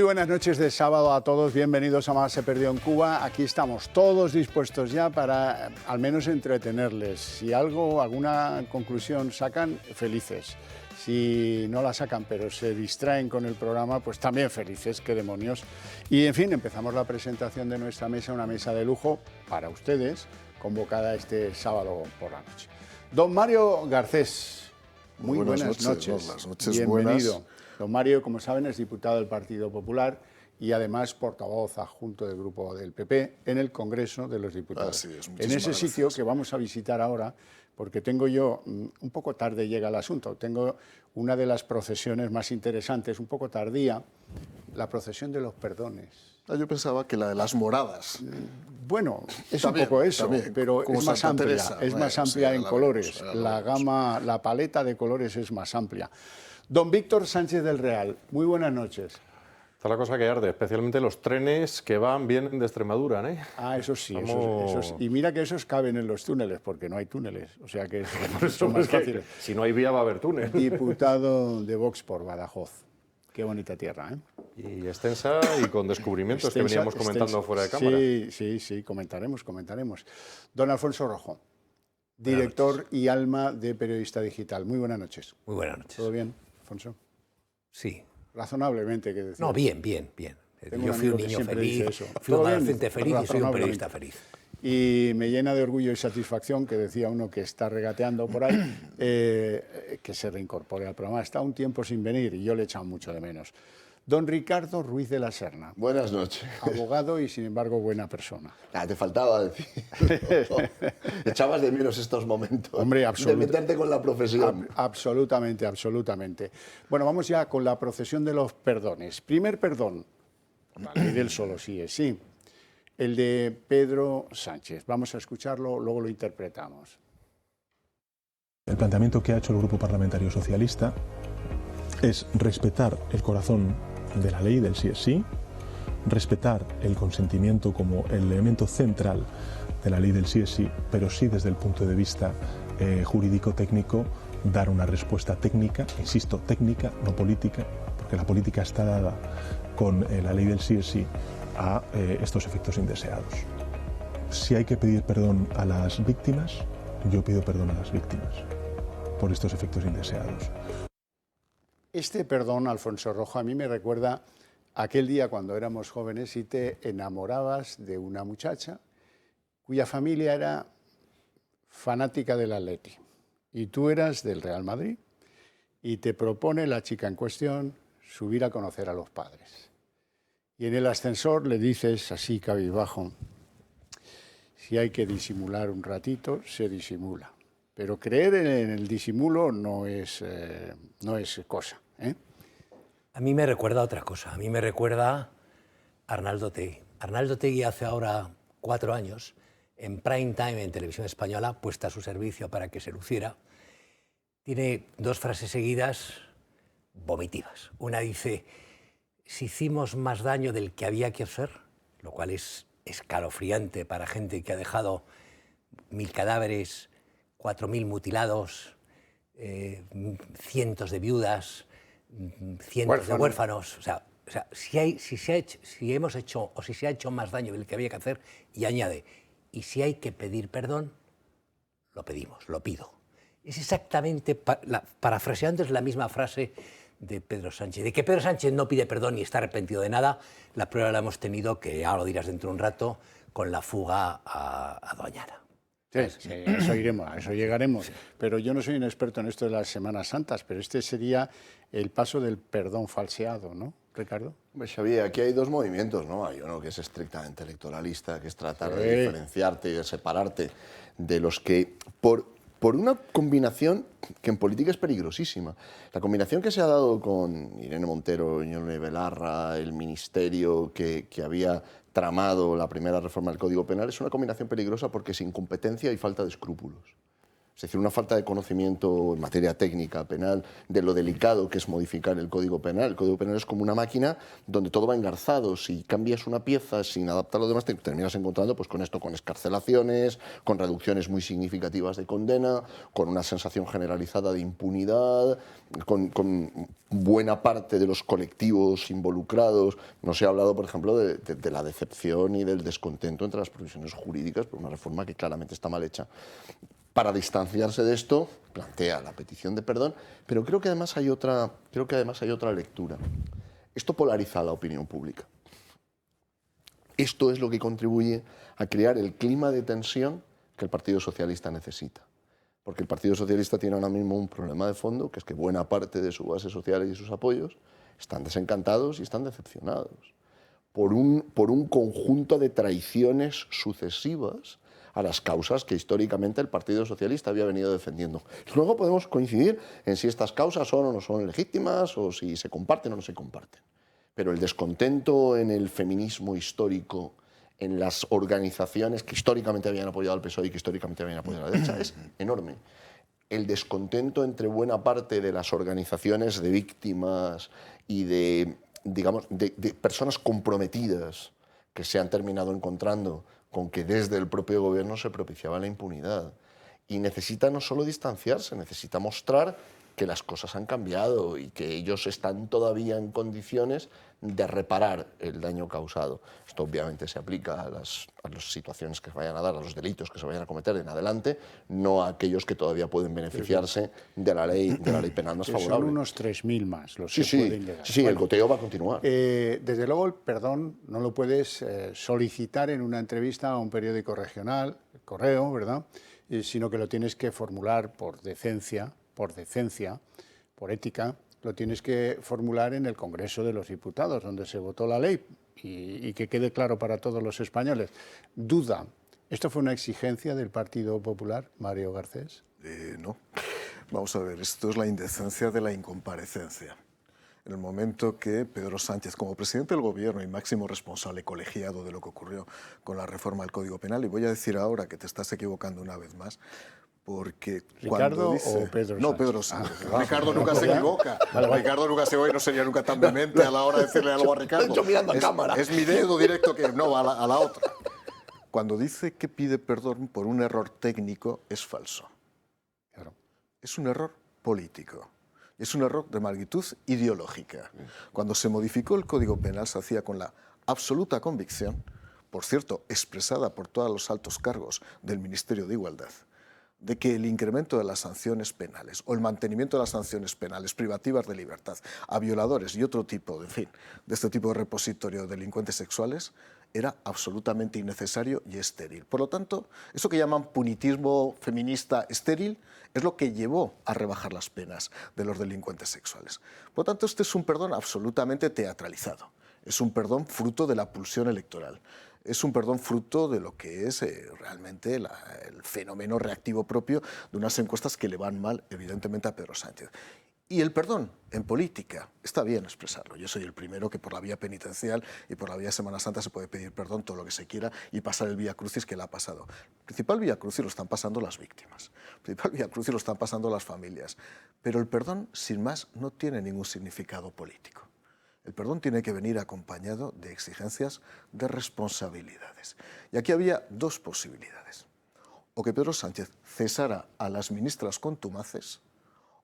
buenas noches de sábado a todos, bienvenidos a Más se perdió en Cuba. Aquí estamos todos dispuestos ya para al menos entretenerles. Si alguna conclusión sacan, felices. Si no la sacan pero se distraen con el programa, pues también felices, qué demonios. Y en fin, empezamos la presentación de nuestra mesa, una mesa de lujo para ustedes, convocada este sábado por la noche. Don Mario Garcés, muy buenas noches. Buenas noches, Bienvenido. buenas. Don Mario, como saben, es diputado del Partido Popular y además portavoz adjunto del grupo del PP en el Congreso de los Diputados. Así es, en ese sitio gracias. que vamos a visitar ahora, porque tengo yo, un poco tarde llega el asunto, tengo una de las procesiones más interesantes, un poco tardía, la procesión de los perdones. Yo pensaba que la de las moradas. Bueno, es También, un poco eso, también, pero como es más Santa amplia, Teresa. es más Bueno, amplia sí, en la colores, veremos, la la veremos. gama, la paleta de colores es más amplia. Don Víctor Sánchez del Real, muy buenas noches. Está la cosa que arde, especialmente los trenes que vienen de Extremadura, ¿eh? Ah, eso sí, Estamos- esos, y mira que esos caben en los túneles, porque no hay túneles, o sea que Eso son más es que, fáciles. si no hay vía va a haber túnel. Diputado de Vox por Badajoz. Qué bonita tierra, ¿eh? Y extensa y con descubrimientos que veníamos comentando fuera de cámara. Sí, comentaremos. Don Alfonso Rojo, director y alma de Periodista Digital. Muy buenas noches. Muy buenas noches. ¿Todo bien, Alfonso? Sí. Razonablemente, que decir. No, bien. Tengo Yo un fui amigo un que niño siempre feliz, dice eso. fui un ¿Todo bien? adolescente feliz y soy un Razonablemente. periodista feliz. Y me llena de orgullo y satisfacción que decía uno que está regateando por ahí, que se reincorpore al programa. Está un tiempo sin venir y yo le he echado mucho de menos. Don Ricardo Ruiz de la Serna, Buenas noches. abogado y sin embargo buena persona. Te faltaba decir. Echabas de menos estos momentos. Hombre, de meterte con la profesión. Absolutamente. Bueno, vamos ya con la procesión de los perdones. Primer perdón, la ley del solo sí es sí, el de Pedro Sánchez. Vamos a escucharlo, luego lo interpretamos. El planteamiento que ha hecho el Grupo Parlamentario Socialista es respetar el corazón de la ley del sí es sí, respetar el consentimiento como el elemento central de la ley del sí es sí, pero sí desde el punto de vista jurídico-técnico dar una respuesta técnica, insisto, técnica, no política, porque la política está dada con la ley del sí es sí a estos efectos indeseados. Si hay que pedir perdón a las víctimas, yo pido perdón a las víctimas por estos efectos indeseados. Este perdón, Alfonso Rojo, a mí me recuerda aquel día cuando éramos jóvenes y te enamorabas de una muchacha cuya familia era fanática del Atleti y tú eras del Real Madrid y te propone la chica en cuestión subir a conocer a los padres. Y en el ascensor le dices así cabizbajo, si hay que disimular un ratito, se disimula. Pero creer en el disimulo no es cosa, ¿eh? A mí me recuerda otra cosa. A mí me recuerda a Arnaldo Otegi. Arnaldo Otegi hace ahora 4 años, en prime time en Televisión Española, puesta a su servicio para que se luciera, tiene 2 frases seguidas vomitivas. Una dice, si hicimos más daño del que había que hacer, lo cual es escalofriante para gente que ha dejado 1000 cadáveres, 4000 mutilados, cientos de viudas, cientos de huérfanos. O sea, si se ha hecho más daño del que había que hacer, y añade, y si hay que pedir perdón, lo pedimos, lo pido. Es exactamente, parafraseando, es la misma frase de Pedro Sánchez. De que Pedro Sánchez no pide perdón ni está arrepentido de nada, la prueba la hemos tenido, que ahora lo dirás dentro de un rato, con la fuga a Doñana. Sí, a eso iremos, a eso llegaremos. Sí. Pero yo no soy un experto en esto de las Semanas Santas, pero este sería el paso del perdón falseado, ¿no, Ricardo? Pues Xavier, aquí hay 2 movimientos, ¿no? Hay uno que es estrictamente electoralista, que es tratar de diferenciarte y de separarte de los que, por una combinación que en política es peligrosísima. La combinación que se ha dado con Irene Montero, Ione Belarra, el ministerio que había tramado la primera reforma del Código Penal, es una combinación peligrosa porque es incompetencia y falta de escrúpulos. Es decir, una falta de conocimiento en materia técnica penal de lo delicado que es modificar el Código Penal. El Código Penal es como una máquina donde todo va engarzado. Si cambias una pieza sin adaptar lo demás, te terminas encontrando pues, con esto, con excarcelaciones, con reducciones muy significativas de condena, con una sensación generalizada de impunidad, con buena parte de los colectivos involucrados. No se ha hablado, por ejemplo, de la decepción y del descontento entre las profesiones jurídicas por una reforma que claramente está mal hecha. Para distanciarse de esto, plantea la petición de perdón, pero creo que además hay otra lectura. Esto polariza la opinión pública. Esto es lo que contribuye a crear el clima de tensión que el Partido Socialista necesita. Porque el Partido Socialista tiene ahora mismo un problema de fondo, que es que buena parte de su base social y de sus apoyos están desencantados y están decepcionados por un conjunto de traiciones sucesivas a las causas que históricamente el Partido Socialista había venido defendiendo. Luego podemos coincidir en si estas causas son o no son legítimas o si se comparten o no se comparten. Pero el descontento en el feminismo histórico, en las organizaciones que históricamente habían apoyado al PSOE y que históricamente habían apoyado a la derecha, es enorme. El descontento entre buena parte de las organizaciones de víctimas y de personas comprometidas que se han terminado encontrando con que desde el propio gobierno se propiciaba la impunidad. Y necesita no solo distanciarse, necesita mostrar que las cosas han cambiado y que ellos están todavía en condiciones de reparar el daño causado. Esto obviamente se aplica a las situaciones que se vayan a dar, a los delitos que se vayan a cometer en adelante, no a aquellos que todavía pueden beneficiarse de la ley penal más favorable. Son unos 3.000 más los que pueden llegar. Sí, el goteo va a continuar. Desde luego el perdón no lo puedes solicitar en una entrevista a un periódico regional, el Correo, ¿verdad? Sino que lo tienes que formular por decencia, por ética, lo tienes que formular en el Congreso de los Diputados, donde se votó la ley, y que quede claro para todos los españoles. Duda, ¿esto fue una exigencia del Partido Popular, Mario Garcés? No. Vamos a ver, esto es la indecencia de la incomparecencia. En el momento que Pedro Sánchez, como presidente del Gobierno y máximo responsable colegiado de lo que ocurrió con la reforma del Código Penal, y voy a decir ahora que te estás equivocando una vez más, porque ¿Ricardo dice, o Pedro Sánchez? No, Pedro Sánchez. Ricardo nunca se equivoca. Ricardo nunca se va y no sería nunca tan vehemente a la hora de decirle algo a Ricardo. Yo mirando a cámara. Es mi dedo directo que no va a la otra. Cuando dice que pide perdón por un error técnico, es falso. Claro. Es un error político. Es un error de magnitud ideológica. Cuando se modificó el Código Penal se hacía con la absoluta convicción, por cierto, expresada por todos los altos cargos del Ministerio de Igualdad, de que el incremento de las sanciones penales o el mantenimiento de las sanciones penales privativas de libertad a violadores y otro tipo, de este tipo de repositorio de delincuentes sexuales era absolutamente innecesario y estéril. Por lo tanto, eso que llaman punitismo feminista estéril es lo que llevó a rebajar las penas de los delincuentes sexuales. Por lo tanto, este es un perdón absolutamente teatralizado. Es un perdón fruto de la pulsión electoral. Es un perdón fruto de lo que es realmente el fenómeno reactivo propio de unas encuestas que le van mal, evidentemente, a Pedro Sánchez. Y el perdón en política, está bien expresarlo. Yo soy el primero que por la vía penitencial y por la vía Semana Santa se puede pedir perdón todo lo que se quiera y pasar el vía crucis que le ha pasado. El principal vía crucis lo están pasando las víctimas. El principal vía crucis lo están pasando las familias. Pero el perdón, sin más, no tiene ningún significado político. El perdón tiene que venir acompañado de exigencias de responsabilidades. Y aquí había dos posibilidades. O que Pedro Sánchez cesara a las ministras contumaces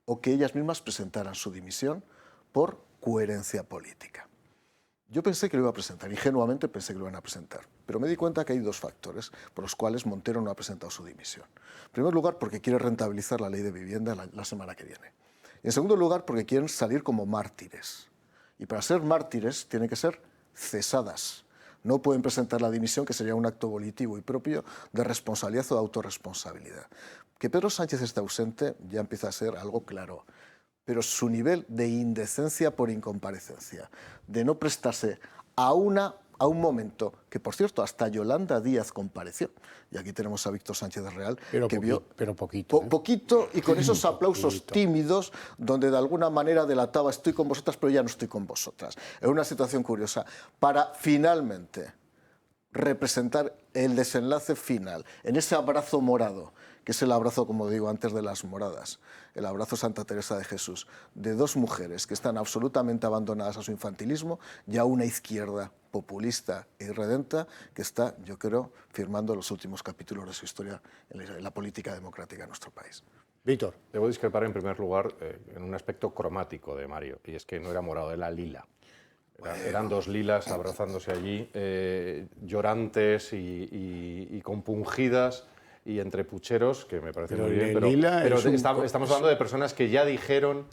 o que ellas mismas presentaran su dimisión por coherencia política. Yo pensé que lo iba a presentar, ingenuamente pensé que lo iban a presentar, pero me di cuenta que hay dos factores por los cuales Montero no ha presentado su dimisión. En primer lugar, porque quiere rentabilizar la ley de vivienda la semana que viene. Y en segundo lugar, porque quieren salir como mártires. Y para ser mártires tienen que ser cesadas. No pueden presentar la dimisión, que sería un acto volitivo y propio de responsabilidad o de autorresponsabilidad. Que Pedro Sánchez esté ausente ya empieza a ser algo claro, pero su nivel de indecencia por incomparecencia, de no prestarse a un momento que, por cierto, hasta Yolanda Díaz compareció, y aquí tenemos a Víctor Sánchez Real, que vio poquito y con esos aplausos tímidos, donde de alguna manera delataba estoy con vosotras, pero ya no estoy con vosotras. Es una situación curiosa, para finalmente representar el desenlace final, en ese abrazo morado, que es el abrazo, como digo antes, de las moradas, el abrazo Santa Teresa de Jesús, de dos mujeres que están absolutamente abandonadas a su infantilismo y a una izquierda populista e irredenta que está, yo creo, firmando los últimos capítulos de su historia en la política democrática de nuestro país. Víctor. Debo discrepar en primer lugar en un aspecto cromático de Mario, y es que no era morado, era lila. Eran dos lilas abrazándose allí, llorantes y compungidas y entre pucheros, que me parece muy bien, pero estamos hablando de personas que ya dijeron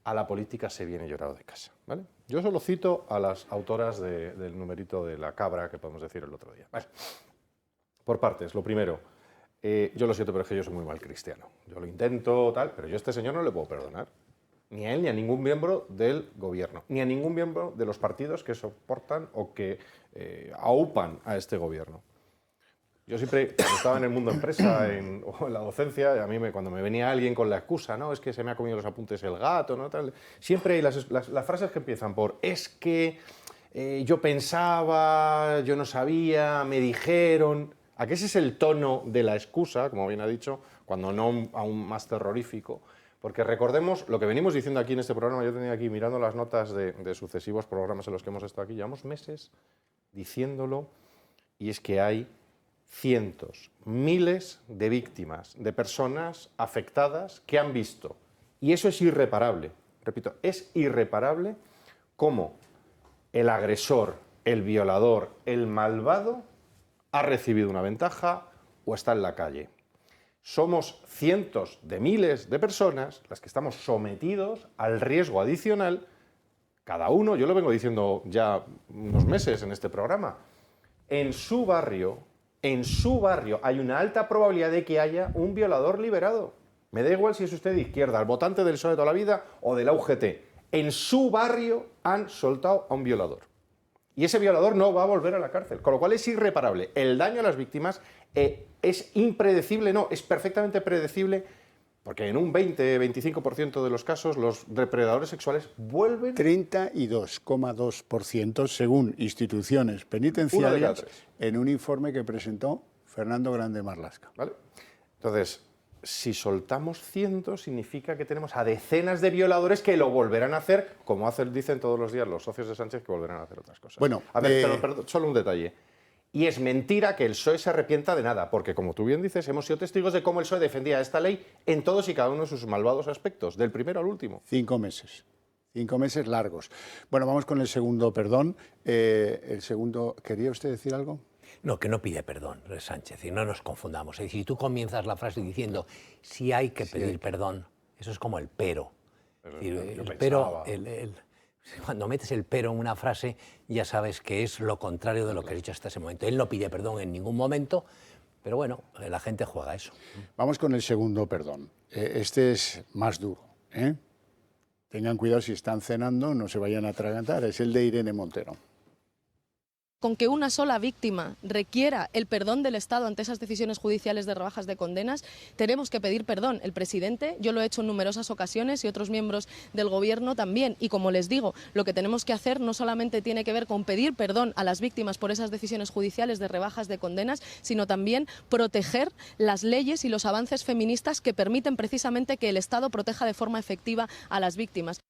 a la política se viene llorado de casa, ¿vale? Yo solo cito a las autoras del numerito de la cabra que podemos decir el otro día. Vale. Por partes, lo primero, yo lo siento, pero es que yo soy muy mal cristiano. Yo lo intento, tal, pero yo a este señor no le puedo perdonar. Ni a él ni a ningún miembro del gobierno, ni a ningún miembro de los partidos que soportan o que aupan a este gobierno. Yo siempre, cuando estaba en el mundo empresa o en la docencia, a mí cuando me venía alguien con la excusa, no, es que se me ha comido los apuntes el gato, ¿no? Tal, siempre hay las frases que empiezan por, es que yo pensaba, yo no sabía, me dijeron. ¿A qué ese es el tono de la excusa, como bien ha dicho, cuando no aún más terrorífico? Porque recordemos lo que venimos diciendo aquí en este programa, yo tenía aquí mirando las notas de sucesivos programas en los que hemos estado aquí, llevamos meses diciéndolo, y es que hay cientos, miles de víctimas, de personas afectadas que han visto, y eso es irreparable, repito, es irreparable cómo el agresor, el violador, el malvado ha recibido una ventaja o está en la calle. Somos cientos de miles de personas las que estamos sometidos al riesgo adicional, cada uno, yo lo vengo diciendo ya unos meses en este programa, en su barrio hay una alta probabilidad de que haya un violador liberado. Me da igual si es usted de izquierda, el votante del PSOE de toda la vida o de la UGT. En su barrio han soltado a un violador. Y ese violador no va a volver a la cárcel, con lo cual es irreparable. El daño a las víctimas es impredecible, no, es perfectamente predecible, porque en un 20-25% de los casos los depredadores sexuales vuelven... 32,2% según instituciones penitenciarias en un informe que presentó Fernando Grande Marlaska. ¿Vale? Entonces, si soltamos cientos, significa que tenemos a decenas de violadores que lo volverán a hacer, como dicen todos los días los socios de Sánchez, que volverán a hacer otras cosas. Bueno, a ver, pero solo un detalle. Y es mentira que el PSOE se arrepienta de nada, porque como tú bien dices, hemos sido testigos de cómo el PSOE defendía esta ley en todos y cada uno de sus malvados aspectos, del primero al último. 5 meses. 5 meses largos. Bueno, vamos con el segundo perdón. El segundo, ¿quería usted decir algo? No, que no pide perdón, Sánchez, y no nos confundamos. Es decir, si tú comienzas la frase diciendo si hay que pedir perdón, eso es como el pero. Es decir, el pero, cuando metes el pero en una frase, ya sabes que es lo contrario de lo que has dicho hasta ese momento. Él no pide perdón en ningún momento, pero bueno, la gente juega eso. Vamos con el segundo perdón. Este es más duro, ¿eh? Tengan cuidado si están cenando, no se vayan a atragantar. Es el de Irene Montero. Con que una sola víctima requiera el perdón del Estado ante esas decisiones judiciales de rebajas de condenas, tenemos que pedir perdón. El presidente, yo lo he hecho en numerosas ocasiones y otros miembros del Gobierno también. Y como les digo, lo que tenemos que hacer no solamente tiene que ver con pedir perdón a las víctimas por esas decisiones judiciales de rebajas de condenas, sino también proteger las leyes y los avances feministas que permiten precisamente que el Estado proteja de forma efectiva a las víctimas.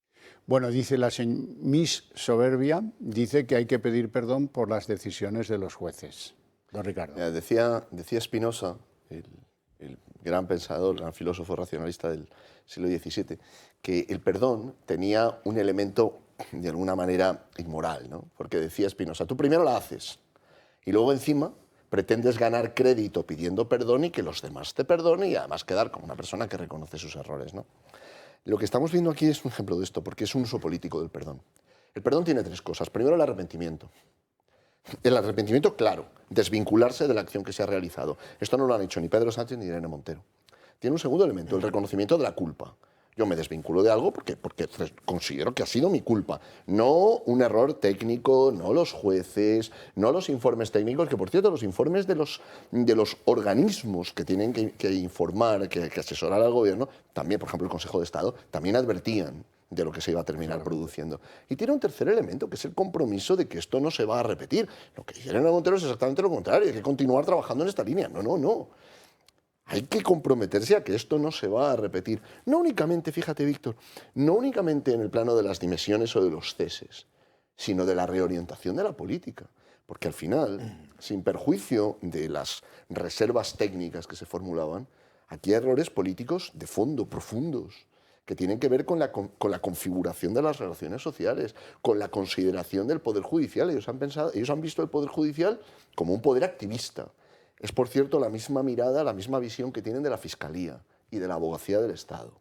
Bueno, dice la Miss Soberbia, dice que hay que pedir perdón por las decisiones de los jueces. Don Ricardo. Decía Spinoza, el gran pensador, el gran filósofo racionalista del siglo XVII, que el perdón tenía un elemento, de alguna manera, inmoral, ¿no? Porque decía Spinoza, tú primero la haces y luego encima pretendes ganar crédito pidiendo perdón y que los demás te perdonen y además quedar como una persona que reconoce sus errores, ¿no? Lo que estamos viendo aquí es un ejemplo de esto, porque es un uso político del perdón. El perdón tiene 3 cosas. Primero, el arrepentimiento. El arrepentimiento, claro, desvincularse de la acción que se ha realizado. Esto no lo han hecho ni Pedro Sánchez ni Irene Montero. Tiene un segundo elemento, el reconocimiento de la culpa. Yo me desvinculo de algo porque considero que ha sido mi culpa. No un error técnico, no los jueces, no los informes técnicos, que por cierto los informes de los organismos que tienen que informar, que asesorar al gobierno, también por ejemplo el Consejo de Estado, también advertían de lo que se iba a terminar produciendo. Y tiene un tercer elemento, que es el compromiso de que esto no se va a repetir. Lo que dice Irene Montero es exactamente lo contrario, hay que continuar trabajando en esta línea. No, no, no. Hay que comprometerse a que esto no se va a repetir. No únicamente, fíjate, Víctor, no únicamente en el plano de las dimisiones o de los ceses, sino de la reorientación de la política. Porque al final, sin perjuicio de las reservas técnicas que se formulaban, aquí hay errores políticos de fondo, profundos, que tienen que ver con la configuración de las relaciones sociales, con la consideración del Poder Judicial. Ellos han visto el Poder Judicial como un poder activista. Es, por cierto, la misma mirada, la misma visión que tienen de la Fiscalía y de la Abogacía del Estado.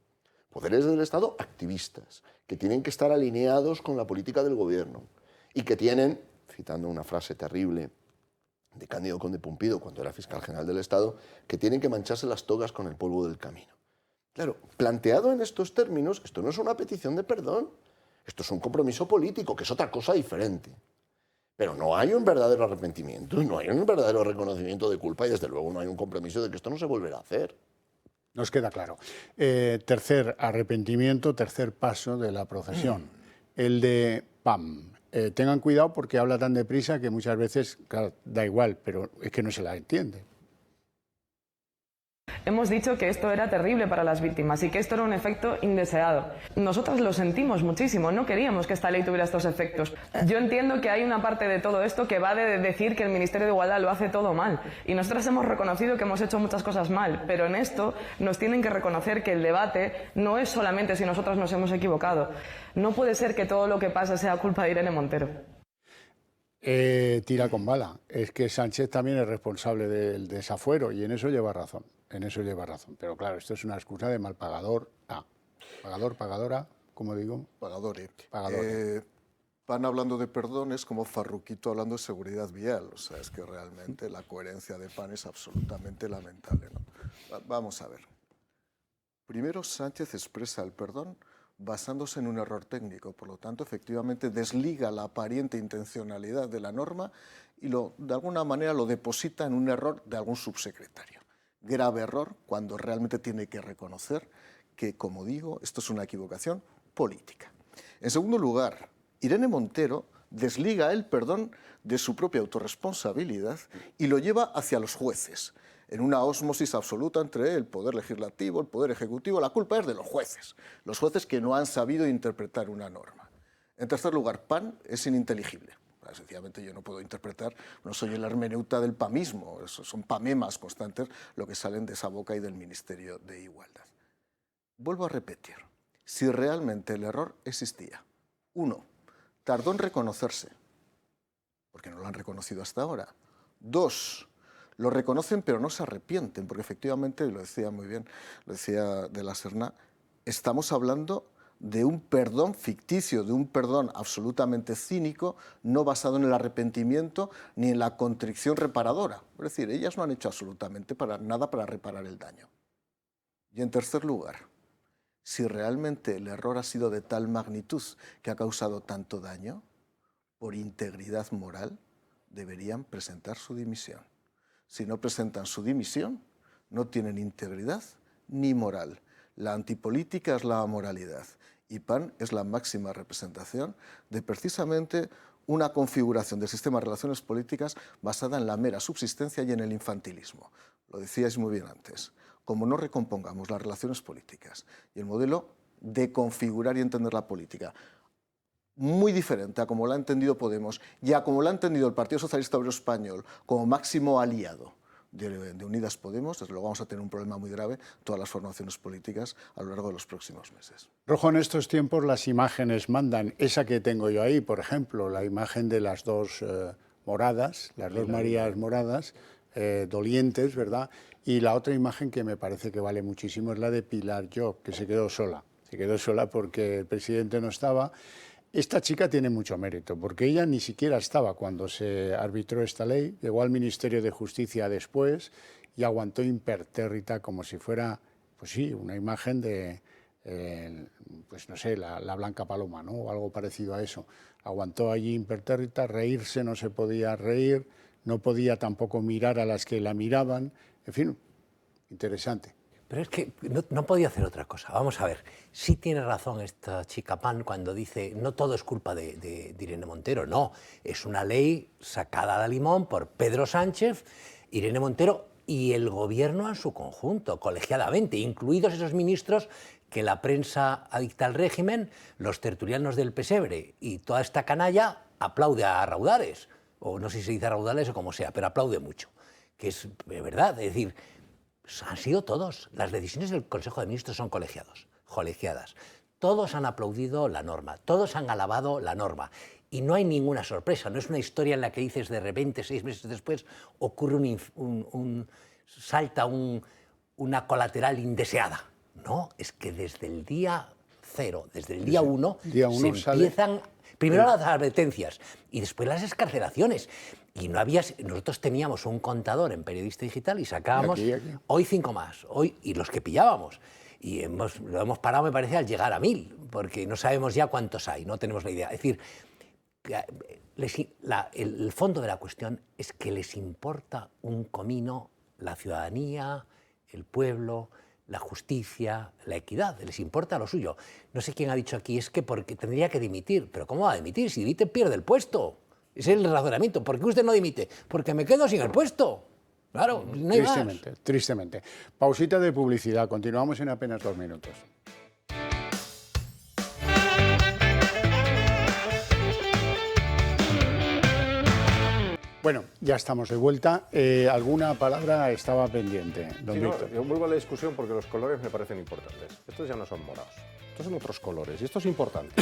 Poderes del Estado activistas, que tienen que estar alineados con la política del Gobierno y que tienen, citando una frase terrible de Cándido Conde Pumpido cuando era fiscal general del Estado, que tienen que mancharse las togas con el polvo del camino. Claro, planteado en estos términos, esto no es una petición de perdón, esto es un compromiso político, que es otra cosa diferente. Pero no hay un verdadero arrepentimiento, no hay un verdadero reconocimiento de culpa y desde luego no hay un compromiso de que esto no se volverá a hacer. Nos queda claro. Tercer arrepentimiento, tercer paso de la procesión, el de PAM. Tengan cuidado porque habla tan deprisa que muchas veces, claro, da igual, pero es que no se la entiende. Hemos dicho que esto era terrible para las víctimas y que esto era un efecto indeseado. Nosotras lo sentimos muchísimo, no queríamos que esta ley tuviera estos efectos. Yo entiendo que hay una parte de todo esto que va de decir que el Ministerio de Igualdad lo hace todo mal. Y nosotras hemos reconocido que hemos hecho muchas cosas mal, pero en esto nos tienen que reconocer que el debate no es solamente si nosotras nos hemos equivocado. No puede ser que todo lo que pasa sea culpa de Irene Montero. Tira con bala. Es que Sánchez también es responsable del desafuero y en eso lleva razón. En eso lleva razón. Pero claro, esto es una excusa de mal pagador. Pagador, pagadora, ¿cómo digo? Pagadore. Pagadore. Van hablando de perdón, es como Farruquito hablando de seguridad vial. O sea, es que realmente la coherencia de PAN es absolutamente lamentable, ¿no? Vamos a ver. Primero, Sánchez expresa el perdón basándose en un error técnico. Por lo tanto, efectivamente, desliga la aparente intencionalidad de la norma y de alguna manera lo deposita en un error de algún subsecretario. Grave error cuando realmente tiene que reconocer que, como digo, esto es una equivocación política. En segundo lugar, Irene Montero desliga el perdón de su propia autorresponsabilidad y lo lleva hacia los jueces, en una ósmosis absoluta entre el Poder Legislativo, el Poder Ejecutivo. La culpa es de los jueces que no han sabido interpretar una norma. En tercer lugar, PAN es ininteligible. Sencillamente yo no puedo interpretar, no soy el hermeneuta del pamismo, son pamemas constantes lo que salen de esa boca y del Ministerio de Igualdad. Vuelvo a repetir, si realmente el error existía, uno, tardó en reconocerse, porque no lo han reconocido hasta ahora. Dos, lo reconocen pero no se arrepienten, porque efectivamente, lo decía muy bien, lo decía de la Serna, estamos hablando de un perdón ficticio, de un perdón absolutamente cínico, no basado en el arrepentimiento ni en la contrición reparadora. Es decir, ellas no han hecho absolutamente nada para reparar el daño. Y en tercer lugar, si realmente el error ha sido de tal magnitud que ha causado tanto daño, por integridad moral, deberían presentar su dimisión. Si no presentan su dimisión, no tienen integridad ni moral. La antipolítica es la amoralidad y PAN es la máxima representación de precisamente una configuración del sistema de relaciones políticas basada en la mera subsistencia y en el infantilismo. Lo decíais muy bien antes. Como no recompongamos las relaciones políticas y el modelo de configurar y entender la política, muy diferente a como lo ha entendido Podemos y a como lo ha entendido el Partido Socialista Obrero Español como máximo aliado de Unidas Podemos, desde luego vamos a tener un problema muy grave todas las formaciones políticas a lo largo de los próximos meses. Rojo, en estos tiempos las imágenes mandan. Esa que tengo yo ahí, por ejemplo, la imagen de las dos moradas, las dos Marías moradas, dolientes, ¿verdad? Y la otra imagen que me parece que vale muchísimo es la de Pilar Job, que se quedó sola. Se quedó sola porque el presidente no estaba. Esta chica tiene mucho mérito, porque ella ni siquiera estaba cuando se arbitró esta ley, llegó al Ministerio de Justicia después y aguantó impertérrita como si fuera, pues sí, una imagen de, pues no sé, la Blanca Paloma, ¿no? O algo parecido a eso. Aguantó allí impertérrita, reírse no se podía reír, no podía tampoco mirar a las que la miraban, en fin, interesante. Pero es que no podía hacer otra cosa. Vamos a ver, sí tiene razón esta chica Pan cuando dice no todo es culpa de Irene Montero. No, es una ley sacada de limón por Pedro Sánchez, Irene Montero y el gobierno en su conjunto, colegiadamente, incluidos esos ministros que la prensa adicta al régimen, los tertulianos del pesebre y toda esta canalla aplaude a raudales, o no sé si se dice a raudales o como sea, pero aplaude mucho, que es verdad, es decir, han sido todos. Las decisiones del Consejo de Ministros son colegiadas. Todos han aplaudido la norma, todos han alabado la norma. Y no hay ninguna sorpresa, no es una historia en la que dices de repente, 6 meses después, ocurre salta una colateral indeseada. No, es que desde el día 0, desde el día 1, se empiezan primero las advertencias y después las excarcelaciones. Y nosotros teníamos un contador en Periodista Digital y sacábamos hoy 5 más, y los que pillábamos. Y lo hemos parado, me parece, al llegar a 1000, porque no sabemos ya cuántos hay, no tenemos la idea. Es decir, el fondo de la cuestión es que les importa un comino la ciudadanía, el pueblo, la justicia, la equidad, les importa lo suyo. No sé quién ha dicho aquí, es que porque tendría que dimitir. ¿Pero cómo va a dimitir? Si dimite, pierde el puesto. Ese es el razonamiento. ¿Por qué usted no dimite? Porque me quedo sin el puesto. Claro, no hay tristemente, más. Tristemente. Pausita de publicidad. Continuamos en apenas 2 minutos. Bueno, ya estamos de vuelta. ¿Alguna palabra estaba pendiente, don Víctor? Yo vuelvo a la discusión porque los colores me parecen importantes. Estos ya no son morados, estos son otros colores y esto es importante.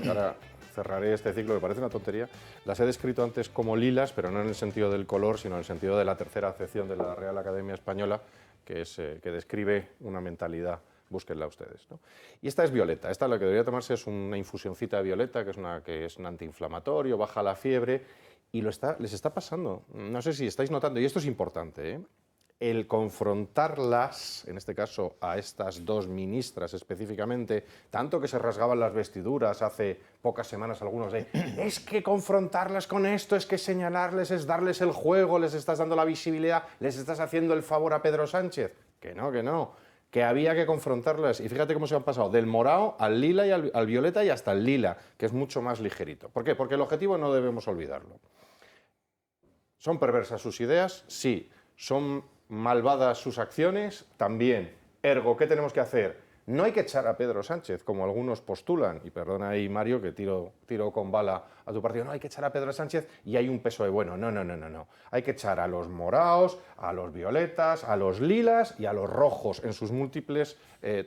Ahora cerraré este ciclo que parece una tontería. Las he descrito antes como lilas, pero no en el sentido del color, sino en el sentido de la tercera acepción de la Real Academia Española, que describe una mentalidad. Búsquenla ustedes, ¿no? Y esta es violeta. Esta, lo que debería tomarse es una infusioncita de violeta, que es un antiinflamatorio, baja la fiebre. Y les está pasando, no sé si estáis notando, y esto es importante, el confrontarlas, en este caso a estas 2 ministras específicamente, tanto que se rasgaban las vestiduras hace pocas semanas algunos es que confrontarlas con esto, es que señalarles, es darles el juego, les estás dando la visibilidad, les estás haciendo el favor a Pedro Sánchez. Que no, que había que confrontarlas. Y fíjate cómo se han pasado del morado al lila y al violeta y hasta el lila, que es mucho más ligerito. ¿Por qué? Porque el objetivo no debemos olvidarlo. ¿Son perversas sus ideas? Sí. ¿Son malvadas sus acciones? También. Ergo, ¿qué tenemos que hacer? No hay que echar a Pedro Sánchez, como algunos postulan, y perdona ahí, Mario, que tiro con bala a tu partido, no hay que echar a Pedro Sánchez y hay un PSOE bueno. No. Hay que echar a los moraos, a los violetas, a los lilas y a los rojos, en sus múltiples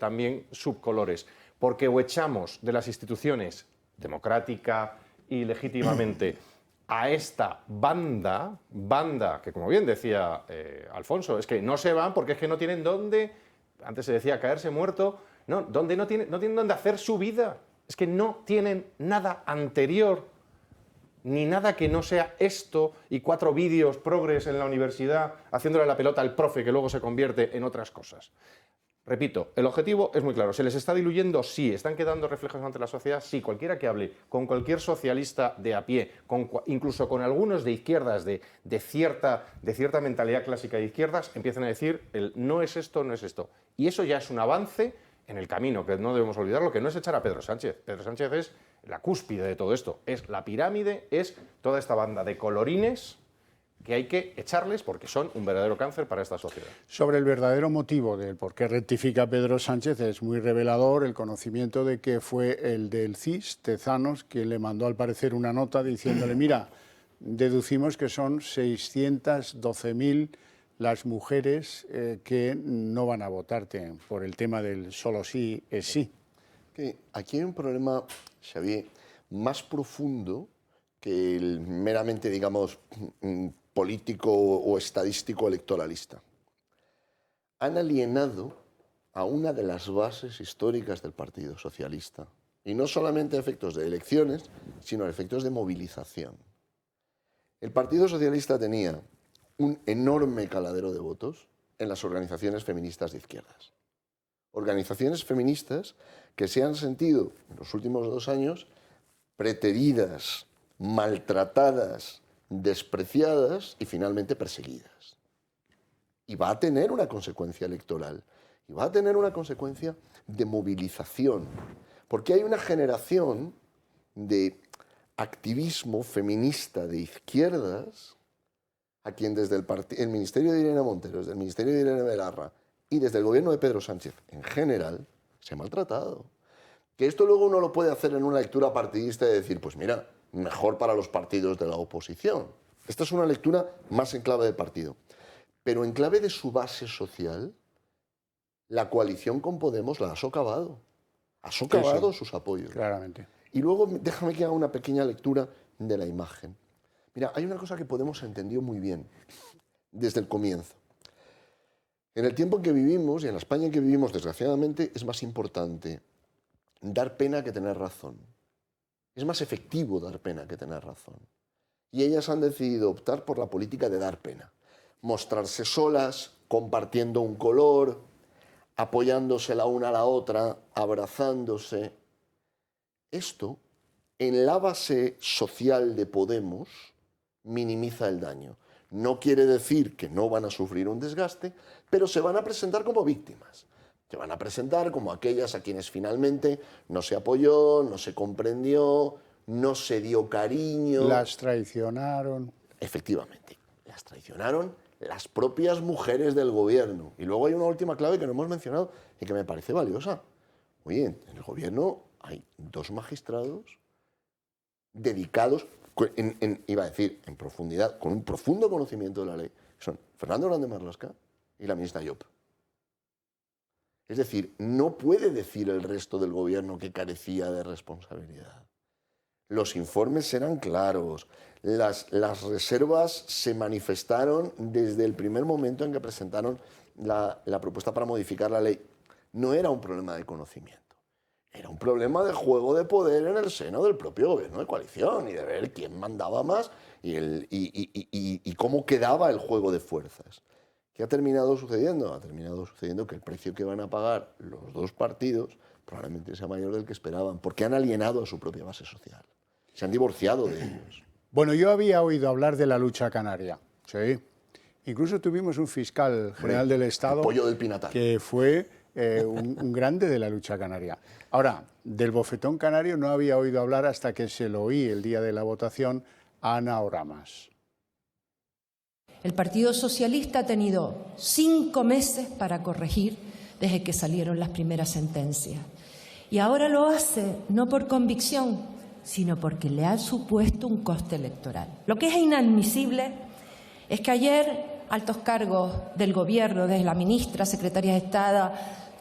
también subcolores. Porque o echamos de las instituciones democrática y legítimamente a esta banda que, como bien decía Alfonso, es que no se van porque es que no tienen dónde, antes se decía caerse muerto, no tienen dónde hacer su vida. Es que no tienen nada anterior, ni nada que no sea esto y 4 vídeos progres en la universidad haciéndole la pelota al profe que luego se convierte en otras cosas. Repito, el objetivo es muy claro. ¿Se les está diluyendo? Sí. ¿Están quedando reflejos ante la sociedad? Sí. Cualquiera que hable con cualquier socialista de a pie, incluso con algunos de izquierdas, de cierta mentalidad clásica de izquierdas, empiezan a decir no es esto, no es esto. Y eso ya es un avance en el camino, que no debemos olvidarlo, que no es echar a Pedro Sánchez. Pedro Sánchez es la cúspide de todo esto. Es la pirámide, es toda esta banda de colorines que hay que echarles porque son un verdadero cáncer para esta sociedad. Sobre el verdadero motivo del por qué rectifica Pedro Sánchez es muy revelador el conocimiento de que fue el del CIS, Tezanos, quien le mandó al parecer una nota diciéndole, mira, deducimos que son 612.000 las mujeres que no van a votarte por el tema del solo sí es sí. Aquí hay un problema, Xavier, más profundo que el meramente, digamos, político o estadístico electoralista. Han alienado a una de las bases históricas del Partido Socialista. Y no solamente a efectos de elecciones, sino a efectos de movilización. El Partido Socialista tenía un enorme caladero de votos en las organizaciones feministas de izquierdas. Organizaciones feministas que se han sentido en los últimos 2 años preteridas, maltratadas, despreciadas y finalmente perseguidas. Y va a tener una consecuencia electoral, y va a tener una consecuencia de movilización, porque hay una generación de activismo feminista de izquierdas a quien desde el Ministerio de Irene Montero, desde el Ministerio de Irene Belarra y desde el gobierno de Pedro Sánchez en general se ha maltratado. Que esto luego uno lo puede hacer en una lectura partidista y decir, pues mira, mejor para los partidos de la oposición. Esta es una lectura más en clave de partido. Pero en clave de su base social, la coalición con Podemos la ha socavado. Ha socavado sus apoyos. Claramente. Y luego déjame que haga una pequeña lectura de la imagen. Mira, hay una cosa que Podemos entendió muy bien desde el comienzo. En el tiempo en que vivimos y en la España en que vivimos, desgraciadamente, es más importante dar pena que tener razón. Es más efectivo dar pena que tener razón. Y ellas han decidido optar por la política de dar pena. Mostrarse solas, compartiendo un color, apoyándose la una a la otra, abrazándose. Esto, en la base social de Podemos, minimiza el daño. No quiere decir que no van a sufrir un desgaste, pero se van a presentar como víctimas. Se van a presentar como aquellas a quienes finalmente no se apoyó, no se comprendió, no se dio cariño. Las traicionaron. Efectivamente, las traicionaron las propias mujeres del gobierno. Y luego hay una última clave que no hemos mencionado y que me parece valiosa. Oye, en el gobierno hay 2 magistrados dedicados, iba a decir, en profundidad, con un profundo conocimiento de la ley, que son Fernando Grande Marlaska y la ministra Llop. Es decir, no puede decir el resto del gobierno que carecía de responsabilidad. Los informes eran claros, las reservas se manifestaron desde el primer momento en que presentaron la propuesta para modificar la ley. No era un problema de conocimiento, era un problema de juego de poder en el seno del propio gobierno de coalición y de ver quién mandaba más y cómo quedaba el juego de fuerzas. ¿Qué ha terminado sucediendo? Ha terminado sucediendo que el precio que van a pagar los 2 partidos probablemente sea mayor del que esperaban, porque han alienado a su propia base social. Se han divorciado de ellos. Bueno, yo había oído hablar de la lucha canaria. Sí. Incluso tuvimos un fiscal general del Estado, el pollo del Pinatar, que fue un grande de la lucha canaria. Ahora, del bofetón canario no había oído hablar hasta que se lo oí el día de la votación a Ana Oramas. El Partido Socialista ha tenido 5 meses para corregir desde que salieron las primeras sentencias. Y ahora lo hace no por convicción, sino porque le ha supuesto un coste electoral. Lo que es inadmisible es que ayer altos cargos del Gobierno, desde la ministra, secretaria de Estado,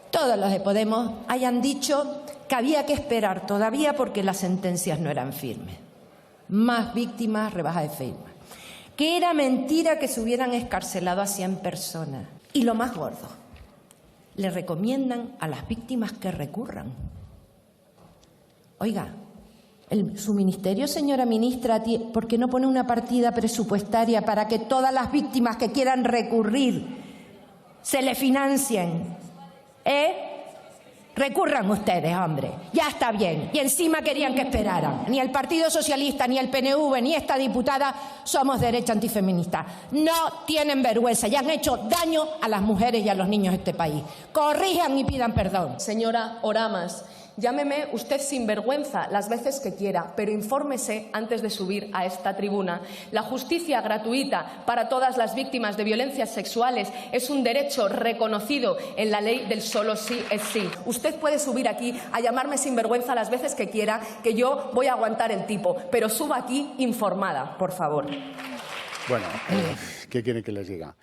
todos los de Podemos, hayan dicho que había que esperar todavía porque las sentencias no eran firmes. Más víctimas, rebaja de firmas. Que era mentira que se hubieran excarcelado a 100 personas. Y lo más gordo, le recomiendan a las víctimas que recurran. Oiga, su ministerio, señora ministra, ¿por qué no pone una partida presupuestaria para que todas las víctimas que quieran recurrir se le financien? Recurran ustedes, hombre, ya está bien. Y encima querían que esperaran. Ni el Partido Socialista, ni el PNV, ni esta diputada somos derecha antifeminista. No tienen vergüenza y han hecho daño a las mujeres y a los niños de este país. Corrijan y pidan perdón. Señora Oramas, llámeme usted sinvergüenza las veces que quiera, pero infórmese antes de subir a esta tribuna. La justicia gratuita para todas las víctimas de violencias sexuales es un derecho reconocido en la ley del solo sí es sí. Usted puede subir aquí a llamarme sinvergüenza las veces que quiera, que yo voy a aguantar el tipo, pero suba aquí informada, por favor. Bueno, ¿qué quiere que les diga?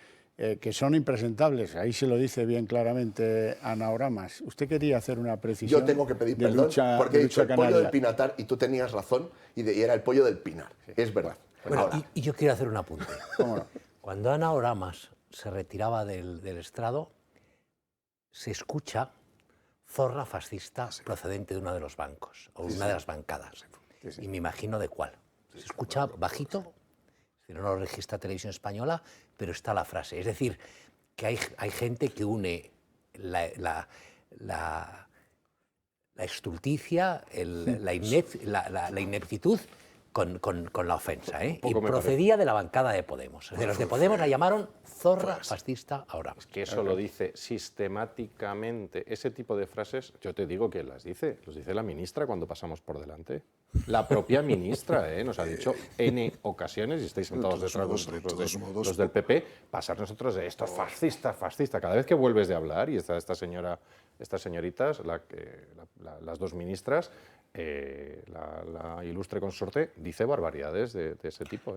Que son impresentables, ahí se lo dice bien claramente Ana Oramas. Usted quería hacer una precisión. Yo tengo que pedir perdón porque he dicho el pollo del Pinatar y tú tenías razón y era el pollo del Pinar. Sí. Es verdad. Bueno, y yo quiero hacer un apunte. ¿Cómo no? Cuando Ana Oramas se retiraba del estrado, se escucha zorra fascista procedente de uno de los bancos o una de las bancadas. Y me imagino de cuál. Se escucha bajito, si no lo registra Televisión Española, pero está la frase. Es decir, que hay gente que une la estulticia, la ineptitud con la ofensa, ¿eh? Y Poco me procedía de la bancada de Podemos. De los de Podemos la llamaron zorra fascista ahora. Es que eso lo dice sistemáticamente. Ese tipo de frases, yo te digo que los dice la ministra cuando pasamos por delante. La propia ministra nos ha dicho N ocasiones, y estáis sentados detrás de los del PP, pasar nosotros de esto, fascista, fascista. Cada vez que vuelves de hablar, y estas señoritas, las dos ministras, la ilustre consorte, dice barbaridades de ese tipo.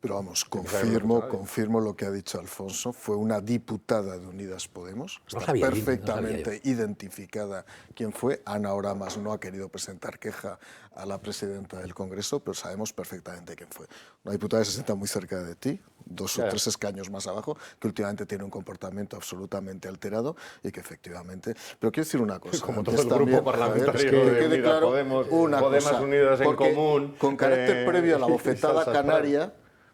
Pero vamos, confirmo lo que ha dicho Alfonso. Fue una diputada de Unidas Podemos. Está perfectamente identificada quién fue. Ana Oramas no ha querido presentar queja a la presidenta del Congreso, pero sabemos perfectamente quién fue. Una diputada que se sienta muy cerca de ti, 2 o 3 escaños más abajo, que últimamente tiene un comportamiento absolutamente alterado y que efectivamente... Pero quiero decir una cosa. Como todo el grupo parlamentario de Unidas Podemos, Unidas en Común... Con carácter previo a la bofetada canaria,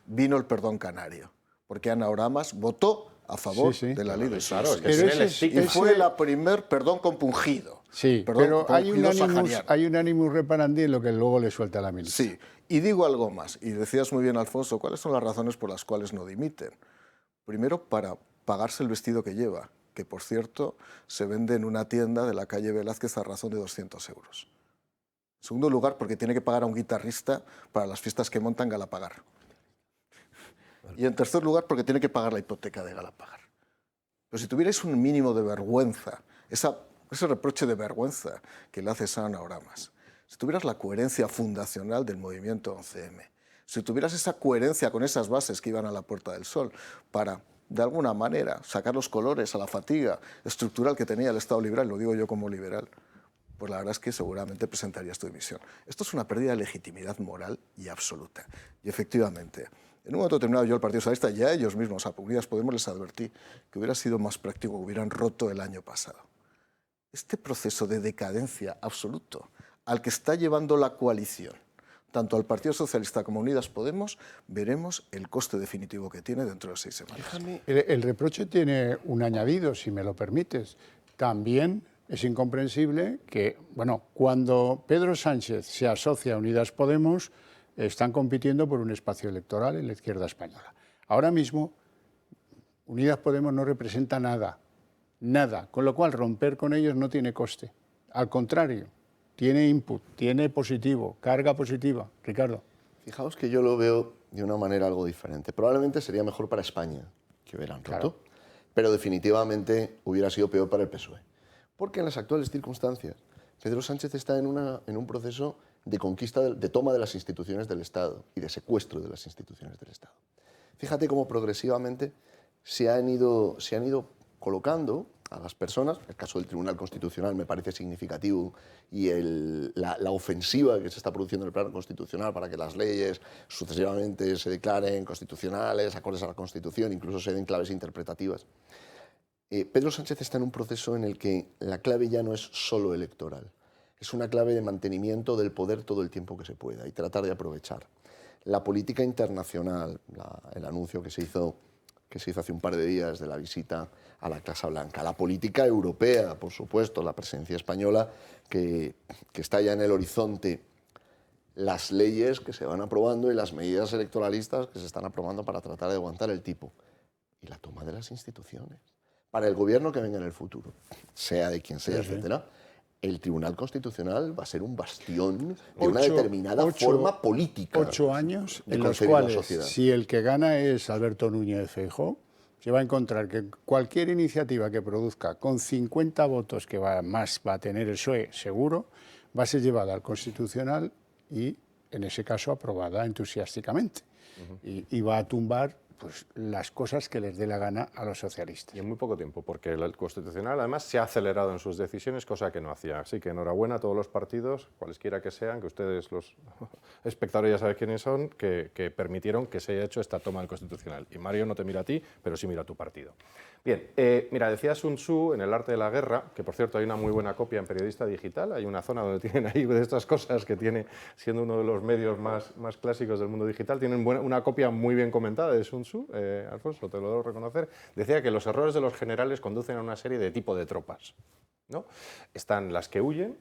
vino el perdón canario, porque Ana Oramas votó a favor de la ley de suicidios. Y fue la primer perdón compungido. Sí, pero hay un animus reparandi en lo que luego le suelta la ministra. Sí, y digo algo más, y decías muy bien, Alfonso, ¿cuáles son las razones por las cuales no dimiten? Primero, para pagarse el vestido que lleva, que por cierto se vende en una tienda de la calle Velázquez a razón de 200 euros. En segundo lugar, porque tiene que pagar a un guitarrista para las fiestas que monta en Galapagar. Y en tercer lugar, porque tiene que pagar la hipoteca de Galapagar. Pero si tuvierais un mínimo de vergüenza, ese reproche de vergüenza que le haces a Ana Oramas, si tuvieras la coherencia fundacional del movimiento 11M, si tuvieras esa coherencia con esas bases que iban a la Puerta del Sol para, de alguna manera, sacar los colores a la fatiga estructural que tenía el Estado liberal, lo digo yo como liberal, pues la verdad es que seguramente presentarías tu dimisión. Esto es una pérdida de legitimidad moral y absoluta. Y efectivamente, en un momento determinado yo al Partido Socialista, ya ellos mismos, a Unidas Podemos, les advertí que hubiera sido más práctico que hubieran roto el año pasado. Este proceso de decadencia absoluto al que está llevando la coalición, tanto al Partido Socialista como a Unidas Podemos, veremos el coste definitivo que tiene dentro de 6 semanas. El reproche tiene un añadido, si me lo permites. También es incomprensible que, bueno, cuando Pedro Sánchez se asocia a Unidas Podemos, están compitiendo por un espacio electoral en la izquierda española. Ahora mismo, Unidas Podemos no representa nada, con lo cual romper con ellos no tiene coste. Al contrario, tiene input, tiene positivo, carga positiva. Ricardo. Fijaos que yo lo veo de una manera algo diferente. Probablemente sería mejor para España que hubieran roto, pero definitivamente hubiera sido peor para el PSOE. Porque en las actuales circunstancias, Pedro Sánchez está en un proceso de conquista, de toma de las instituciones del Estado y de secuestro de las instituciones del Estado. Fíjate cómo progresivamente se han ido colocando a las personas. El caso del Tribunal Constitucional me parece significativo y la ofensiva que se está produciendo en el plano constitucional para que las leyes sucesivamente se declaren constitucionales, acordes a la Constitución, incluso se den claves interpretativas. Pedro Sánchez está en un proceso en el que la clave ya no es solo electoral. Es una clave de mantenimiento del poder todo el tiempo que se pueda y tratar de aprovechar. La política internacional, el anuncio que se hizo hace un par de días de la visita a la Casa Blanca, la política europea, por supuesto, la presencia española que está ya en el horizonte, las leyes que se van aprobando y las medidas electoralistas que se están aprobando para tratar de aguantar el tipo y la toma de las instituciones. Para el gobierno que venga en el futuro, sea de quien sea, etcétera, el Tribunal Constitucional va a ser un bastión de una determinada forma política. 8 años en los cuales, si el que gana es Alberto Núñez Feijóo, se va a encontrar que cualquier iniciativa que produzca con 50 votos que más va a tener el PSOE seguro, va a ser llevada al Constitucional y, en ese caso, aprobada entusiásticamente. Y va a tumbar pues las cosas que les dé la gana a los socialistas. Y en muy poco tiempo, porque el Constitucional además se ha acelerado en sus decisiones, cosa que no hacía. Así que enhorabuena a todos los partidos, cualesquiera que sean, que ustedes los espectadores ya saben quiénes son, que permitieron que se haya hecho esta toma del Constitucional. Y Mario no te mira a ti, pero sí mira a tu partido. Bien, mira, decía Sun Tzu en El arte de la guerra, que por cierto hay una muy buena copia en Periodista Digital, hay una zona donde tienen ahí de estas cosas que tiene, siendo uno de los medios más clásicos del mundo digital, tienen una copia muy bien comentada de Sun Tzu, Alfonso, te lo debo reconocer. Decía que los errores de los generales conducen a una serie de tipo de tropas, ¿no? Están las que huyen,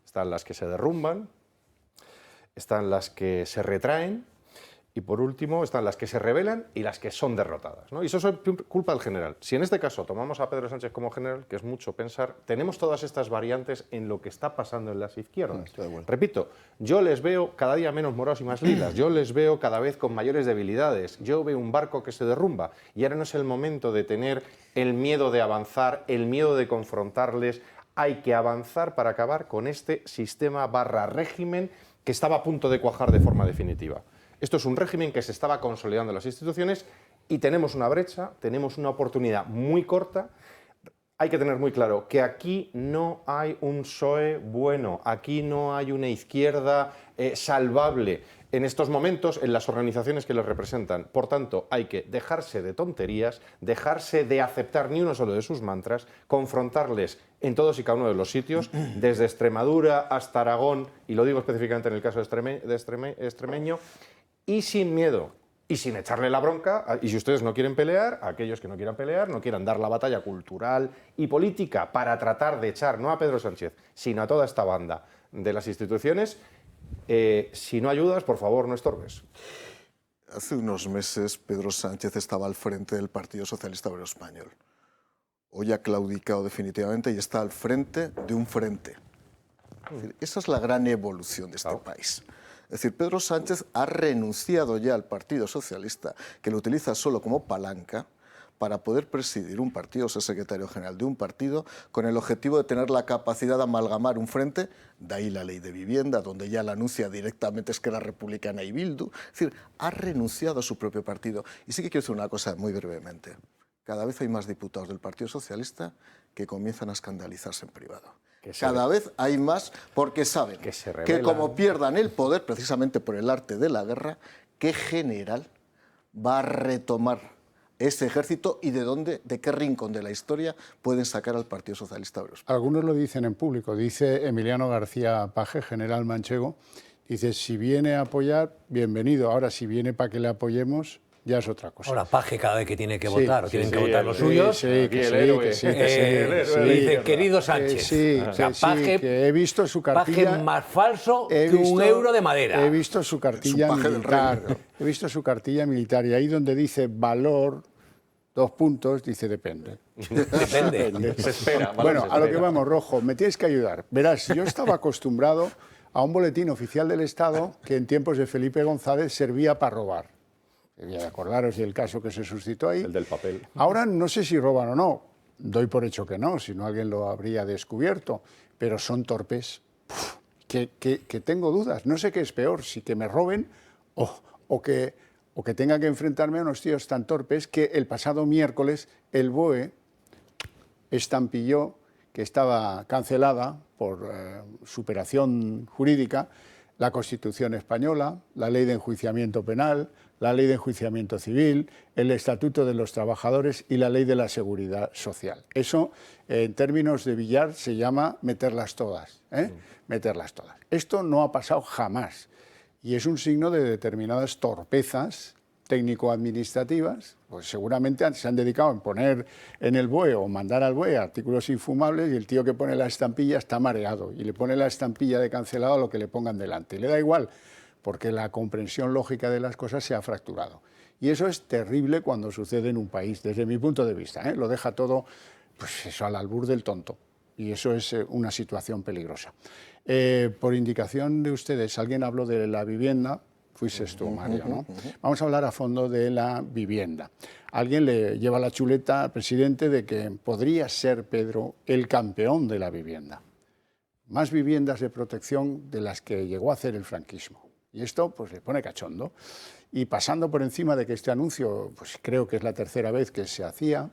están las que se derrumban están las que se retraen y por último están las que se rebelan y las que son derrotadas, ¿no? Y eso es culpa del general. Si en este caso tomamos a Pedro Sánchez como general, que es mucho pensar, tenemos todas estas variantes en lo que está pasando en las izquierdas. Repito, yo les veo cada día menos morados y más lilas, yo les veo cada vez con mayores debilidades, yo veo un barco que se derrumba y ahora no es el momento de tener el miedo de avanzar, el miedo de confrontarles. Hay que avanzar para acabar con este sistema / régimen que estaba a punto de cuajar de forma definitiva. Esto es un régimen que se estaba consolidando en las instituciones y tenemos una brecha, tenemos una oportunidad muy corta. Hay que tener muy claro que aquí no hay un PSOE bueno, aquí no hay una izquierda salvable en estos momentos en las organizaciones que les representan. Por tanto, hay que dejarse de tonterías, dejarse de aceptar ni uno solo de sus mantras, confrontarles en todos y cada uno de los sitios, desde Extremadura hasta Aragón, y lo digo específicamente en el caso de extremeño, y sin miedo, y sin echarle la bronca, y si ustedes no quieren pelear, aquellos que no quieran pelear, no quieran dar la batalla cultural y política para tratar de echar, no a Pedro Sánchez, sino a toda esta banda de las instituciones, si no ayudas, por favor, no estorbes. Hace unos meses Pedro Sánchez estaba al frente del Partido Socialista Obrero Español. Hoy ha claudicado definitivamente y está al frente de un frente. Es decir, esa es la gran evolución de este país. Es decir, Pedro Sánchez ha renunciado ya al Partido Socialista, que lo utiliza solo como palanca, para poder presidir un partido, ser secretario general de un partido, con el objetivo de tener la capacidad de amalgamar un frente, de ahí la ley de vivienda, donde ya la anuncia directamente Esquerra Republicana y Bildu. Es decir, ha renunciado a su propio partido. Y sí que quiero decir una cosa muy brevemente. Cada vez hay más diputados del Partido Socialista que comienzan a escandalizarse en privado. Cada vez hay más porque saben que como pierdan el poder, precisamente por el arte de la guerra, ¿qué general va a retomar ese ejército y de qué rincón de la historia pueden sacar al Partido Socialista Obrero Español? Algunos lo dicen en público. Dice Emiliano García Paje, general manchego, dice, si viene a apoyar, bienvenido. Ahora, si viene para que le apoyemos, ya es otra cosa. Ahora, Paje cada vez que tiene que votar, o tienen que votar los suyos, dice, querido Sánchez, Paje, que he visto su cartilla, Paje más falso que un euro de madera. He visto su cartilla militar, he visto su cartilla militar y ahí donde dice valor, 2 puntos, dice depende. Depende. Se espera. Bueno, a lo que vamos, Rojo, me tienes que ayudar. Verás, yo estaba acostumbrado a un boletín oficial del Estado que en tiempos de Felipe González servía para robar. Acordaros del caso que se suscitó ahí. El del papel. Ahora no sé si roban o no. Doy por hecho que no, si no alguien lo habría descubierto. Pero son torpes. Que tengo dudas. No sé qué es peor, si que me roben o que tenga que enfrentarme a unos tíos tan torpes que el pasado miércoles el BOE estampilló que estaba cancelada por superación jurídica la Constitución española, la Ley de Enjuiciamiento Penal, la Ley de Enjuiciamiento Civil, el Estatuto de los Trabajadores y la Ley de la Seguridad Social. Eso, en términos de billar, se llama meterlas todas. Meterlas todas. Esto no ha pasado jamás y es un signo de determinadas torpezas técnico-administrativas, pues seguramente se han dedicado a poner en el BOE o mandar al BOE artículos infumables y el tío que pone la estampilla está mareado y le pone la estampilla de cancelado a lo que le pongan delante. Y le da igual, porque la comprensión lógica de las cosas se ha fracturado. Y eso es terrible cuando sucede en un país, desde mi punto de vista. Lo deja todo pues eso, al albur del tonto. Y eso es una situación peligrosa. Por indicación de ustedes, alguien habló de la vivienda. Fuiste tú, Mario, ¿no? Vamos a hablar a fondo de la vivienda. Alguien le lleva la chuleta al presidente de que podría ser Pedro el campeón de la vivienda. Más viviendas de protección de las que llegó a hacer el franquismo. Y esto pues le pone cachondo. Y pasando por encima de que este anuncio, pues creo que es la tercera vez que se hacía,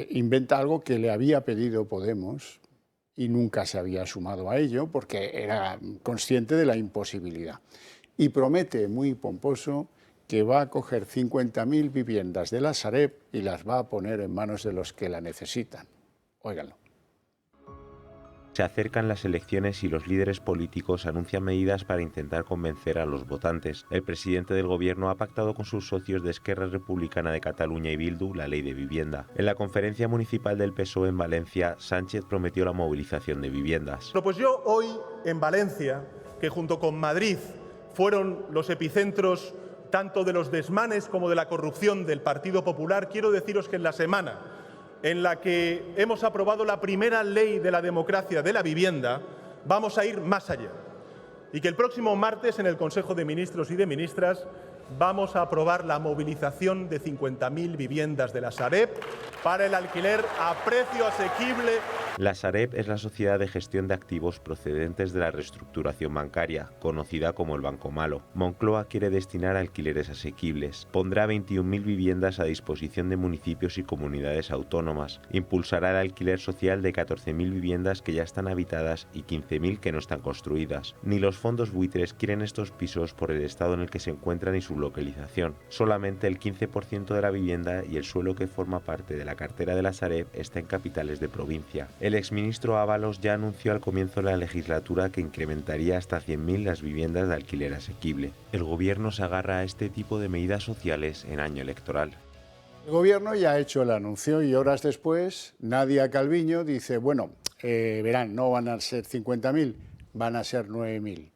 inventa algo que le había pedido Podemos y nunca se había sumado a ello porque era consciente de la imposibilidad. Y promete, muy pomposo, que va a coger 50.000 viviendas de la Sareb y las va a poner en manos de los que la necesitan. Óiganlo. Se acercan las elecciones y los líderes políticos anuncian medidas para intentar convencer a los votantes. El presidente del gobierno ha pactado con sus socios de Esquerra Republicana de Cataluña y Bildu la ley de vivienda. En la conferencia municipal del PSOE en Valencia, Sánchez prometió la movilización de viviendas. Pues yo hoy en Valencia que junto con Madrid fueron los epicentros tanto de los desmanes como de la corrupción del Partido Popular, quiero deciros que en la semana en la que hemos aprobado la primera ley de la democracia de la vivienda, vamos a ir más allá. Y que el próximo martes en el Consejo de Ministros y de Ministras vamos a aprobar la movilización de 50.000 viviendas de la Sareb para el alquiler a precio asequible. La Sareb es la sociedad de gestión de activos procedentes de la reestructuración bancaria, conocida como el Banco Malo. Moncloa quiere destinar a alquileres asequibles. Pondrá 21.000 viviendas a disposición de municipios y comunidades autónomas. Impulsará el alquiler social de 14.000 viviendas que ya están habitadas y 15.000 que no están construidas. Ni los fondos buitres quieren estos pisos por el estado en el que se encuentran y su localización. Solamente el 15% de la vivienda y el suelo que forma parte de la cartera de la Sareb está en capitales de provincia. El exministro Ábalos ya anunció al comienzo de la legislatura que incrementaría hasta 100.000 las viviendas de alquiler asequible. El gobierno se agarra a este tipo de medidas sociales en año electoral. El gobierno ya ha hecho el anuncio y horas después Nadia Calviño dice, bueno, verán, no van a ser 50.000, van a ser 9.000.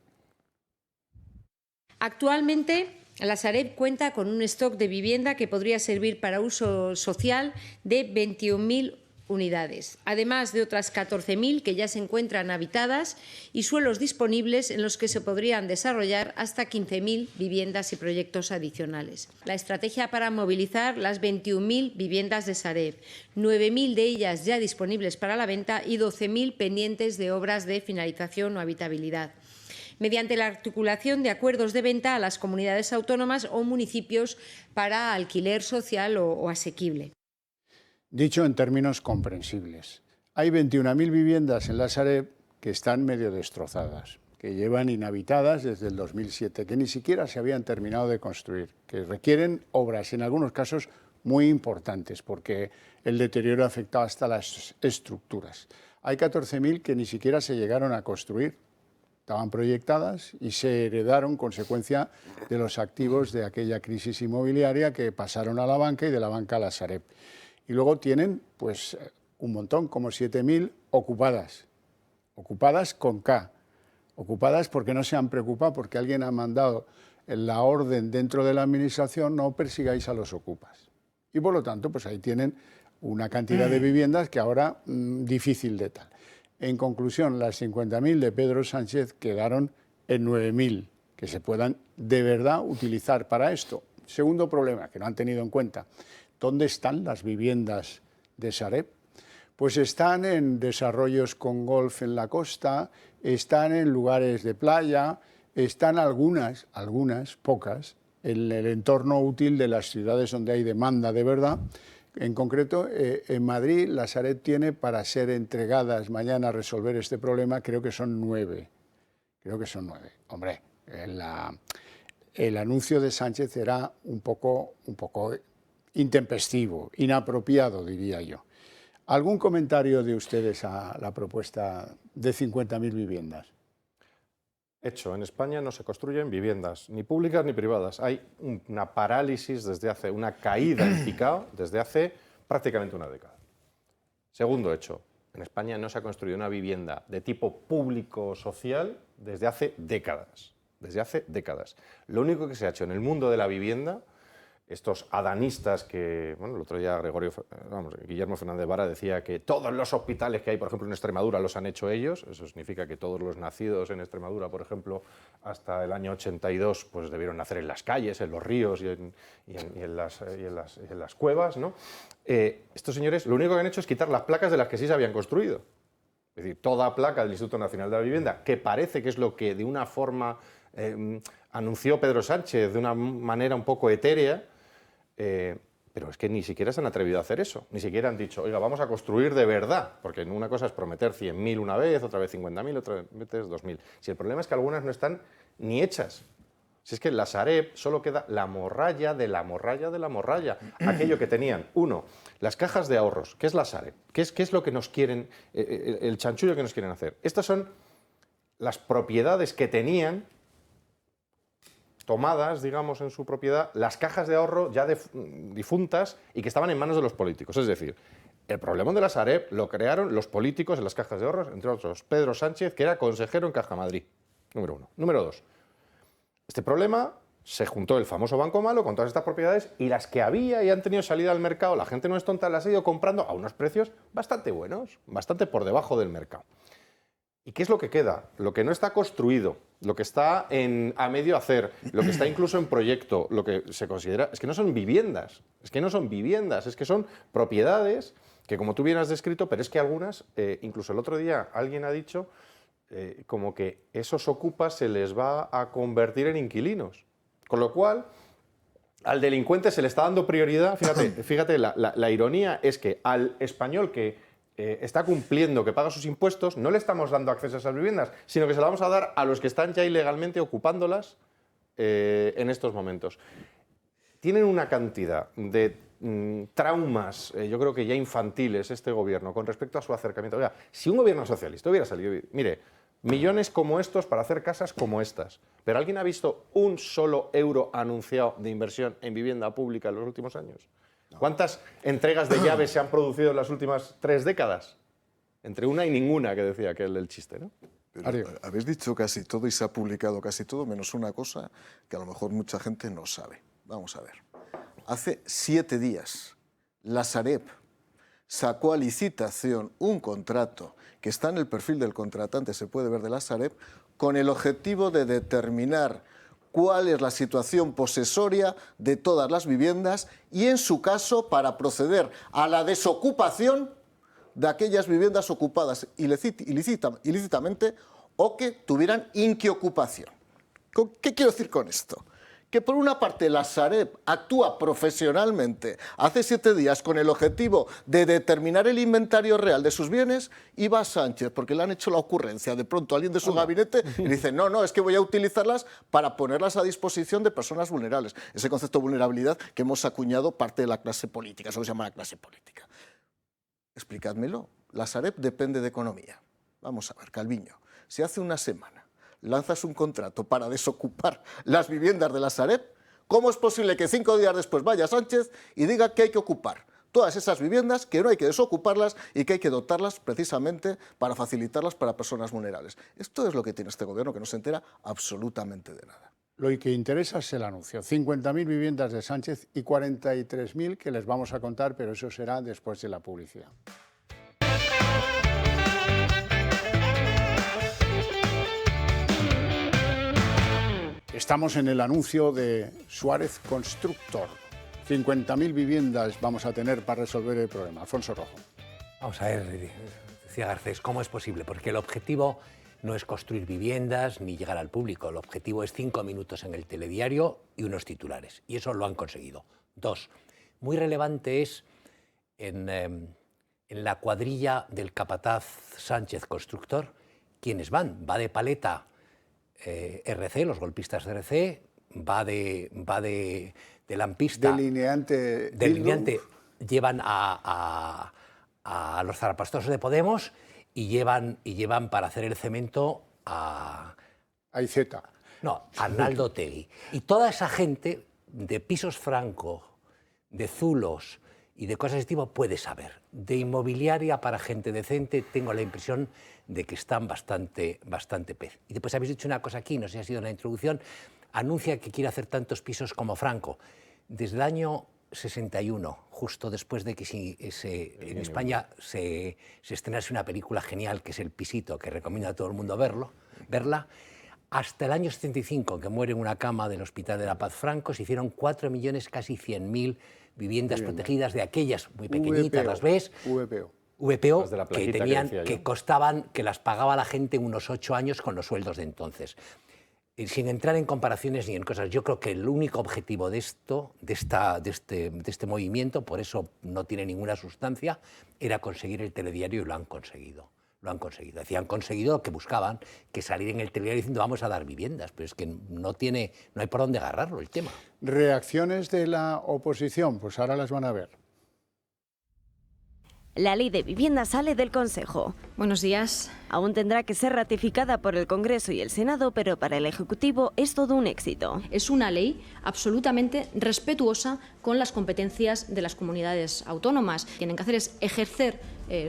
Actualmente, la Sareb cuenta con un stock de vivienda que podría servir para uso social de 21.000 unidades, además de otras 14.000 que ya se encuentran habitadas y suelos disponibles en los que se podrían desarrollar hasta 15.000 viviendas y proyectos adicionales. La estrategia para movilizar las 21.000 viviendas de Sareb, 9.000 de ellas ya disponibles para la venta y 12.000 pendientes de obras de finalización o habitabilidad, mediante la articulación de acuerdos de venta a las comunidades autónomas o municipios para alquiler social o asequible. Dicho en términos comprensibles, hay 21.000 viviendas en la Sareb que están medio destrozadas, que llevan inhabitadas desde el 2007, que ni siquiera se habían terminado de construir, que requieren obras, en algunos casos muy importantes, porque el deterioro afecta hasta las estructuras. Hay 14.000 que ni siquiera se llegaron a construir, estaban proyectadas y se heredaron consecuencia de los activos de aquella crisis inmobiliaria que pasaron a la banca y de la banca a la Sareb. Y luego tienen pues un montón, como 7.000 ocupadas, ocupadas con K, ocupadas porque no se han preocupado, porque alguien ha mandado la orden dentro de la administración, no persigáis a los ocupas. Y por lo tanto, pues ahí tienen una cantidad de viviendas que ahora difícil de tal. En conclusión, las 50.000 de Pedro Sánchez quedaron en 9.000, que se puedan de verdad utilizar para esto. Segundo problema, que no han tenido en cuenta, ¿dónde están las viviendas de Sareb? Pues están en desarrollos con golf en la costa, están en lugares de playa, están algunas, pocas, en el entorno útil de las ciudades donde hay demanda de verdad. En concreto, en Madrid, la Sareb tiene para ser entregadas mañana a resolver este problema, creo que son 9. Creo que son 9. Hombre, el anuncio de Sánchez era un poco intempestivo, inapropiado, diría yo. ¿Algún comentario de ustedes a la propuesta de 50.000 viviendas? Hecho, en España no se construyen viviendas, ni públicas ni privadas. Hay una parálisis una caída en picado desde hace prácticamente una década. Segundo hecho, en España no se ha construido una vivienda de tipo público-social desde hace décadas. Lo único que se ha hecho en el mundo de la vivienda, estos adanistas que, bueno, el otro día Guillermo Fernández Vara decía que todos los hospitales que hay, por ejemplo, en Extremadura los han hecho ellos. Eso significa que todos los nacidos en Extremadura, por ejemplo, hasta el año 82, pues debieron nacer en las calles, en los ríos y en las cuevas, ¿no? Estos señores lo único que han hecho es quitar las placas de las que sí se habían construido. Es decir, toda placa del Instituto Nacional de la Vivienda, que parece que es lo que de una forma anunció Pedro Sánchez de una manera un poco etérea, pero es que ni siquiera se han atrevido a hacer eso, ni siquiera han dicho, oiga, vamos a construir de verdad, porque una cosa es prometer 100.000 una vez, otra vez 50.000, otra vez 2.000. Si el problema es que algunas no están ni hechas. Si es que en la Sareb solo queda la morralla de la morralla de la morralla. Aquello que tenían, uno, las cajas de ahorros, ¿qué es la Sareb? ¿Qué es lo que nos quieren, el chanchullo que nos quieren hacer? Estas son las propiedades que tenían tomadas, digamos, en su propiedad, las cajas de ahorro ya difuntas y que estaban en manos de los políticos. Es decir, el problema de la Sareb lo crearon los políticos en las cajas de ahorros, entre otros Pedro Sánchez, que era consejero en Caja Madrid. Número uno. Número dos. Este problema se juntó el famoso Banco Malo con todas estas propiedades y las que había y han tenido salida al mercado, la gente no es tonta, las ha ido comprando a unos precios bastante buenos, bastante por debajo del mercado. ¿Y qué es lo que queda? Lo que no está construido, lo que está a medio hacer, lo que está incluso en proyecto, lo que se considera... Es que no son viviendas, es que son propiedades que, como tú bien has descrito, pero es que algunas, incluso el otro día alguien ha dicho, como que esos ocupas se les va a convertir en inquilinos. Con lo cual, al delincuente se le está dando prioridad. Fíjate la ironía es que al español que está cumpliendo, que paga sus impuestos, no le estamos dando acceso a esas viviendas, sino que se la vamos a dar a los que están ya ilegalmente ocupándolas en estos momentos. Tienen una cantidad de traumas, yo creo que ya infantiles, este gobierno, con respecto a su acercamiento. Oiga, si un gobierno socialista hubiera salido, mire, millones como estos para hacer casas como estas, pero ¿alguien ha visto un solo euro anunciado de inversión en vivienda pública en los últimos años? ¿Cuántas entregas de llaves se han producido en las últimas 3 décadas? Entre una y ninguna, que decía aquel del chiste, ¿no? Pero habéis dicho casi todo y se ha publicado casi todo, menos una cosa que a lo mejor mucha gente no sabe. Vamos a ver. Hace 7 días, la Sareb sacó a licitación un contrato que está en el perfil del contratante, se puede ver, de la Sareb, con el objetivo de determinar cuál es la situación posesoria de todas las viviendas y, en su caso, para proceder a la desocupación de aquellas viviendas ocupadas ilícitamente o que tuvieran inquiocupación. ¿Qué quiero decir con esto? Que por una parte la Sareb actúa profesionalmente hace 7 días con el objetivo de determinar el inventario real de sus bienes, y va Sánchez, porque le han hecho la ocurrencia de pronto a alguien de su gabinete y dice, no, es que voy a utilizarlas para ponerlas a disposición de personas vulnerables. Ese concepto de vulnerabilidad que hemos acuñado parte de la clase política, eso se llama la clase política. Explicádmelo. La Sareb depende de economía. Vamos a ver, Calviño, si hace una semana lanzas un contrato para desocupar las viviendas de la Sareb, ¿cómo es posible que 5 días después vaya Sánchez y diga que hay que ocupar todas esas viviendas, que no hay que desocuparlas y que hay que dotarlas precisamente para facilitarlas para personas vulnerables? Esto es lo que tiene este gobierno, que no se entera absolutamente de nada. Lo que interesa es el anuncio. 50.000 viviendas de Sánchez y 43.000 que les vamos a contar, pero eso será después de la publicidad. Estamos en el anuncio de Suárez Constructor. 50.000 viviendas vamos a tener para resolver el problema. Alfonso Rojo. Vamos a ver, decía Garcés, ¿cómo es posible? Porque el objetivo no es construir viviendas ni llegar al público. El objetivo es 5 minutos en el telediario y unos titulares. Y eso lo han conseguido. 2. Muy relevante es en la cuadrilla del capataz Sánchez Constructor, ¿quiénes van? Va de paleta RC, los golpistas de RC, va de lampista. Delineante. Llevan a los zarapastosos de Podemos y llevan para hacer el cemento a Iceta. No, Arnaldo Otegi. Y toda esa gente de Pisos Franco, de Zulos y de cosas de ese tipo puede saber. De inmobiliaria para gente decente tengo la impresión de que están bastante pez. Y después habéis dicho una cosa aquí, no sé si ha sido en la introducción, anuncia que quiere hacer tantos pisos como Franco. Desde el año 61, justo después de que en España se estrenase una película genial que es El Pisito, que recomiendo a todo el mundo verla, hasta el año 75, que muere en una cama del Hospital de la Paz Franco, se hicieron 4 millones, casi 100.000 viviendas protegidas, de aquellas muy pequeñitas, las ves. VPO, que costaban, que las pagaba la gente en unos 8 años con los sueldos de entonces. Sin entrar en comparaciones ni en cosas, yo creo que el único objetivo de este movimiento, por eso no tiene ninguna sustancia, era conseguir el telediario, y lo han conseguido. Lo han conseguido. Decían, han conseguido lo que buscaban, que salir en el telediario diciendo vamos a dar viviendas, pero es que no hay por dónde agarrarlo el tema. Reacciones de la oposición, pues ahora las van a ver. La ley de vivienda sale del Consejo. Buenos días. Aún tendrá que ser ratificada por el Congreso y el Senado, pero para el Ejecutivo es todo un éxito. Es una ley absolutamente respetuosa con las competencias de las comunidades autónomas. Tienen que hacer es ejercer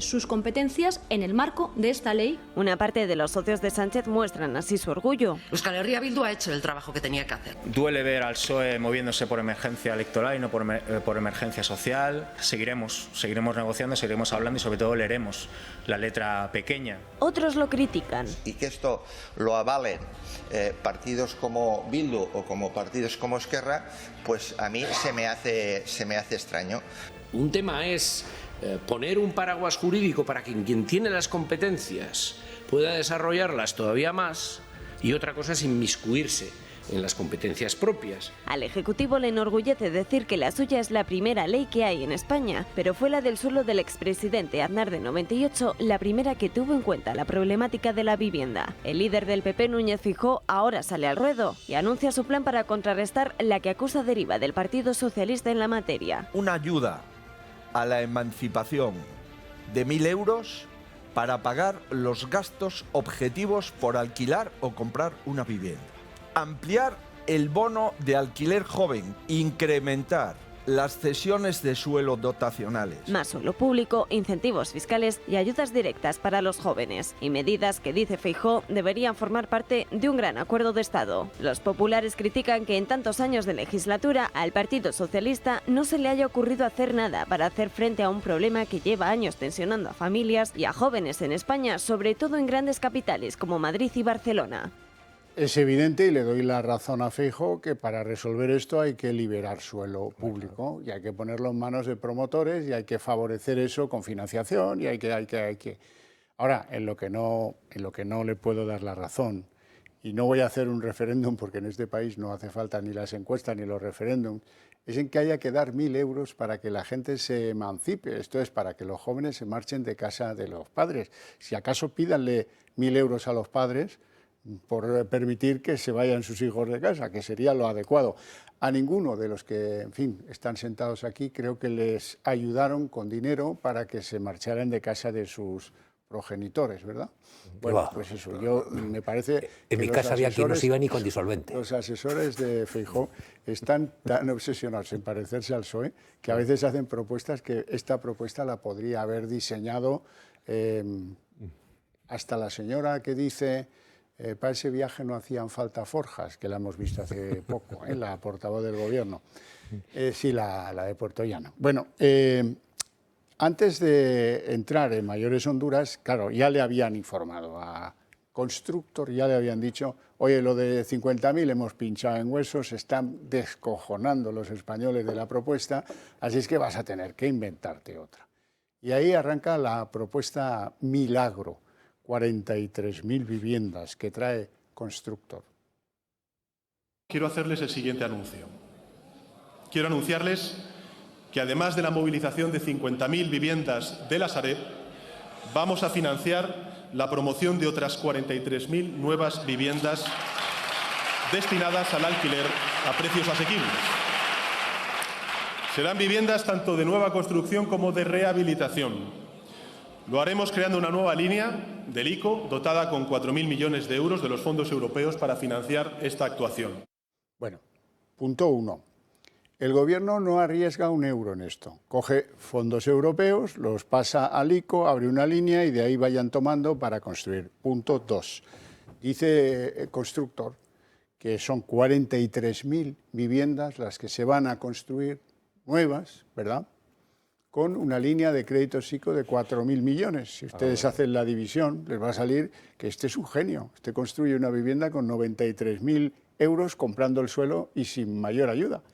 sus competencias en el marco de esta ley. Una parte de los socios de Sánchez muestran así su orgullo. Euskal Herria Bildu ha hecho el trabajo que tenía que hacer. Duele ver al PSOE moviéndose por emergencia electoral y no por emergencia social. Seguiremos negociando, seguiremos hablando y sobre todo leeremos la letra pequeña. Otros lo critican. Y que esto lo avalen partidos como Bildu o como partidos como Esquerra, pues a mí se me hace extraño. Un tema es poner un paraguas jurídico para que quien tiene las competencias pueda desarrollarlas todavía más, y otra cosa es inmiscuirse en las competencias propias. Al Ejecutivo le enorgullece decir que la suya es la primera ley que hay en España, pero fue la del suelo del expresidente Aznar de 98 la primera que tuvo en cuenta la problemática de la vivienda. El líder del PP, Núñez Feijóo, ahora sale al ruedo y anuncia su plan para contrarrestar la que acusa deriva del Partido Socialista en la materia. Una ayuda a la emancipación de 1.000 euros para pagar los gastos objetivos por alquilar o comprar una vivienda. Ampliar el bono de alquiler joven, incrementar las cesiones de suelo dotacionales. Más suelo público, incentivos fiscales y ayudas directas para los jóvenes. Y medidas que, dice Feijóo, deberían formar parte de un gran acuerdo de Estado. Los populares critican que en tantos años de legislatura al Partido Socialista no se le haya ocurrido hacer nada para hacer frente a un problema que lleva años tensionando a familias y a jóvenes en España, sobre todo en grandes capitales como Madrid y Barcelona. Es evidente, y le doy la razón a Feijóo, que para resolver esto hay que liberar suelo público y hay que ponerlo en manos de promotores y hay que favorecer eso con financiación y hay que. Ahora, en lo que no le puedo dar la razón, y no voy a hacer un referéndum porque en este país no hace falta ni las encuestas ni los referéndums, es en que haya que dar 1.000 euros para que la gente se emancipe. Esto es para que los jóvenes se marchen de casa de los padres. Si acaso pídanle 1.000 euros a los padres por permitir que se vayan sus hijos de casa, que sería lo adecuado. A ninguno de los que, en fin, están sentados aquí, creo que les ayudaron con dinero para que se marcharan de casa de sus progenitores, ¿verdad? Bueno, pues eso, yo me parece... En mi casa había quien no se iba ni con disolvente. Los asesores de Feijóo están tan obsesionados en parecerse al PSOE que a veces hacen propuestas que esta propuesta la podría haber diseñado hasta la señora que dice... para ese viaje no hacían falta forjas, que la hemos visto hace poco, la portavoz del Gobierno. Sí, la de Puerto Llano. Bueno, antes de entrar en mayores Honduras, claro, ya le habían informado a Constructor, ya le habían dicho, oye, lo de 50.000 hemos pinchado en huesos, se están descojonando los españoles de la propuesta, así es que vas a tener que inventarte otra. Y ahí arranca la propuesta Milagro, 43.000 viviendas que trae Constructor. Quiero hacerles el siguiente anuncio. Quiero anunciarles que además de la movilización de 50.000 viviendas de la Sareb, vamos a financiar la promoción de otras 43.000 nuevas viviendas destinadas al alquiler a precios asequibles. Serán viviendas tanto de nueva construcción como de rehabilitación. Lo haremos creando una nueva línea del ICO dotada con 4.000 millones de euros de los fondos europeos para financiar esta actuación. Bueno, punto 1. El Gobierno no arriesga un euro en esto. Coge fondos europeos, los pasa al ICO, abre una línea y de ahí vayan tomando para construir. Punto 2. Dice el Constructor que son 43.000 viviendas las que se van a construir nuevas, ¿verdad?, con una línea de créditos ICO de 4.000 millones. Si ustedes hacen la división, les va a salir que este es un genio. Este construye una vivienda con 93.000 euros comprando el suelo y sin mayor ayuda.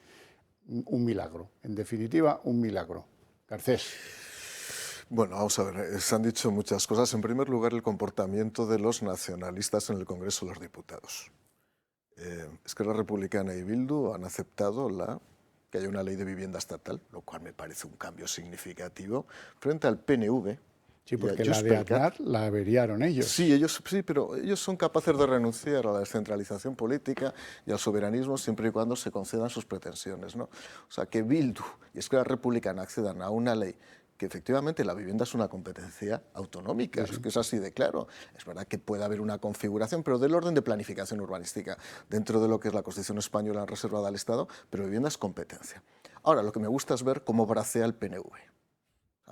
Un milagro. En definitiva, un milagro. Garcés. Bueno, vamos a ver, se han dicho muchas cosas. En primer lugar, el comportamiento de los nacionalistas en el Congreso de los Diputados. Esquerra Republicana y Bildu han aceptado que haya una ley de vivienda estatal, lo cual me parece un cambio significativo, frente al PNV. Sí, porque la de Aznar la averiaron ellos. Sí, pero ellos son capaces de renunciar a la descentralización política y al soberanismo siempre y cuando se concedan sus pretensiones, ¿no? O sea, que Bildu y Esquerra Republicana accedan a una ley que efectivamente la vivienda es una competencia autonómica, es que es así de claro. Es verdad que puede haber una configuración, pero del orden de planificación urbanística, dentro de lo que es la Constitución española reservada al Estado, pero vivienda es competencia. Ahora, lo que me gusta es ver cómo bracea el PNV.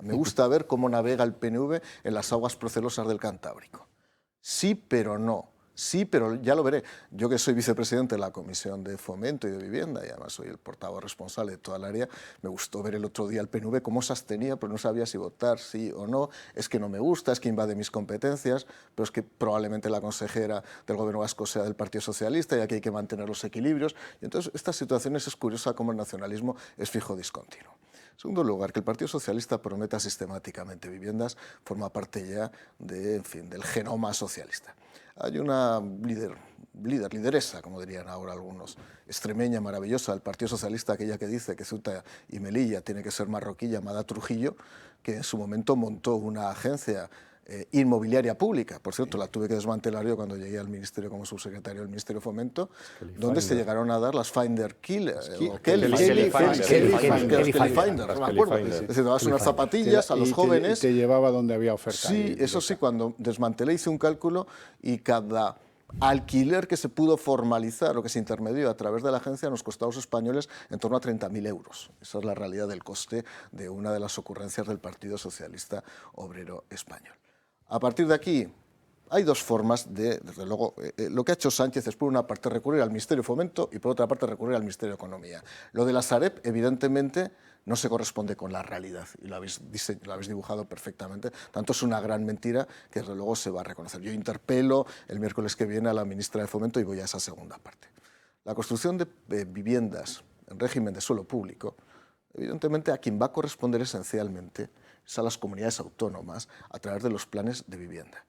Me gusta ver cómo navega el PNV en las aguas procelosas del Cantábrico. Sí, pero no. Sí, pero ya lo veré. Yo que soy vicepresidente de la Comisión de Fomento y de Vivienda y además soy el portavoz responsable de toda el área, me gustó ver el otro día el PNV cómo se abstenía, pero no sabía si votar sí o no. Es que no me gusta, es que invade mis competencias, pero es que probablemente la consejera del Gobierno vasco sea del Partido Socialista y aquí hay que mantener los equilibrios. Y entonces, estas situaciones es curiosa cómo el nacionalismo es fijo discontinuo. En segundo lugar, que el Partido Socialista prometa sistemáticamente viviendas forma parte ya de, en fin, del genoma socialista. Hay una lideresa, como dirían ahora algunos, extremeña, maravillosa, del Partido Socialista, aquella que dice que Ceuta y Melilla tiene que ser marroquí, llamada Trujillo, que en su momento montó una agencia inmobiliaria pública. Por cierto, la tuve que desmantelar yo cuando llegué al Ministerio como subsecretario del Ministerio de Fomento, donde se llegaron a dar las Finder Kelly Finder, no me acuerdo. Es decir, dabas unas zapatillas a los jóvenes. Te llevaba donde había oferta. Sí, eso sí, cuando desmantelé hice un cálculo y cada alquiler que se pudo formalizar o que se intermedió a través de la agencia nos costó a los españoles en torno a 30.000 euros. Esa es la realidad del coste de una de las ocurrencias del Partido Socialista Obrero Español. A partir de aquí, hay dos formas de, desde luego, lo que ha hecho Sánchez es por una parte recurrir al Ministerio de Fomento y por otra parte recurrir al Ministerio de Economía. Lo de la Sareb, evidentemente, no se corresponde con la realidad y lo habéis dibujado perfectamente. Tanto es una gran mentira que desde luego se va a reconocer. Yo interpelo el miércoles que viene a la ministra de Fomento y voy a esa segunda parte. La construcción de viviendas en régimen de suelo público, evidentemente a quien va a corresponder esencialmente es a las comunidades autónomas a través de los planes de vivienda.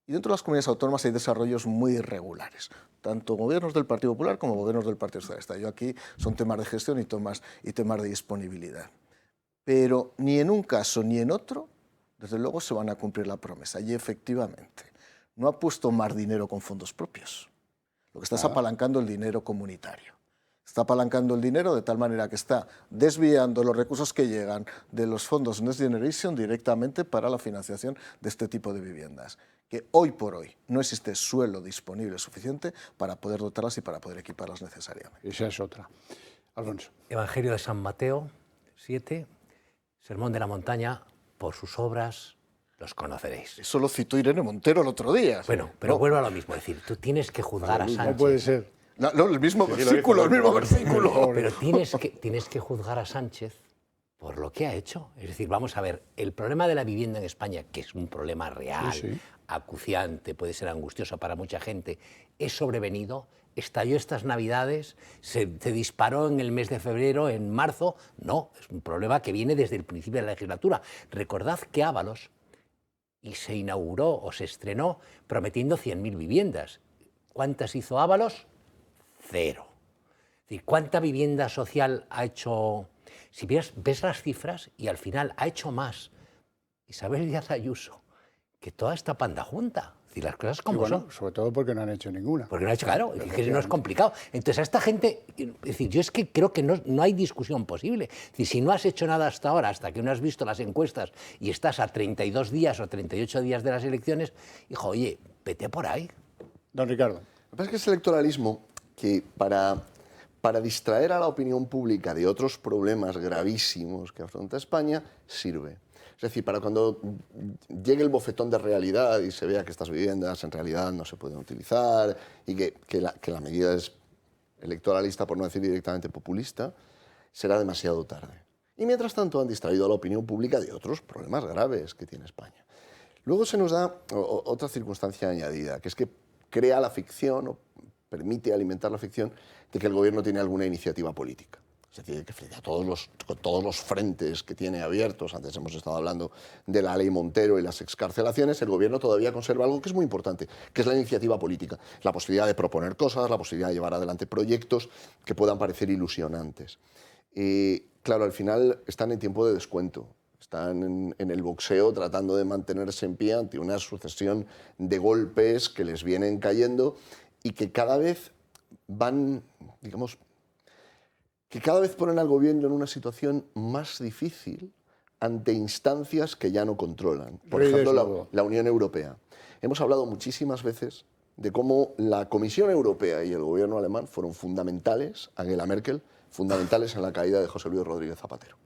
Y dentro de las comunidades autónomas hay desarrollos muy irregulares, tanto gobiernos del Partido Popular como gobiernos del Partido Socialista. Yo aquí son temas de gestión y temas de disponibilidad. Pero ni en un caso ni en otro, desde luego, se van a cumplir la promesa. Y efectivamente, no ha puesto más dinero con fondos propios. Lo que está es apalancando el dinero comunitario. Está apalancando el dinero de tal manera que está desviando los recursos que llegan de los fondos Next Generation directamente para la financiación de este tipo de viviendas, que hoy por hoy no existe suelo disponible suficiente para poder dotarlas y para poder equiparlas necesariamente. Esa es otra. Alfonso. Evangelio de San Mateo 7, Sermón de la Montaña, por sus obras los conoceréis. Eso lo citó Irene Montero el otro día. Bueno, pero vuelvo a lo mismo, es decir, tú tienes que juzgar a Sánchez. No puede ser. No, el mismo versículo, el mismo versículo. Pero tienes que juzgar a Sánchez por lo que ha hecho. Es decir, vamos a ver, el problema de la vivienda en España, que es un problema real, acuciante, puede ser angustioso para mucha gente, es sobrevenido, estalló estas Navidades, se disparó en el mes de febrero, en marzo. No, es un problema que viene desde el principio de la legislatura. Recordad que Ábalos se inauguró o se estrenó prometiendo 100.000 viviendas. ¿Cuántas hizo Ábalos? 0. Es decir, ¿cuánta vivienda social ha hecho? Si ves las cifras, y al final ha hecho más Isabel Díaz Ayuso que toda esta panda junta. Es decir, las cosas como son. Sobre todo porque no han hecho ninguna. Porque no han hecho, claro, es que no es complicado. Entonces a esta gente, es decir, yo es que creo que no hay discusión posible. Es decir, si no has hecho nada hasta ahora, hasta que no has visto las encuestas y estás a 32 días o 38 días de las elecciones, hijo, oye, vete por ahí. Don Ricardo. Lo que pasa es que ese electoralismo que para distraer a la opinión pública de otros problemas gravísimos que afronta España, sirve. Es decir, para cuando llegue el bofetón de realidad y se vea que estas viviendas en realidad no se pueden utilizar y que la medida es electoralista, por no decir directamente populista, será demasiado tarde. Y mientras tanto han distraído a la opinión pública de otros problemas graves que tiene España. Luego se nos da otra circunstancia añadida, que es que crea la ficción o permite alimentar la ficción de que el gobierno tiene alguna iniciativa política. Es decir, que frente a todos los frentes que tiene abiertos, antes hemos estado hablando de la ley Montero y las excarcelaciones, el gobierno todavía conserva algo que es muy importante, que es la iniciativa política, la posibilidad de proponer cosas, la posibilidad de llevar adelante proyectos que puedan parecer ilusionantes. Claro, al final están en tiempo de descuento. Están en el boxeo tratando de mantenerse en pie ante una sucesión de golpes que les vienen cayendo y que cada vez van, digamos, que cada vez ponen al gobierno en una situación más difícil ante instancias que ya no controlan. Por ejemplo, la Unión Europea. Hemos hablado muchísimas veces de cómo la Comisión Europea y el gobierno alemán fueron fundamentales, Angela Merkel, fundamentales en la caída de José Luis Rodríguez Zapatero.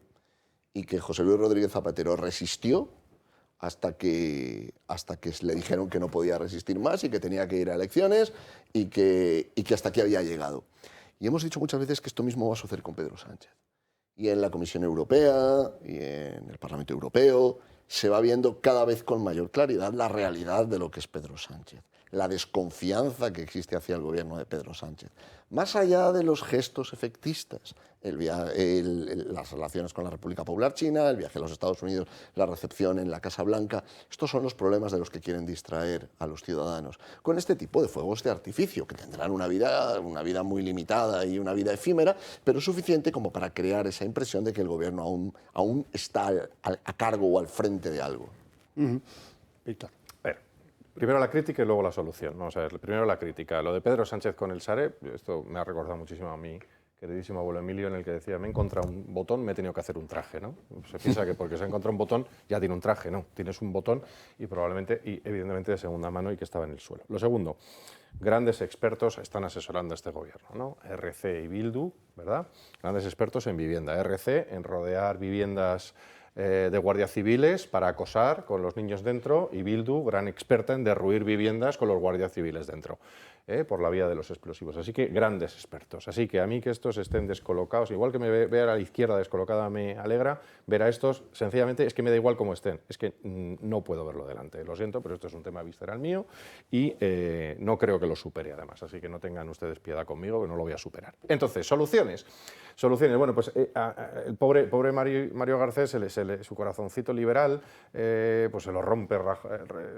Y que José Luis Rodríguez Zapatero resistió hasta que le dijeron que no podía resistir más y que tenía que ir a elecciones y que hasta aquí había llegado. Y hemos dicho muchas veces que esto mismo va a suceder con Pedro Sánchez. Y en la Comisión Europea y en el Parlamento Europeo se va viendo cada vez con mayor claridad la realidad de lo que es Pedro Sánchez, la desconfianza que existe hacia el gobierno de Pedro Sánchez. Más allá de los gestos efectistas, las relaciones con la República Popular China, el viaje a los Estados Unidos, la recepción en la Casa Blanca, estos son los problemas de los que quieren distraer a los ciudadanos. Con este tipo de fuegos de artificio, que tendrán una vida muy limitada y una vida efímera, pero suficiente como para crear esa impresión de que el gobierno aún está a cargo o al frente de algo. Víctor. Primero la crítica y luego la solución. Vamos a ver, primero la crítica. Lo de Pedro Sánchez con el Sareb, esto me ha recordado muchísimo a mi queridísimo abuelo Emilio, en el que decía, me he encontrado un botón, me he tenido que hacer un traje, ¿no? Se piensa que porque se ha encontrado un botón ya tiene un traje, ¿no? Tienes un botón y probablemente, y evidentemente de segunda mano y que estaba en el suelo. Lo segundo, grandes expertos están asesorando a este gobierno, ¿no? RC y Bildu, ¿verdad? Grandes expertos en vivienda. RC en rodear viviendas de guardias civiles para acosar con los niños dentro, y Bildu, gran experta en derruir viviendas con los guardias civiles dentro, por la vía de los explosivos. Así que grandes expertos. Así que a mí que estos estén descolocados, igual que me ver a la izquierda descolocada me alegra, ver a estos, sencillamente, es que me da igual cómo estén, es que no puedo verlo delante. Lo siento, pero esto es un tema visceral mío y no creo que lo supere además, así que no tengan ustedes piedad conmigo, que no lo voy a superar. Entonces, soluciones. Bueno, pues el pobre Mario Garcés, su corazoncito liberal, pues se lo rompe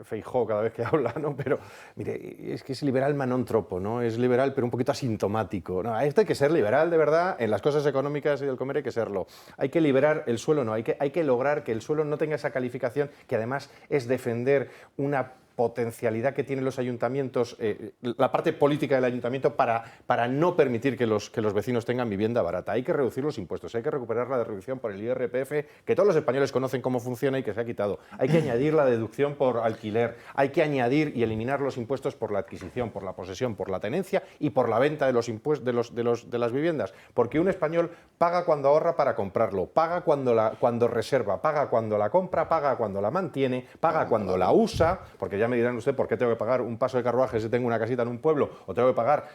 Feijóo cada vez que habla, ¿no? Pero, mire, es que es liberal manontropo, ¿no? Es liberal, pero un poquito asintomático, ¿no? Esto hay que ser liberal de verdad, en las cosas económicas y del comer hay que serlo. Hay que liberar el suelo, no, hay que lograr que el suelo no tenga esa calificación, que además es defender una potencialidad que tienen los ayuntamientos, la parte política del ayuntamiento para no permitir que los vecinos tengan vivienda barata. Hay que reducir los impuestos, hay que recuperar la deducción por el IRPF, que todos los españoles conocen cómo funciona y que se ha quitado. Hay que añadir la deducción por alquiler, hay que añadir y eliminar los impuestos por la adquisición, por la posesión, por la tenencia y por la venta de las viviendas. Porque un español paga cuando ahorra para comprarlo, paga cuando reserva, paga cuando la compra, paga cuando la mantiene, paga cuando la usa, porque ya me dirán usted por qué tengo que pagar un paso de carruaje si tengo una casita en un pueblo, o tengo que pagar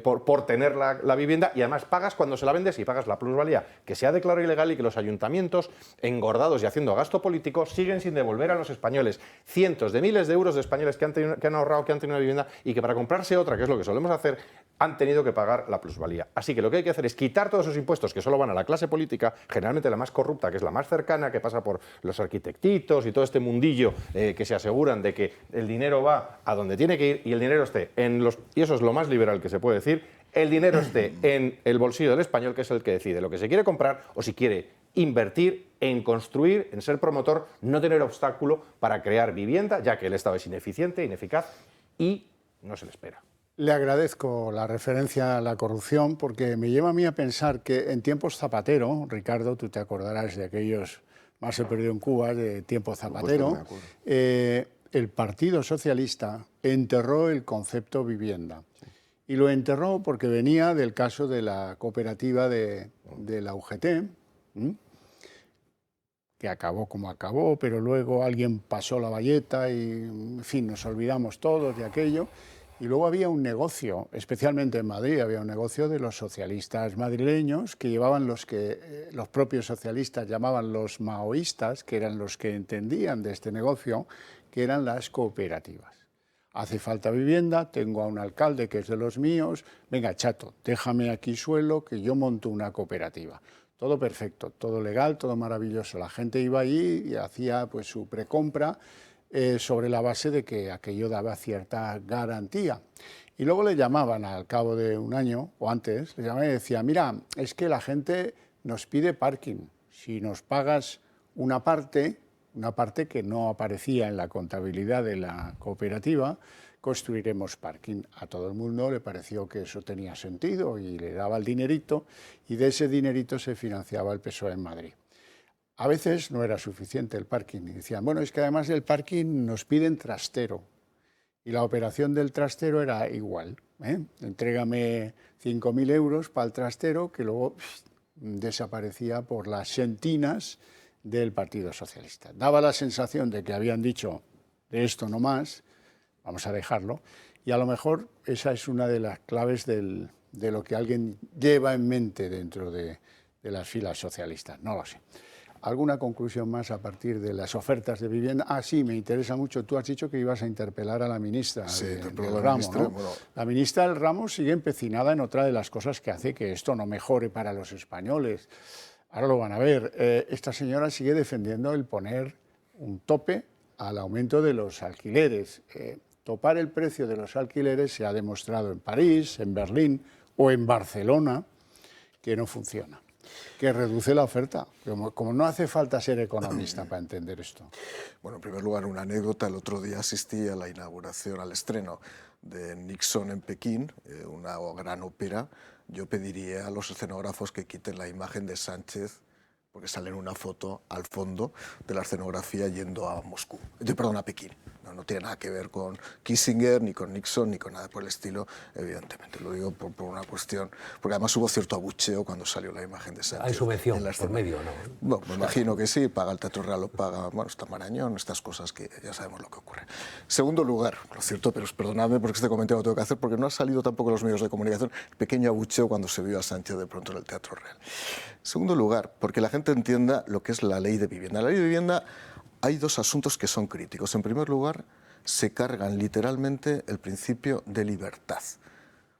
por tener la vivienda, y además pagas cuando se la vendes y pagas la plusvalía que se ha declarado ilegal y que los ayuntamientos, engordados y haciendo gasto político, siguen sin devolver a los españoles cientos de miles de euros de españoles que han ahorrado, que han tenido una vivienda y que para comprarse otra, que es lo que solemos hacer, han tenido que pagar la plusvalía. Así que lo que hay que hacer es quitar todos esos impuestos que solo van a la clase política, generalmente la más corrupta, que es la más cercana, que pasa por los arquitectitos y todo este mundillo que se aseguran de que el dinero va a donde tiene que ir y el dinero esté y eso es lo más liberal que se puede decir, el dinero esté en el bolsillo del español, que es el que decide lo que se quiere comprar o si quiere invertir en construir, en ser promotor, no tener obstáculo para crear vivienda, ya que el Estado es ineficiente, ineficaz y no se le espera. Le agradezco la referencia a la corrupción porque me lleva a mí a pensar que en tiempos Zapatero, Ricardo, tú te acordarás de aquellos más se perdió en Cuba, de tiempo Zapatero, el Partido Socialista enterró el concepto vivienda. Y lo enterró porque venía del caso de la cooperativa de la UGT, que acabó como acabó, pero luego alguien pasó la bayeta y, en fin, nos olvidamos todos de aquello. Y luego había un negocio, especialmente en Madrid, había un negocio de los socialistas madrileños que llevaban los que los propios socialistas llamaban los maoístas, que eran los que entendían de este negocio, que eran las cooperativas. Hace falta vivienda, tengo a un alcalde que es de los míos, venga chato, déjame aquí suelo que yo monto una cooperativa. Todo perfecto, todo legal, todo maravilloso. La gente iba allí y hacía pues su precompra sobre la base de que aquello daba cierta garantía. Y luego le llamaban al cabo de un año o antes, le llamaban y decía, mira, es que la gente nos pide parking, si nos pagas una parte que no aparecía en la contabilidad de la cooperativa, construiremos parking. A todo el mundo le pareció que eso tenía sentido y le daba el dinerito y de ese dinerito se financiaba el PSOE en Madrid. A veces no era suficiente el parking y decían, bueno, es que además del parking nos piden trastero. Y la operación del trastero era igual. Entrégame 5.000 euros para el trastero, que luego desaparecía por las sentinas del Partido Socialista. Daba la sensación de que habían dicho, de esto no más, vamos a dejarlo, y a lo mejor esa es una de las claves de lo que alguien lleva en mente dentro de las filas socialistas, no lo sé. ¿Alguna conclusión más a partir de las ofertas de vivienda? Ah, sí, me interesa mucho. Tú has dicho que ibas a interpelar a la ministra del ramo, ¿no? Bueno. La ministra del ramo sigue empecinada en otra de las cosas que hace que esto no mejore para los españoles. Ahora lo van a ver. Esta señora sigue defendiendo el poner un tope al aumento de los alquileres. Topar el precio de los alquileres se ha demostrado en París, en Berlín o en Barcelona que no funciona, que reduce la oferta. Como no hace falta ser economista para entender esto. Bueno, en primer lugar, una anécdota. El otro día asistí a la inauguración, al estreno de Nixon en Pekín, una gran ópera. Yo pediría a los escenógrafos que quiten la imagen de Sánchez, porque sale en una foto al fondo de la escenografía yendo a Moscú, perdón, a Pekín. No tiene nada que ver con Kissinger, ni con Nixon, ni con nada por el estilo, evidentemente. Lo digo por una cuestión, porque además hubo cierto abucheo cuando salió la imagen de Sánchez. Hay subvención por medio, ¿no? No, me imagino que sí, paga el Teatro Real, lo paga, bueno, está Marañón, estas cosas que ya sabemos lo que ocurre. Segundo lugar, lo cierto, pero perdonadme porque este comentario lo tengo que hacer, porque no ha salido tampoco en los medios de comunicación, pequeño abucheo cuando se vio a Sánchez de pronto en el Teatro Real. Segundo lugar, porque la gente entienda lo que es la ley de vivienda. La ley de vivienda, hay dos asuntos que son críticos. En primer lugar, se cargan literalmente el principio de libertad,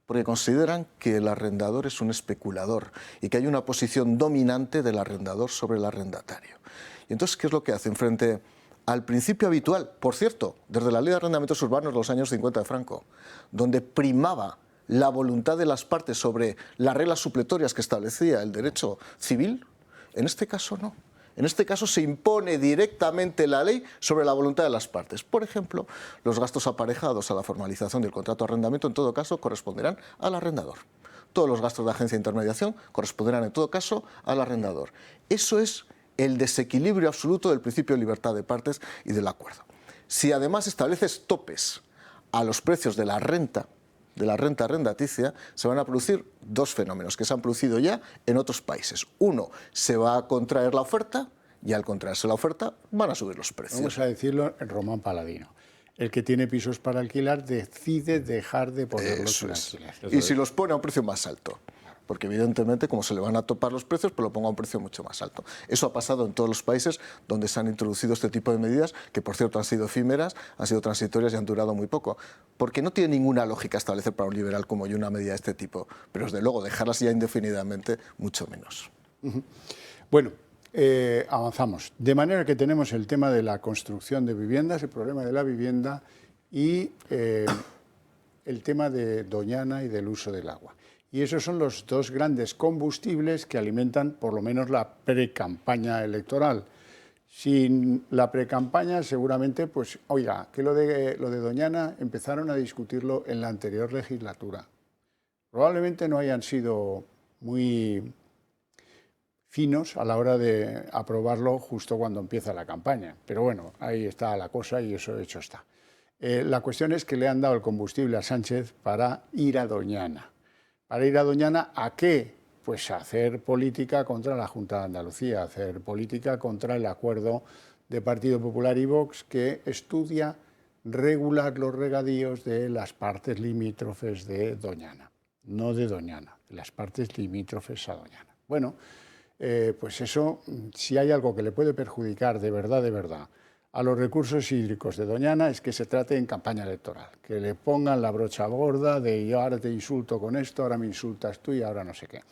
porque consideran que el arrendador es un especulador y que hay una posición dominante del arrendador sobre el arrendatario. Y entonces, ¿qué es lo que hacen frente al principio habitual, por cierto, desde la Ley de Arrendamientos Urbanos de los años 50 de Franco, donde primaba la voluntad de las partes sobre las reglas supletorias que establecía el derecho civil? En este caso no. En este caso se impone directamente la ley sobre la voluntad de las partes. Por ejemplo, los gastos aparejados a la formalización del contrato de arrendamiento en todo caso corresponderán al arrendador. Todos los gastos de agencia de intermediación corresponderán en todo caso al arrendador. Eso es el desequilibrio absoluto del principio de libertad de partes y del acuerdo. Si además estableces topes a los precios de la renta arrendaticia, se van a producir dos fenómenos que se han producido ya en otros países. Uno, se va a contraer la oferta y al contraerse la oferta van a subir los precios. Vamos a decirlo en Román Paladino. El que tiene pisos para alquilar decide dejar de ponerlos en alquiler. Y si los pone a un precio más alto. Porque evidentemente, como se le van a topar los precios, pues lo ponga a un precio mucho más alto. Eso ha pasado en todos los países donde se han introducido este tipo de medidas, que por cierto han sido efímeras, han sido transitorias y han durado muy poco. Porque no tiene ninguna lógica establecer para un liberal como yo una medida de este tipo, pero desde luego dejarlas ya indefinidamente, mucho menos. Bueno, avanzamos. De manera que tenemos el tema de la construcción de viviendas, el problema de la vivienda y el tema de Doñana y del uso del agua. Y esos son los dos grandes combustibles que alimentan por lo menos la precampaña electoral. Sin la precampaña seguramente, pues, oiga, que lo de Doñana empezaron a discutirlo en la anterior legislatura. Probablemente no hayan sido muy finos a la hora de aprobarlo justo cuando empieza la campaña. Pero bueno, ahí está la cosa y eso hecho está. La cuestión es que le han dado el combustible a Sánchez para ir a Doñana. ¿Para ir a Doñana a qué? Pues a hacer política contra la Junta de Andalucía, hacer política contra el acuerdo de Partido Popular y Vox que estudia regular los regadíos de las partes limítrofes de Doñana. No de Doñana, de las partes limítrofes a Doñana. Bueno, pues eso, si hay algo que le puede perjudicar de verdad, a los recursos hídricos de Doñana es que se trate en campaña electoral, que le pongan la brocha gorda de yo ahora te insulto con esto, ahora me insultas tú y ahora no sé qué.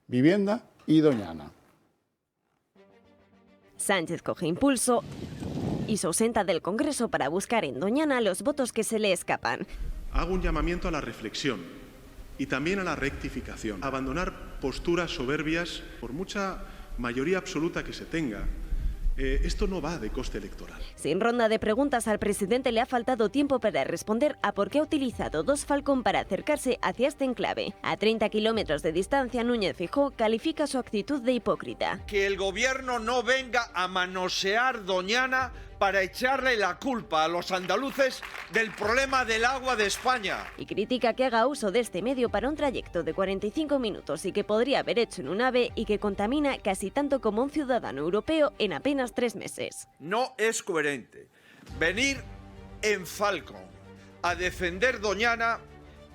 Vivienda y Doñana. Sánchez coge impulso y se ausenta del Congreso para buscar en Doñana los votos que se le escapan. Hago un llamamiento a la reflexión y también a la rectificación. Abandonar posturas soberbias, por mucha mayoría absoluta que se tenga, Esto no va de coste electoral. Sin ronda de preguntas, al presidente le ha faltado tiempo para responder a por qué ha utilizado dos Falcon para acercarse hacia este enclave. A 30 kilómetros de distancia, Núñez Feijóo califica su actitud de hipócrita. Que el gobierno no venga a manosear Doñana para echarle la culpa a los andaluces del problema del agua de España. Y critica que haga uso de este medio para un trayecto de 45 minutos y que podría haber hecho en un AVE y que contamina casi tanto como un ciudadano europeo en apenas 3 meses. No es coherente venir en Falcon a defender Doñana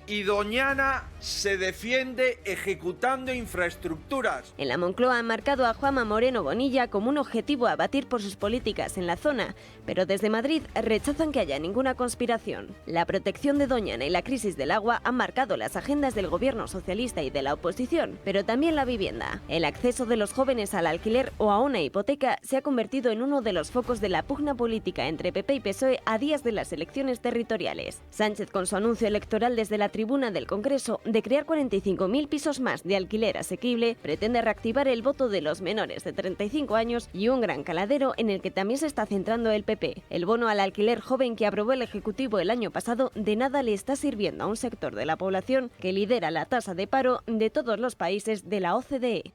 y Doñana se defiende ejecutando infraestructuras. En la Moncloa han marcado a Juanma Moreno Bonilla como un objetivo a batir por sus políticas en la zona, pero desde Madrid rechazan que haya ninguna conspiración. La protección de Doñana y la crisis del agua han marcado las agendas del gobierno socialista y de la oposición, pero también la vivienda. El acceso de los jóvenes al alquiler o a una hipoteca se ha convertido en uno de los focos de la pugna política entre PP y PSOE a días de las elecciones territoriales. Sánchez, con su anuncio electoral desde la tribuna del Congreso de crear 45.000 pisos más de alquiler asequible, pretende reactivar el voto de los menores de 35 años y un gran caladero en el que también se está centrando el PP. El bono al alquiler joven que aprobó el Ejecutivo el año pasado de nada le está sirviendo a un sector de la población que lidera la tasa de paro de todos los países de la OCDE.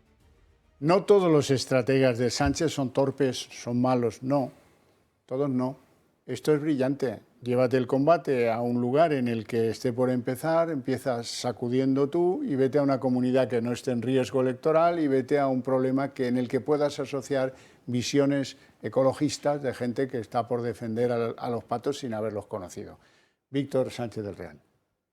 No todos los estrategas de Sánchez son torpes, son malos, no. Todos no. Esto es brillante. Llévate el combate a un lugar en el que esté por empezar, empiezas sacudiendo tú y vete a una comunidad que no esté en riesgo electoral y vete a un problema en el que puedas asociar visiones ecologistas de gente que está por defender a los patos sin haberlos conocido. Víctor Sánchez del Real.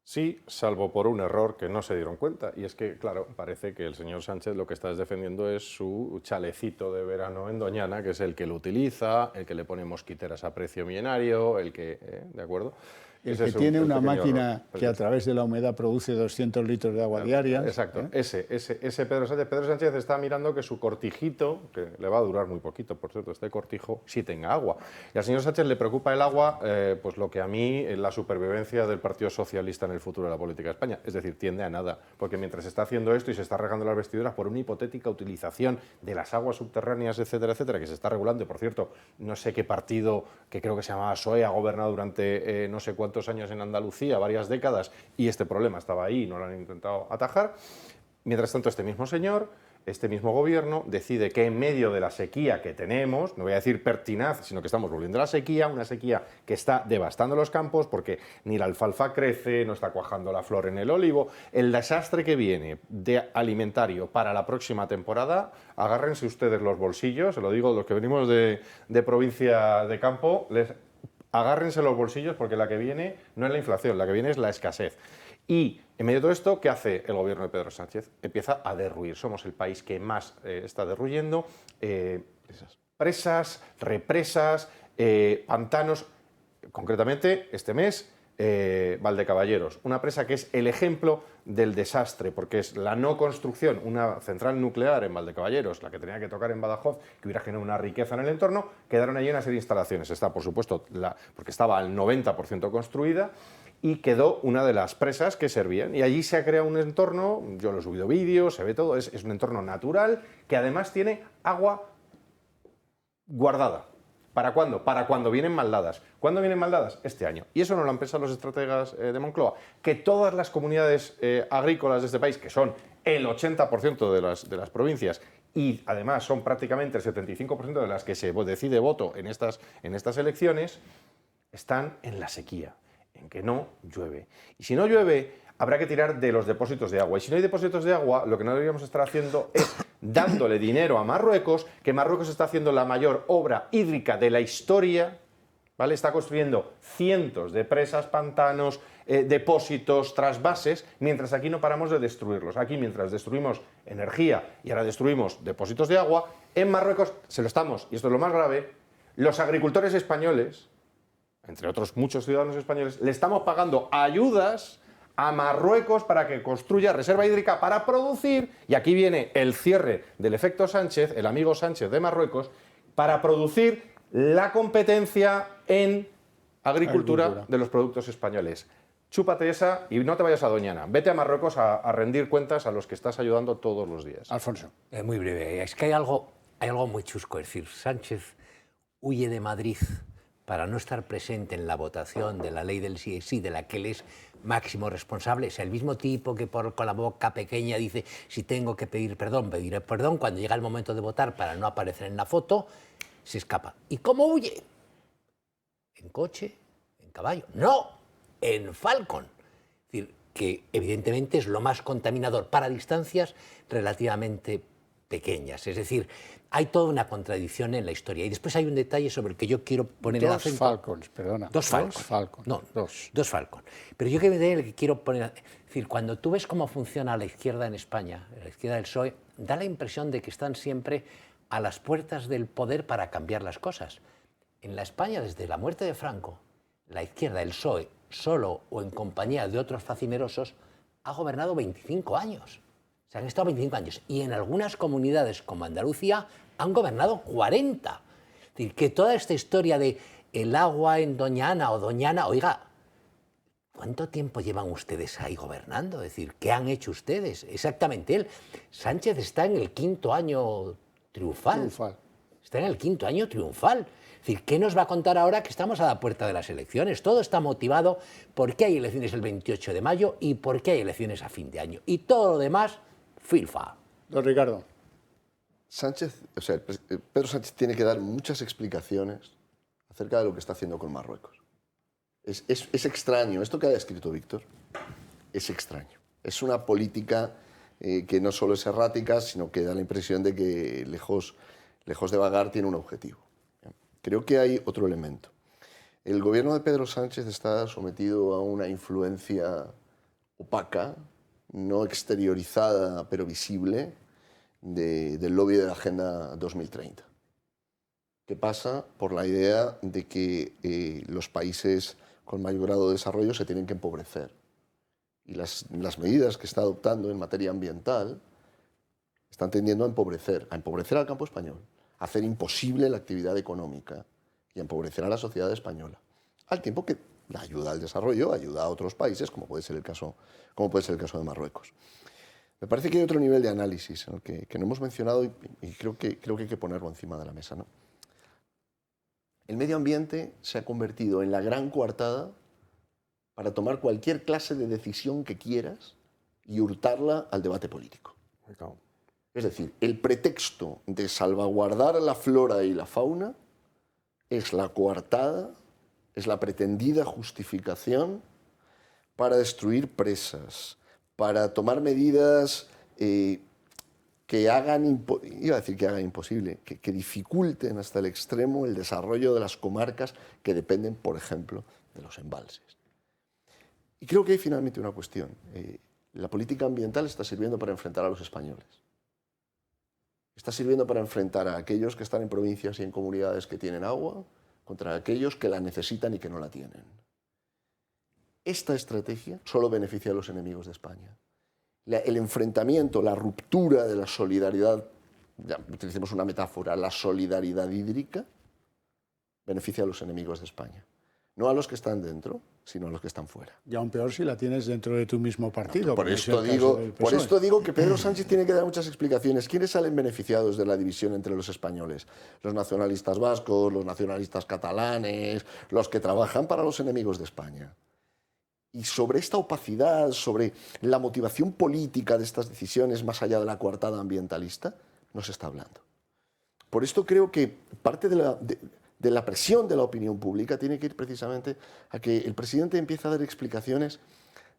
Sí, salvo por un error que no se dieron cuenta, y es que, claro, parece que el señor Sánchez lo que está defendiendo es su chalecito de verano en Doñana, que es el que lo utiliza, el que le pone mosquiteras a precio millonario, el que, ¿de acuerdo? El que tiene una máquina que a través de la humedad produce 200 litros de agua diaria. Exacto, ese Pedro Sánchez. Pedro Sánchez está mirando que su cortijito, que le va a durar muy poquito, por cierto, este cortijo, sí tenga agua. Y al señor Sánchez le preocupa el agua, pues lo que a mí, la supervivencia del Partido Socialista en el futuro de la política de España. Es decir, tiende a nada, porque mientras está haciendo esto y se está regando las vestiduras por una hipotética utilización de las aguas subterráneas, etcétera, etcétera, que se está regulando, y por cierto, no sé qué partido, que creo que se llamaba PSOE, ha gobernado durante no sé cuántos años en Andalucía, varias décadas, y este problema estaba ahí y no lo han intentado atajar. Mientras tanto, este mismo señor, este mismo gobierno, decide que en medio de la sequía que tenemos, no voy a decir pertinaz, sino que estamos volviendo a la sequía, una sequía que está devastando los campos porque ni la alfalfa crece, no está cuajando la flor en el olivo, el desastre que viene de alimentario para la próxima temporada, agárrense ustedes los bolsillos, se lo digo los que venimos de provincia de campo, agárrense los bolsillos porque la que viene no es la inflación, la que viene es la escasez. Y en medio de todo esto, ¿qué hace el gobierno de Pedro Sánchez? Empieza a derruir. Somos el país que más está derruyendo presas, represas, pantanos. Concretamente, este mes, Valdecaballeros, una presa que es el ejemplo del desastre, porque es la no construcción, una central nuclear en Valdecaballeros, la que tenía que tocar en Badajoz, que hubiera generado una riqueza en el entorno, quedaron allí una serie de instalaciones. Está, por supuesto, porque estaba al 90% construida, y quedó una de las presas que servían. Y allí se ha creado un entorno, yo lo he subido vídeos, se ve todo, es un entorno natural, que además tiene agua guardada. ¿Para cuándo? Para cuando vienen maldadas. ¿Cuándo vienen maldadas? Este año. Y eso no lo han pensado los estrategas de Moncloa. Que todas las comunidades agrícolas de este país, que son el 80% de las provincias, y además son prácticamente el 75% de las que se decide voto en estas elecciones, están en la sequía, en que no llueve. Y si no llueve, habrá que tirar de los depósitos de agua. Y si no hay depósitos de agua, lo que no deberíamos estar haciendo es dándole dinero a Marruecos, que Marruecos está haciendo la mayor obra hídrica de la historia, ¿vale? Está construyendo cientos de presas, pantanos, depósitos, trasvases, mientras aquí no paramos de destruirlos. Aquí, mientras destruimos energía y ahora destruimos depósitos de agua, en Marruecos se lo estamos, y esto es lo más grave, los agricultores españoles, entre otros muchos ciudadanos españoles, le estamos pagando ayudas a Marruecos para que construya reserva hídrica para producir, y aquí viene el cierre del efecto Sánchez, el amigo Sánchez de Marruecos, para producir la competencia en agricultura de los productos españoles. Chúpate esa y no te vayas a Doñana. Vete a Marruecos a rendir cuentas a los que estás ayudando todos los días. Alfonso. Muy breve. Es que hay algo muy chusco. Es decir, Sánchez huye de Madrid para no estar presente en la votación de la ley del sí es sí, de la que él es máximo responsable, es el mismo tipo que con la boca pequeña dice si tengo que pedir perdón, pediré perdón, cuando llega el momento de votar para no aparecer en la foto, se escapa. ¿Y cómo huye? ¿En coche? ¿En caballo? ¡No! En Falcon. Es decir, que evidentemente es lo más contaminador para distancias relativamente pequeñas. Es decir, hay toda una contradicción en la historia. Y después hay un detalle sobre el que yo quiero poner el acento. Falcons, perdona. Dos Falcons. No, dos Falcons. Pero yo que quiero poner... Es decir, cuando tú ves cómo funciona la izquierda en España, la izquierda del PSOE, da la impresión de que están siempre a las puertas del poder para cambiar las cosas. En la España, desde la muerte de Franco, la izquierda, el PSOE, solo o en compañía de otros facinerosos, ha gobernado 25 años. O sea, han estado 25 años. Y en algunas comunidades, como Andalucía, han gobernado 40. Es decir, que toda esta historia de el agua en Doñana o Doñana, oiga, ¿cuánto tiempo llevan ustedes ahí gobernando? Es decir, ¿qué han hecho ustedes? Exactamente él. Sánchez está en el 5º año triunfal. Está en el 5º año triunfal. Es decir, ¿qué nos va a contar ahora que estamos a la puerta de las elecciones? Todo está motivado por qué hay elecciones el 28 de mayo y por qué hay elecciones a fin de año. Y todo lo demás, filfa. Don Ricardo. Pedro Sánchez tiene que dar muchas explicaciones acerca de lo que está haciendo con Marruecos. Es extraño, esto que ha escrito Víctor, es extraño. Es una política que no solo es errática, sino que da la impresión de que lejos de vagar tiene un objetivo. Creo que hay otro elemento. El gobierno de Pedro Sánchez está sometido a una influencia opaca, no exteriorizada, pero visible, del lobby de la Agenda 2030, que pasa por la idea de que los países con mayor grado de desarrollo se tienen que empobrecer. Y las medidas que está adoptando en materia ambiental están tendiendo a empobrecer al campo español, a hacer imposible la actividad económica y a empobrecer a la sociedad española, al tiempo que la ayuda al desarrollo ayuda a otros países, como puede ser el caso de Marruecos. Me parece que hay otro nivel de análisis en el que no hemos mencionado y creo que hay que ponerlo encima de la mesa, ¿no? El medio ambiente se ha convertido en la gran coartada para tomar cualquier clase de decisión que quieras y hurtarla al debate político. Es decir, el pretexto de salvaguardar la flora y la fauna es la coartada, es la pretendida justificación para destruir presas, para tomar medidas que hagan imposible, que dificulten hasta el extremo el desarrollo de las comarcas que dependen, por ejemplo, de los embalses. Y creo que hay finalmente una cuestión. La política ambiental está sirviendo para enfrentar a los españoles. Está sirviendo para enfrentar a aquellos que están en provincias y en comunidades que tienen agua contra aquellos que la necesitan y que no la tienen. Esta estrategia solo beneficia a los enemigos de España. El enfrentamiento, la ruptura de la solidaridad, ya utilicemos una metáfora, la solidaridad hídrica, beneficia a los enemigos de España. No a los que están dentro, sino a los que están fuera. Y aún peor si la tienes dentro de tu mismo partido. Por esto digo que Pedro Sánchez tiene que dar muchas explicaciones. ¿Quiénes salen beneficiados de la división entre los españoles? Los nacionalistas vascos, los nacionalistas catalanes, los que trabajan para los enemigos de España. Y sobre esta opacidad, sobre la motivación política de estas decisiones, más allá de la coartada ambientalista, no se está hablando. Por esto creo que parte de la presión de la opinión pública tiene que ir precisamente a que el presidente empiece a dar explicaciones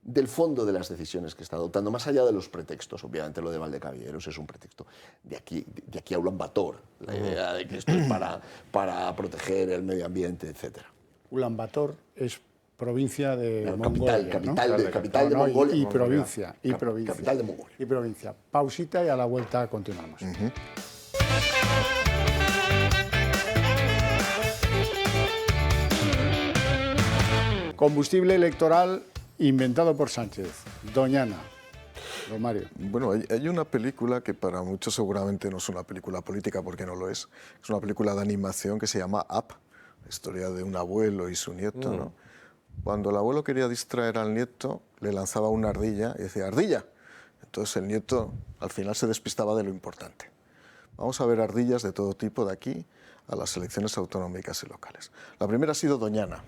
del fondo de las decisiones que está adoptando, más allá de los pretextos. Obviamente lo de Valdecaballeros es un pretexto. De aquí a Ulan Bator, la idea de que esto es para proteger el medio ambiente, etc. Ulan Bator es provincia de Mongolia, capital de Mongolia. Y provincia. Capital de Mongolia. Y provincia. Pausita y a la vuelta continuamos. Combustible electoral inventado por Sánchez. Doñana. Don Mario. Bueno, hay una película que para muchos seguramente no es una película política porque no lo es. Es una película de animación que se llama Up, la historia de un abuelo y su nieto, ¿no? Cuando el abuelo quería distraer al nieto, le lanzaba una ardilla y decía, ¡ardilla! Entonces el nieto al final se despistaba de lo importante. Vamos a ver ardillas de todo tipo de aquí a las elecciones autonómicas y locales. La primera ha sido Doñana,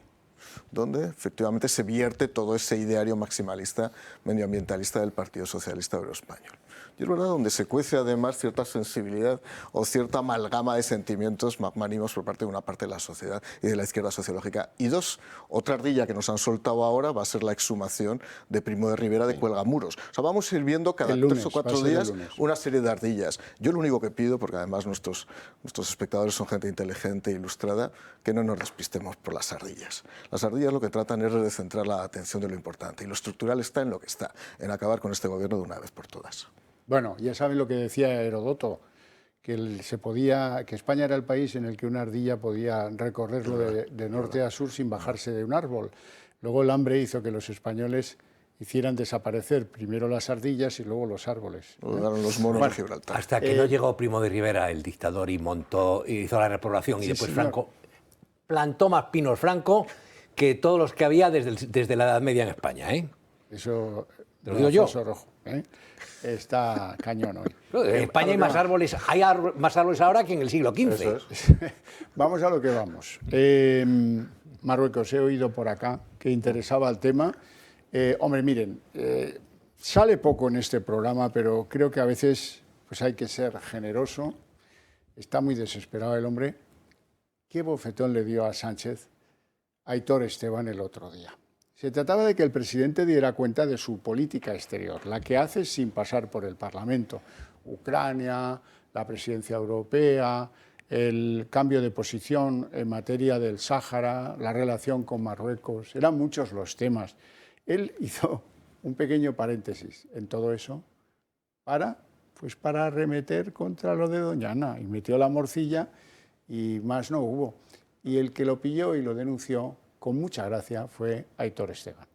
donde efectivamente se vierte todo ese ideario maximalista medioambientalista del Partido Socialista Obrero Español. Y es verdad, donde se cuece además cierta sensibilidad o cierta amalgama de sentimientos magnánimos por parte de una parte de la sociedad y de la izquierda sociológica. Y dos, otra ardilla que nos han soltado ahora va a ser la exhumación de Primo de Rivera de Cuelgamuros. O sea, vamos a ir viendo cada 3 o 4 días una serie de ardillas. Yo lo único que pido, porque además nuestros espectadores son gente inteligente e ilustrada, que no nos despistemos por las ardillas. Las ardillas lo que tratan es de centrar la atención de lo importante, y lo estructural está en lo que está, en acabar con este gobierno de una vez por todas. Bueno, ya saben lo que decía Heródoto, que España era el país en el que una ardilla podía recorrerlo de norte a sur sin bajarse de un árbol. Luego el hambre hizo que los españoles hicieran desaparecer primero las ardillas y luego los árboles. Llegaron los monos de Gibraltar. Hasta que no llegó Primo de Rivera, el dictador, y hizo la repoblación, y después Franco plantó más pinos Franco que todos los que había desde la Edad Media en España, ¿eh? Eso te lo digo yo. Rojo, ¿eh? Está cañón hoy. En España hay más árboles ahora que en el siglo XV. Eso es. Vamos a lo que vamos. Marruecos, he oído por acá que interesaba el tema. Hombre, miren, sale poco en este programa, pero creo que a veces pues hay que ser generoso. Está muy desesperado el hombre. ¿Qué bofetón le dio a Sánchez Aitor Esteban el otro día? Se trataba de que el presidente diera cuenta de su política exterior, la que hace sin pasar por el Parlamento. Ucrania, la presidencia europea, el cambio de posición en materia del Sáhara, la relación con Marruecos, eran muchos los temas. Él hizo un pequeño paréntesis en todo eso para arremeter contra lo de Doñana, y metió la morcilla y más no hubo. Y el que lo pilló y lo denunció con mucha gracia fue Aitor Esteban.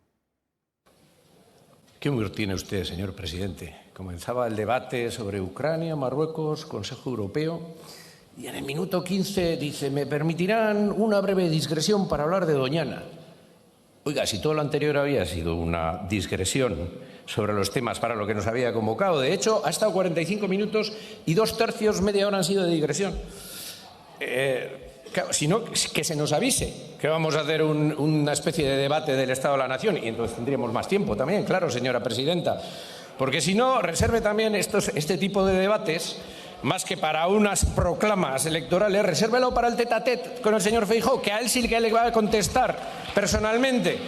¿Qué humor tiene usted, señor presidente? Comenzaba el debate sobre Ucrania, Marruecos, Consejo Europeo, y en el minuto 15 dice: me permitirán una breve digresión para hablar de Doñana. Oiga, si todo lo anterior había sido una digresión sobre los temas para lo que nos había convocado, de hecho, ha estado 45 minutos y 2/3, media hora han sido de digresión. Claro, si no, que se nos avise que vamos a hacer una especie de debate del Estado de la Nación, y entonces tendríamos más tiempo también, claro, señora presidenta. Porque si no, reserve también este tipo de debates, más que para unas proclamas electorales, resérvelo para el tete-a-tete con el señor Feijóo, que a él sí que le va a contestar personalmente.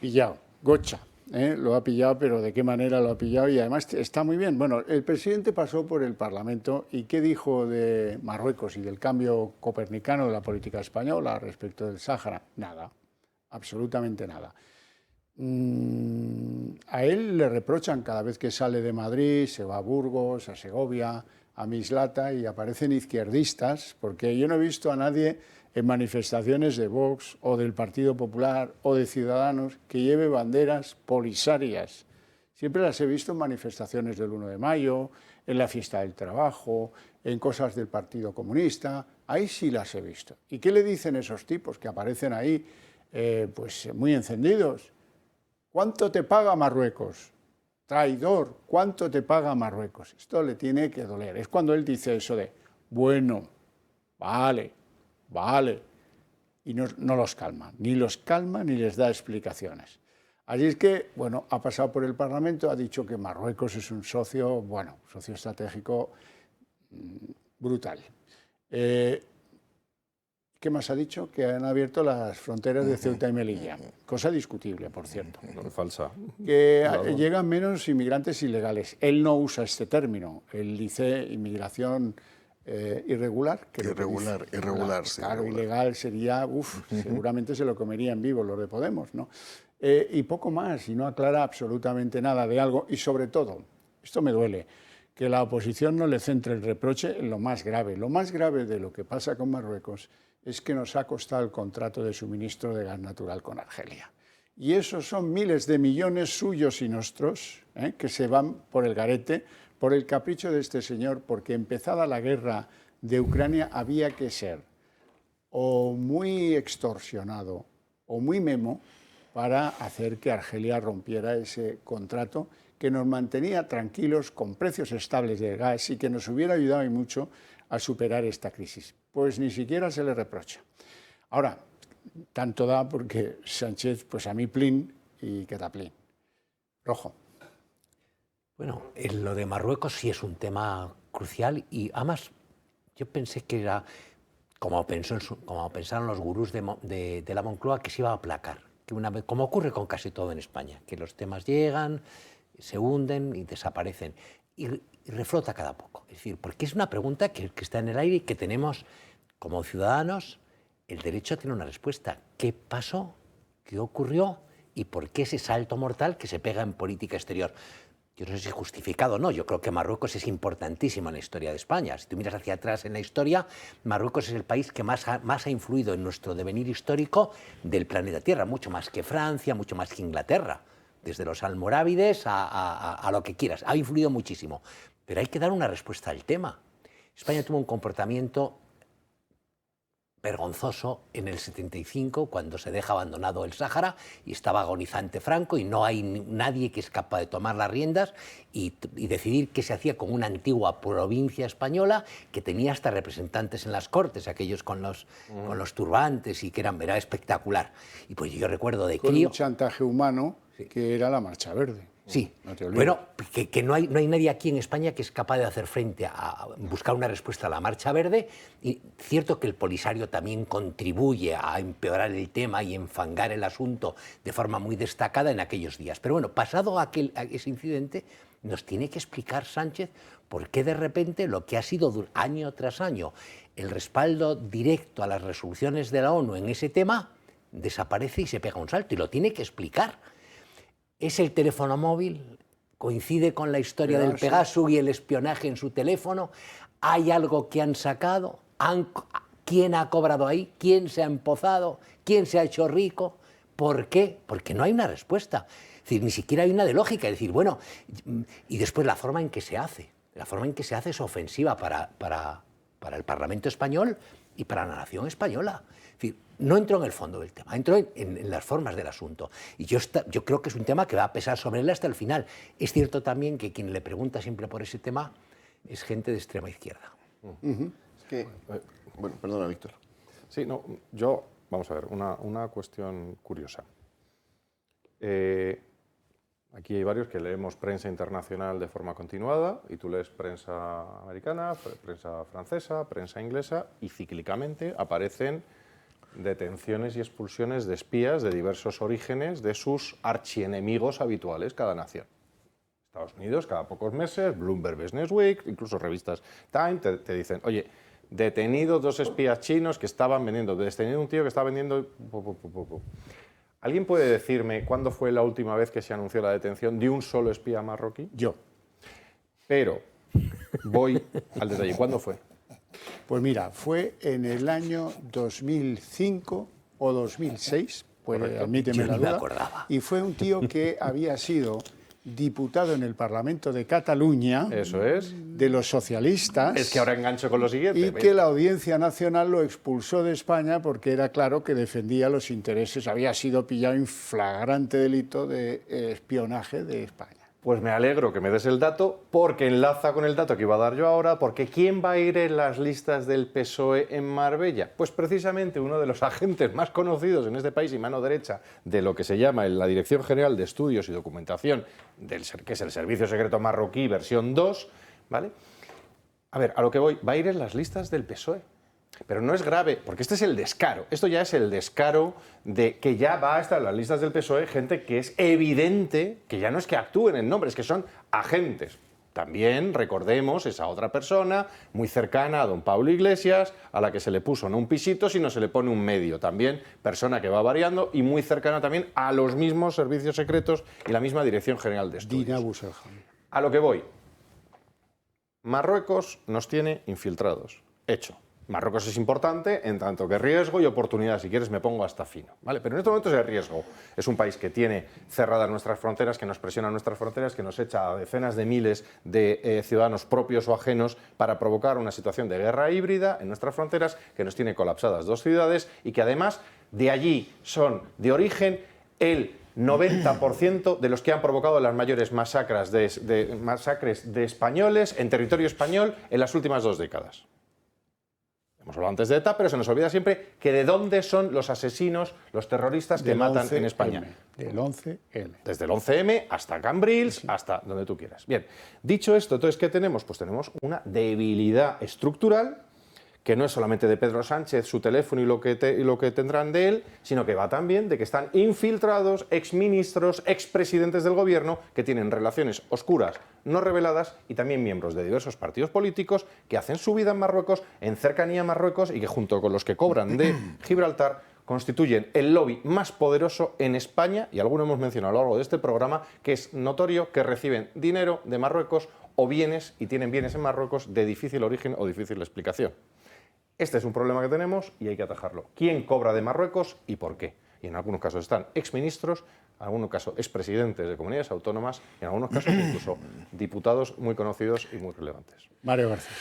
Pillado, gocha. Lo ha pillado, pero ¿de qué manera lo ha pillado? Y además está muy bien. Bueno, el presidente pasó por el Parlamento, y ¿qué dijo de Marruecos y del cambio copernicano de la política española respecto del Sáhara? Nada, absolutamente nada. A él le reprochan cada vez que sale de Madrid, se va a Burgos, a Segovia, a Mislata, y aparecen izquierdistas, porque yo no he visto a nadie en manifestaciones de Vox o del Partido Popular o de Ciudadanos que lleve banderas polisarias. Siempre las he visto en manifestaciones del 1 de mayo, en la fiesta del trabajo, en cosas del Partido Comunista. Ahí sí las he visto. ¿Y qué le dicen esos tipos que aparecen ahí pues muy encendidos? ¿Cuánto te paga Marruecos? Traidor, ¿cuánto te paga Marruecos? Esto le tiene que doler. Es cuando él dice eso de, bueno, vale, y no los calma ni les da explicaciones. Así es que, bueno, ha pasado por el Parlamento, ha dicho que Marruecos es un socio estratégico brutal. ¿Qué más ha dicho? Que han abierto las fronteras de Ceuta y Melilla, cosa discutible, por cierto. Falsa. Que llegan menos inmigrantes ilegales. Él no usa este término, él dice inmigración irregular. Irregular, sí. Claro, ilegal sería, seguramente se lo comerían vivo los de Podemos, ¿no? Y poco más, y no aclara absolutamente nada de algo, y sobre todo, esto me duele, que la oposición no le centre el reproche en lo más grave. Lo más grave de lo que pasa con Marruecos es que nos ha costado el contrato de suministro de gas natural con Argelia. Y esos son miles de millones suyos y nuestros, que se van por el garete, por el capricho de este señor, porque empezada la guerra de Ucrania había que ser o muy extorsionado o muy memo para hacer que Argelia rompiera ese contrato que nos mantenía tranquilos con precios estables de gas y que nos hubiera ayudado y mucho a superar esta crisis. Pues ni siquiera se le reprocha. Ahora, tanto da porque Sánchez, pues a mí plin y quetaplin. Rojo. Bueno, lo de Marruecos sí es un tema crucial y además yo pensé que era, como pensaron los gurús de la Moncloa, que se iba a aplacar, que una vez, como ocurre con casi todo en España, que los temas llegan, se hunden y desaparecen y reflota cada poco. Es decir, porque es una pregunta que está en el aire y que tenemos como ciudadanos el derecho a tener una respuesta. ¿Qué pasó? ¿Qué ocurrió? ¿Y por qué ese salto mortal que se pega en política exterior? Yo no sé si es justificado o no, yo creo que Marruecos es importantísimo en la historia de España. Si tú miras hacia atrás en la historia, Marruecos es el país que más ha influido en nuestro devenir histórico del planeta Tierra, mucho más que Francia, mucho más que Inglaterra, desde los almorávides a lo que quieras, ha influido muchísimo. Pero hay que dar una respuesta al tema. España tuvo un comportamiento vergonzoso en el 75, cuando se deja abandonado el Sáhara y estaba agonizante Franco y no hay nadie que es capaz de tomar las riendas y decidir qué se hacía con una antigua provincia española que tenía hasta representantes en las cortes, aquellos con los turbantes y que era espectacular. Y pues yo recuerdo de crío... Con un chantaje humano que era la Marcha Verde. Sí, no te olvides. Bueno, que no hay nadie aquí en España que es capaz de hacer frente a buscar una respuesta a la Marcha Verde. Y cierto que el Polisario también contribuye a empeorar el tema y enfangar el asunto de forma muy destacada en aquellos días. Pero bueno, pasado ese incidente, nos tiene que explicar Sánchez por qué de repente lo que ha sido año tras año el respaldo directo a las resoluciones de la ONU en ese tema desaparece y se pega un salto. Y lo tiene que explicar. ¿Es el teléfono móvil? ¿Coincide con la historia del Pegasus y el espionaje en su teléfono? ¿Hay algo que han sacado? ¿Quién ha cobrado ahí? ¿Quién se ha empozado? ¿Quién se ha hecho rico? ¿Por qué? Porque no hay una respuesta. Es decir, ni siquiera hay una de lógica. Es decir, bueno, y después la forma en que se hace. La forma en que se hace es ofensiva para el Parlamento español y para la nación española. Es decir, no entró en el fondo del tema, entró en las formas del asunto. Y yo creo que es un tema que va a pesar sobre él hasta el final. Es cierto también que quien le pregunta siempre por ese tema es gente de extrema izquierda. Es que, bueno, perdona, Víctor. Sí, no, vamos a ver, una cuestión curiosa. Aquí hay varios que leemos prensa internacional de forma continuada y tú lees prensa americana, prensa francesa, prensa inglesa y cíclicamente aparecen detenciones y expulsiones de espías de diversos orígenes de sus archienemigos habituales, cada nación. Estados Unidos, cada pocos meses, Bloomberg Business Week, incluso revistas Time, te dicen, oye, detenido 2 espías chinos que estaban vendiendo, detenido un tío que estaba vendiendo... ¿Alguien puede decirme cuándo fue la última vez que se anunció la detención de un solo espía marroquí? Yo. Pero voy al detalle, ¿cuándo fue? Pues mira, fue en el año 2005 o 2006, pues admíteme la duda, y fue un tío que había sido diputado en el Parlamento de Cataluña, eso es, de los socialistas. Es que ahora engancho con lo siguiente. Y que la Audiencia Nacional lo expulsó de España porque era claro que defendía los intereses, había sido pillado en flagrante delito de espionaje de España. Pues me alegro que me des el dato, porque enlaza con el dato que iba a dar yo ahora, porque ¿quién va a ir en las listas del PSOE en Marbella? Pues precisamente uno de los agentes más conocidos en este país y mano derecha de lo que se llama la Dirección General de Estudios y Documentación, que es el Servicio Secreto Marroquí, versión 2, ¿vale? A ver, a lo que voy, va a ir en las listas del PSOE. Pero no es grave, porque este es el descaro. Esto ya es el descaro de que ya va a estar en las listas del PSOE gente que es evidente que ya no es que actúen en nombre, es que son agentes. También recordemos esa otra persona muy cercana a don Pablo Iglesias, a la que se le puso no un pisito, sino se le pone un medio. También persona que va variando y muy cercana también a los mismos servicios secretos y la misma Dirección General de Estudios. Dina Busselham. A lo que voy. Marruecos nos tiene infiltrados. Hecho. Marruecos es importante en tanto que riesgo y oportunidad. Si quieres me pongo hasta fino, ¿vale? Pero en estos momentos es riesgo. Es un país que tiene cerradas nuestras fronteras, que nos presiona nuestras fronteras, que nos echa a decenas de miles de ciudadanos propios o ajenos para provocar una situación de guerra híbrida en nuestras fronteras, que nos tiene colapsadas 2 ciudades y que además de allí son de origen el 90% de los que han provocado las mayores masacres de españoles en territorio español en las últimas 2 décadas. Hemos hablado antes de ETA, pero se nos olvida siempre que de dónde son los asesinos, los terroristas que matan en España. Del 11M. Desde el 11M hasta Cambrils, hí donde tú quieras. Bien, dicho esto, entonces, ¿qué tenemos? Pues tenemos una debilidad estructural que no es solamente de Pedro Sánchez, su teléfono y lo que tendrán de él, sino que va también de que están infiltrados exministros, expresidentes del gobierno que tienen relaciones oscuras, no reveladas, y también miembros de diversos partidos políticos que hacen su vida en Marruecos, en cercanía a Marruecos, y que junto con los que cobran de Gibraltar constituyen el lobby más poderoso en España, y alguno hemos mencionado a lo largo de este programa, que es notorio que reciben dinero de Marruecos o bienes, y tienen bienes en Marruecos de difícil origen o difícil explicación. Este es un problema que tenemos y hay que atajarlo. ¿Quién cobra de Marruecos y por qué? Y en algunos casos están exministros, en algunos casos expresidentes de comunidades autónomas, y en algunos casos incluso diputados muy conocidos y muy relevantes. Mario García.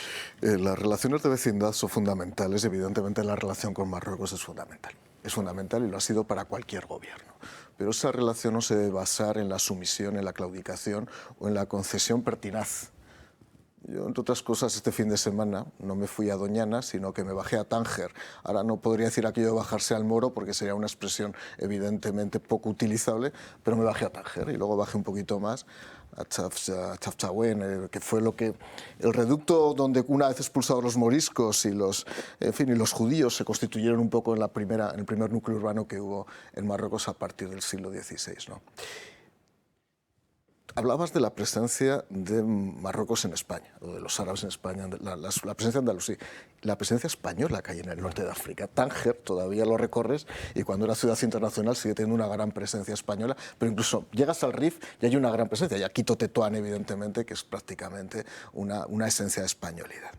Las relaciones de vecindad son fundamentales, evidentemente la relación con Marruecos es fundamental. Es fundamental y lo ha sido para cualquier gobierno. Pero esa relación no se debe basar en la sumisión, en la claudicación o en la concesión pertinaz. Yo, entre otras cosas, este fin de semana no me fui a Doñana, sino que me bajé a Tánger. Ahora no podría decir aquello de bajarse al Moro, porque sería una expresión evidentemente poco utilizable, pero me bajé a Tánger y luego bajé un poquito más a Chafchaouen, que fue el reducto donde, una vez expulsados los moriscos y los judíos, se constituyeron un poco en el primer núcleo urbano que hubo en Marruecos a partir del siglo XVI, ¿no? Hablabas de la presencia de Marruecos en España, o de los árabes en España, la presencia andaluzí, la presencia española que hay en el norte de África. Tánger todavía lo recorres y cuando era ciudad internacional sigue teniendo una gran presencia española, pero incluso llegas al Rif y hay una gran presencia. Y aquí Tetuán, evidentemente, que es prácticamente una esencia de españolidad.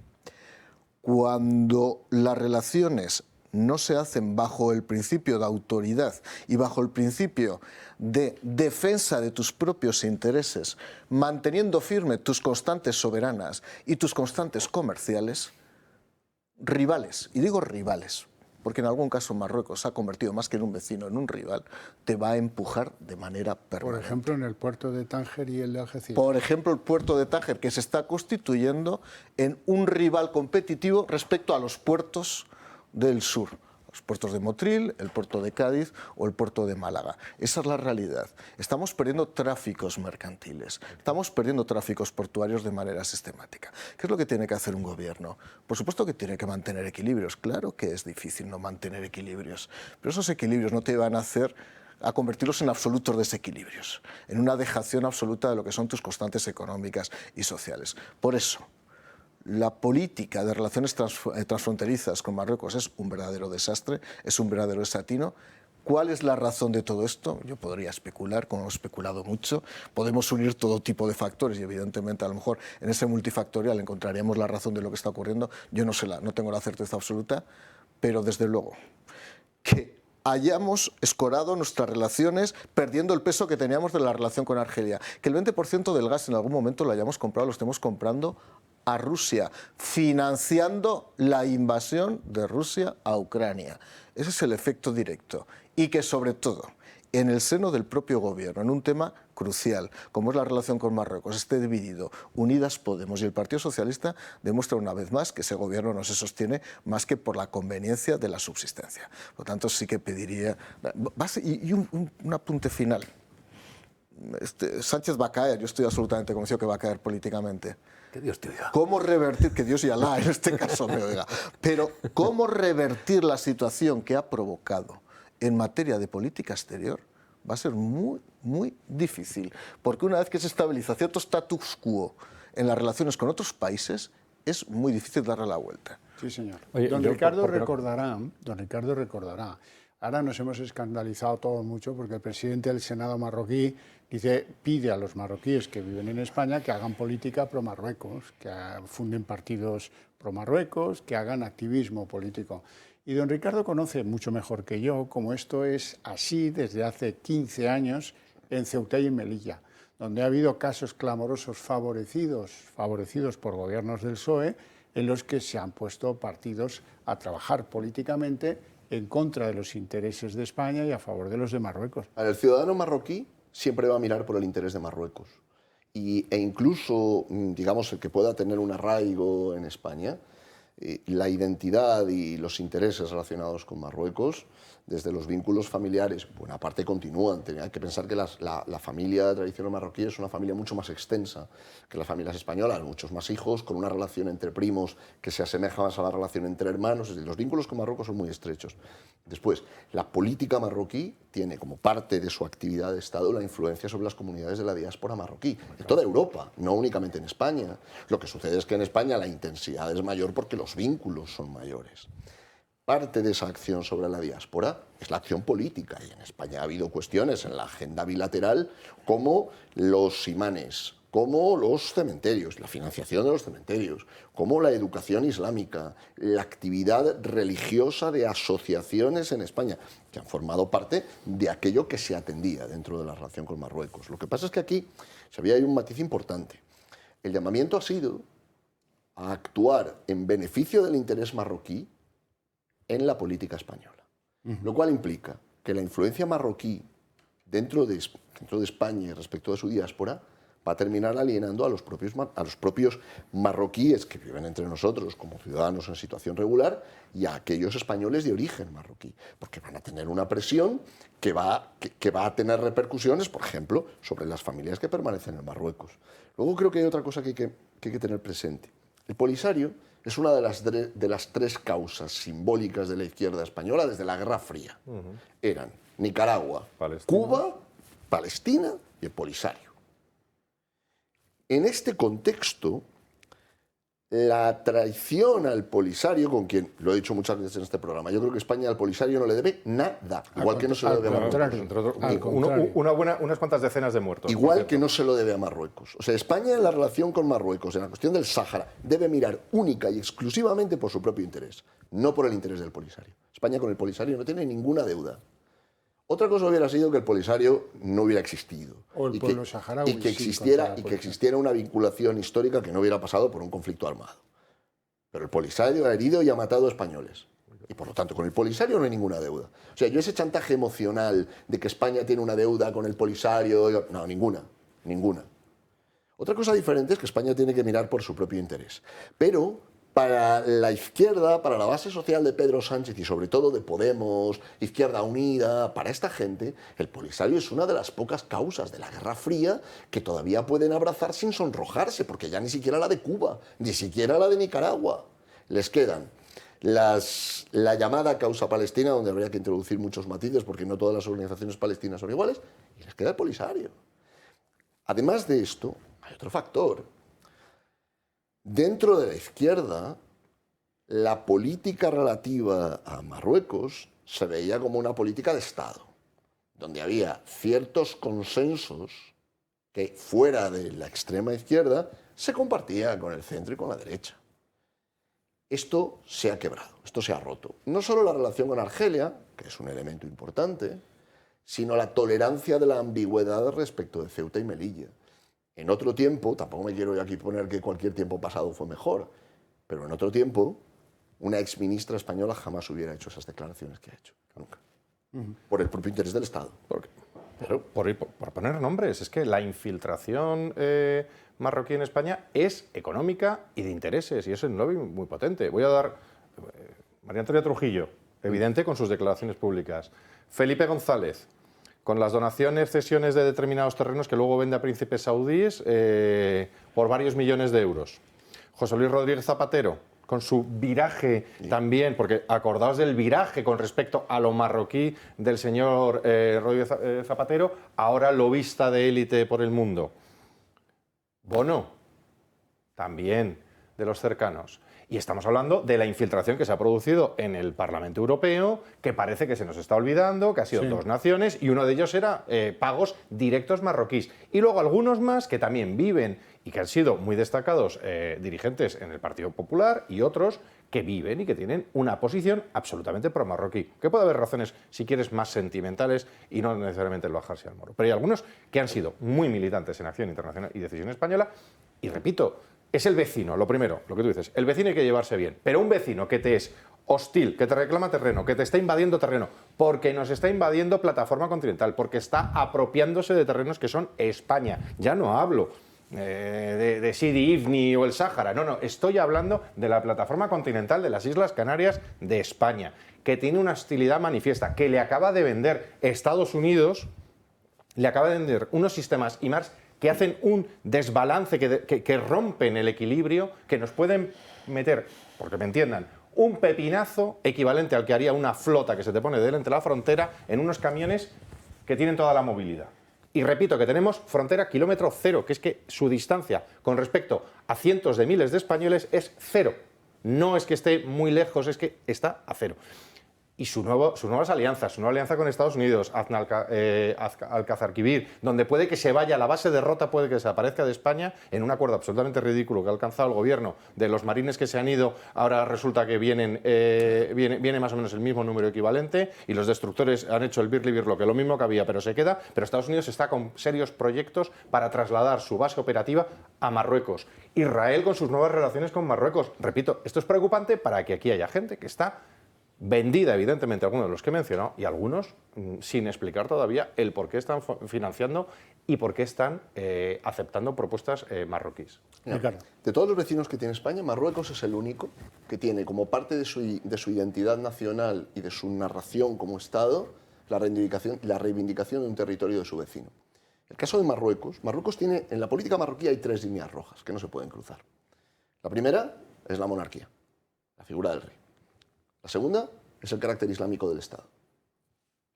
Cuando las relaciones no se hacen bajo el principio de autoridad y bajo el principio de defensa de tus propios intereses, manteniendo firme tus constantes soberanas y tus constantes comerciales, rivales, y digo rivales, porque en algún caso Marruecos se ha convertido más que en un vecino, en un rival, te va a empujar de manera permanente. Por ejemplo, en el puerto de Tánger y el de Algeciras. Por ejemplo, el puerto de Tánger, que se está constituyendo en un rival competitivo respecto a los puertos del sur, los puertos de Motril, el puerto de Cádiz o el puerto de Málaga. Esa es la realidad. Estamos perdiendo tráficos mercantiles, estamos perdiendo tráficos portuarios de manera sistemática. ¿Qué es lo que tiene que hacer un gobierno? Por supuesto que tiene que mantener equilibrios. Claro que es difícil no mantener equilibrios, pero esos equilibrios no te van a hacer a convertirlos en absolutos desequilibrios, en una dejación absoluta de lo que son tus constantes económicas y sociales. Por eso, la política de relaciones transfronterizas con Marruecos es un verdadero desastre, es un verdadero desatino. ¿Cuál es la razón de todo esto? Yo podría especular, como hemos especulado mucho. Podemos unir todo tipo de factores y evidentemente a lo mejor en ese multifactorial encontraríamos la razón de lo que está ocurriendo. Yo no tengo la certeza absoluta, pero desde luego que hayamos escorado nuestras relaciones perdiendo el peso que teníamos de la relación con Argelia, que el 20% del gas en algún momento lo hayamos comprado, lo estemos comprando a Rusia, financiando la invasión de Rusia a Ucrania. Ese es el efecto directo. Y que sobre todo, en el seno del propio gobierno, en un tema crucial, como es la relación con Marruecos, esté dividido. Unidas Podemos y el Partido Socialista demuestra una vez más que ese gobierno no se sostiene más que por la conveniencia de la subsistencia. Por lo tanto, sí que pediría... Y un apunte final. Sánchez va a caer, yo estoy absolutamente convencido que va a caer políticamente. Que Dios te oiga. ¿Cómo revertir, que Dios y Alá en este caso me oiga, pero cómo revertir la situación que ha provocado en materia de política exterior va a ser muy, muy difícil, porque una vez que se estabiliza cierto status quo en las relaciones con otros países, es muy difícil darle la vuelta. Sí, señor. Don Ricardo recordará, ahora nos hemos escandalizado todos mucho porque el presidente del Senado marroquí pide a los marroquíes que viven en España que hagan política pro-Marruecos, que funden partidos pro-Marruecos, que hagan activismo político. Y don Ricardo conoce mucho mejor que yo cómo esto es así desde hace 15 años en Ceuta y en Melilla, donde ha habido casos clamorosos favorecidos por gobiernos del PSOE, en los que se han puesto partidos a trabajar políticamente en contra de los intereses de España y a favor de los de Marruecos. El ciudadano marroquí siempre va a mirar por el interés de Marruecos. E incluso, digamos, el que pueda tener un arraigo en España, la identidad y los intereses relacionados con Marruecos, desde los vínculos familiares, buena parte continúan. Hay que pensar que la familia tradicional marroquí es una familia mucho más extensa que las familias españolas, muchos más hijos, con una relación entre primos que se asemeja más a la relación entre hermanos. Es decir, los vínculos con Marruecos son muy estrechos. Después, la política marroquí tiene como parte de su actividad de Estado la influencia sobre las comunidades de la diáspora marroquí, en toda Europa, no únicamente en España. Lo que sucede es que en España la intensidad es mayor porque los vínculos son mayores. Parte de esa acción sobre la diáspora es la acción política, y en España ha habido cuestiones en la agenda bilateral como los imanes, como los cementerios, la financiación de los cementerios, como la educación islámica, la actividad religiosa de asociaciones en España, que han formado parte de aquello que se atendía dentro de la relación con Marruecos. Lo que pasa es que aquí hay un matiz importante. El llamamiento ha sido a actuar en beneficio del interés marroquí en la política española, lo cual implica que la influencia marroquí dentro de España y respecto de su diáspora va a terminar alienando a los propios marroquíes que viven entre nosotros como ciudadanos en situación regular y a aquellos españoles de origen marroquí, porque van a tener una presión que va a tener repercusiones, por ejemplo, sobre las familias que permanecen en Marruecos. Luego creo que hay otra cosa que hay que tener presente. El Polisario es una de las tres causas simbólicas de la izquierda española desde la Guerra Fría. Eran Nicaragua, Cuba, Palestina y el Polisario. En este contexto, la traición al Polisario, con quien lo he dicho muchas veces en este programa, yo creo que España al Polisario no le debe nada, igual que no se lo debe a Marruecos. Unas cuantas decenas de muertos. Igual que no se lo debe a Marruecos. O sea, España en la relación con Marruecos, en la cuestión del Sáhara, debe mirar única y exclusivamente por su propio interés, no por el interés del Polisario. España con el Polisario no tiene ninguna deuda. Otra cosa hubiera sido que el Polisario no hubiera existido. O el pueblo saharaui. Y que existiera una vinculación histórica que no hubiera pasado por un conflicto armado. Pero el Polisario ha herido y ha matado a españoles. Y por lo tanto, con el Polisario no hay ninguna deuda. O sea, yo ese chantaje emocional de que España tiene una deuda con el Polisario... No, ninguna. Otra cosa diferente es que España tiene que mirar por su propio interés. Pero para la izquierda, para la base social de Pedro Sánchez y sobre todo de Podemos, Izquierda Unida, para esta gente, el Polisario es una de las pocas causas de la Guerra Fría que todavía pueden abrazar sin sonrojarse, porque ya ni siquiera la de Cuba, ni siquiera la de Nicaragua. Les quedan la llamada causa palestina, donde habría que introducir muchos matices, porque no todas las organizaciones palestinas son iguales, y les queda el Polisario. Además de esto, hay otro factor. Dentro de la izquierda, la política relativa a Marruecos se veía como una política de Estado, donde había ciertos consensos que fuera de la extrema izquierda se compartían con el centro y con la derecha. Esto se ha quebrado, esto se ha roto. No solo la relación con Argelia, que es un elemento importante, sino la tolerancia de la ambigüedad respecto de Ceuta y Melilla. En otro tiempo, tampoco me quiero aquí poner que cualquier tiempo pasado fue mejor, pero en otro tiempo, una exministra española jamás hubiera hecho esas declaraciones que ha hecho, nunca. Por el propio interés del Estado. Por poner nombres, es que la infiltración marroquí en España es económica y de intereses, y es un lobby muy potente. Voy a dar María Antonia Trujillo, evidente con sus declaraciones públicas. Felipe González, con las donaciones, cesiones de determinados terrenos que luego vende a príncipes saudíes por varios millones de euros. José Luis Rodríguez Zapatero, con su viraje también, porque acordaos del viraje con respecto a lo marroquí del señor Rodríguez Zapatero, ahora lobista de élite por el mundo. Bono, también de los cercanos. Y estamos hablando de la infiltración que se ha producido en el Parlamento Europeo, que parece que se nos está olvidando, que ha sido dos naciones, y uno de ellos era pagos directos marroquíes. Y luego algunos más que también viven y que han sido muy destacados dirigentes en el Partido Popular y otros que viven y que tienen una posición absolutamente pro-marroquí. Que puede haber razones, si quieres, más sentimentales y no necesariamente el bajarse al moro. Pero hay algunos que han sido muy militantes en Acción Internacional y Decisión Española, y repito, es el vecino, lo primero, lo que tú dices, el vecino hay que llevarse bien, pero un vecino que te es hostil, que te reclama terreno, que te está invadiendo terreno, porque nos está invadiendo plataforma continental, porque está apropiándose de terrenos que son España. Ya no hablo de Sidi Ifni o el Sáhara. No, no, estoy hablando de la plataforma continental de las Islas Canarias de España, que tiene una hostilidad manifiesta, que le acaba de vender Estados Unidos, le acaba de vender unos sistemas IMARS que hacen un desbalance, que rompen el equilibrio, que nos pueden meter, porque me entiendan, un pepinazo equivalente al que haría una flota que se te pone delante de la frontera en unos camiones que tienen toda la movilidad. Y repito que tenemos frontera kilómetro cero, que es que su distancia con respecto a cientos de miles de españoles es cero. No es que esté muy lejos, es que está a cero. Y sus nuevas alianzas, su nueva alianza con Estados Unidos, Alcázar-Quibir, donde puede que se vaya, la base de Rota puede que desaparezca de España en un acuerdo absolutamente ridículo que ha alcanzado el gobierno de los marines que se han ido, ahora resulta que viene más o menos el mismo número equivalente y los destructores han hecho el birli-birlo, que lo mismo que había, pero se queda, pero Estados Unidos está con serios proyectos para trasladar su base operativa a Marruecos. Israel con sus nuevas relaciones con Marruecos. Repito, esto es preocupante para que aquí haya gente que está vendida, evidentemente, algunos de los que he mencionado, y algunos sin explicar todavía el por qué están financiando y por qué están aceptando propuestas marroquíes. De todos los vecinos que tiene España, Marruecos es el único que tiene como parte de su identidad nacional y de su narración como Estado la reivindicación de un territorio de su vecino. El caso de Marruecos, Marruecos tiene, en la política marroquí hay 3 líneas rojas que no se pueden cruzar. La primera es la monarquía, la figura del rey. La segunda es el carácter islámico del Estado.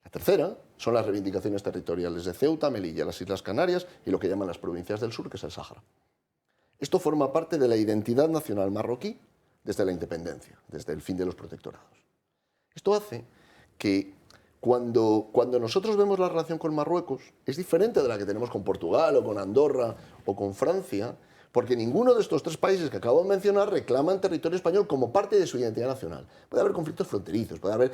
La tercera son las reivindicaciones territoriales de Ceuta, Melilla, las Islas Canarias y lo que llaman las provincias del sur, que es el Sáhara. Esto forma parte de la identidad nacional marroquí desde la independencia, desde el fin de los protectorados. Esto hace que cuando nosotros vemos la relación con Marruecos es diferente de la que tenemos con Portugal o con Andorra o con Francia, porque ninguno de estos 3 países que acabo de mencionar reclaman territorio español como parte de su identidad nacional. Puede haber conflictos fronterizos, puede haber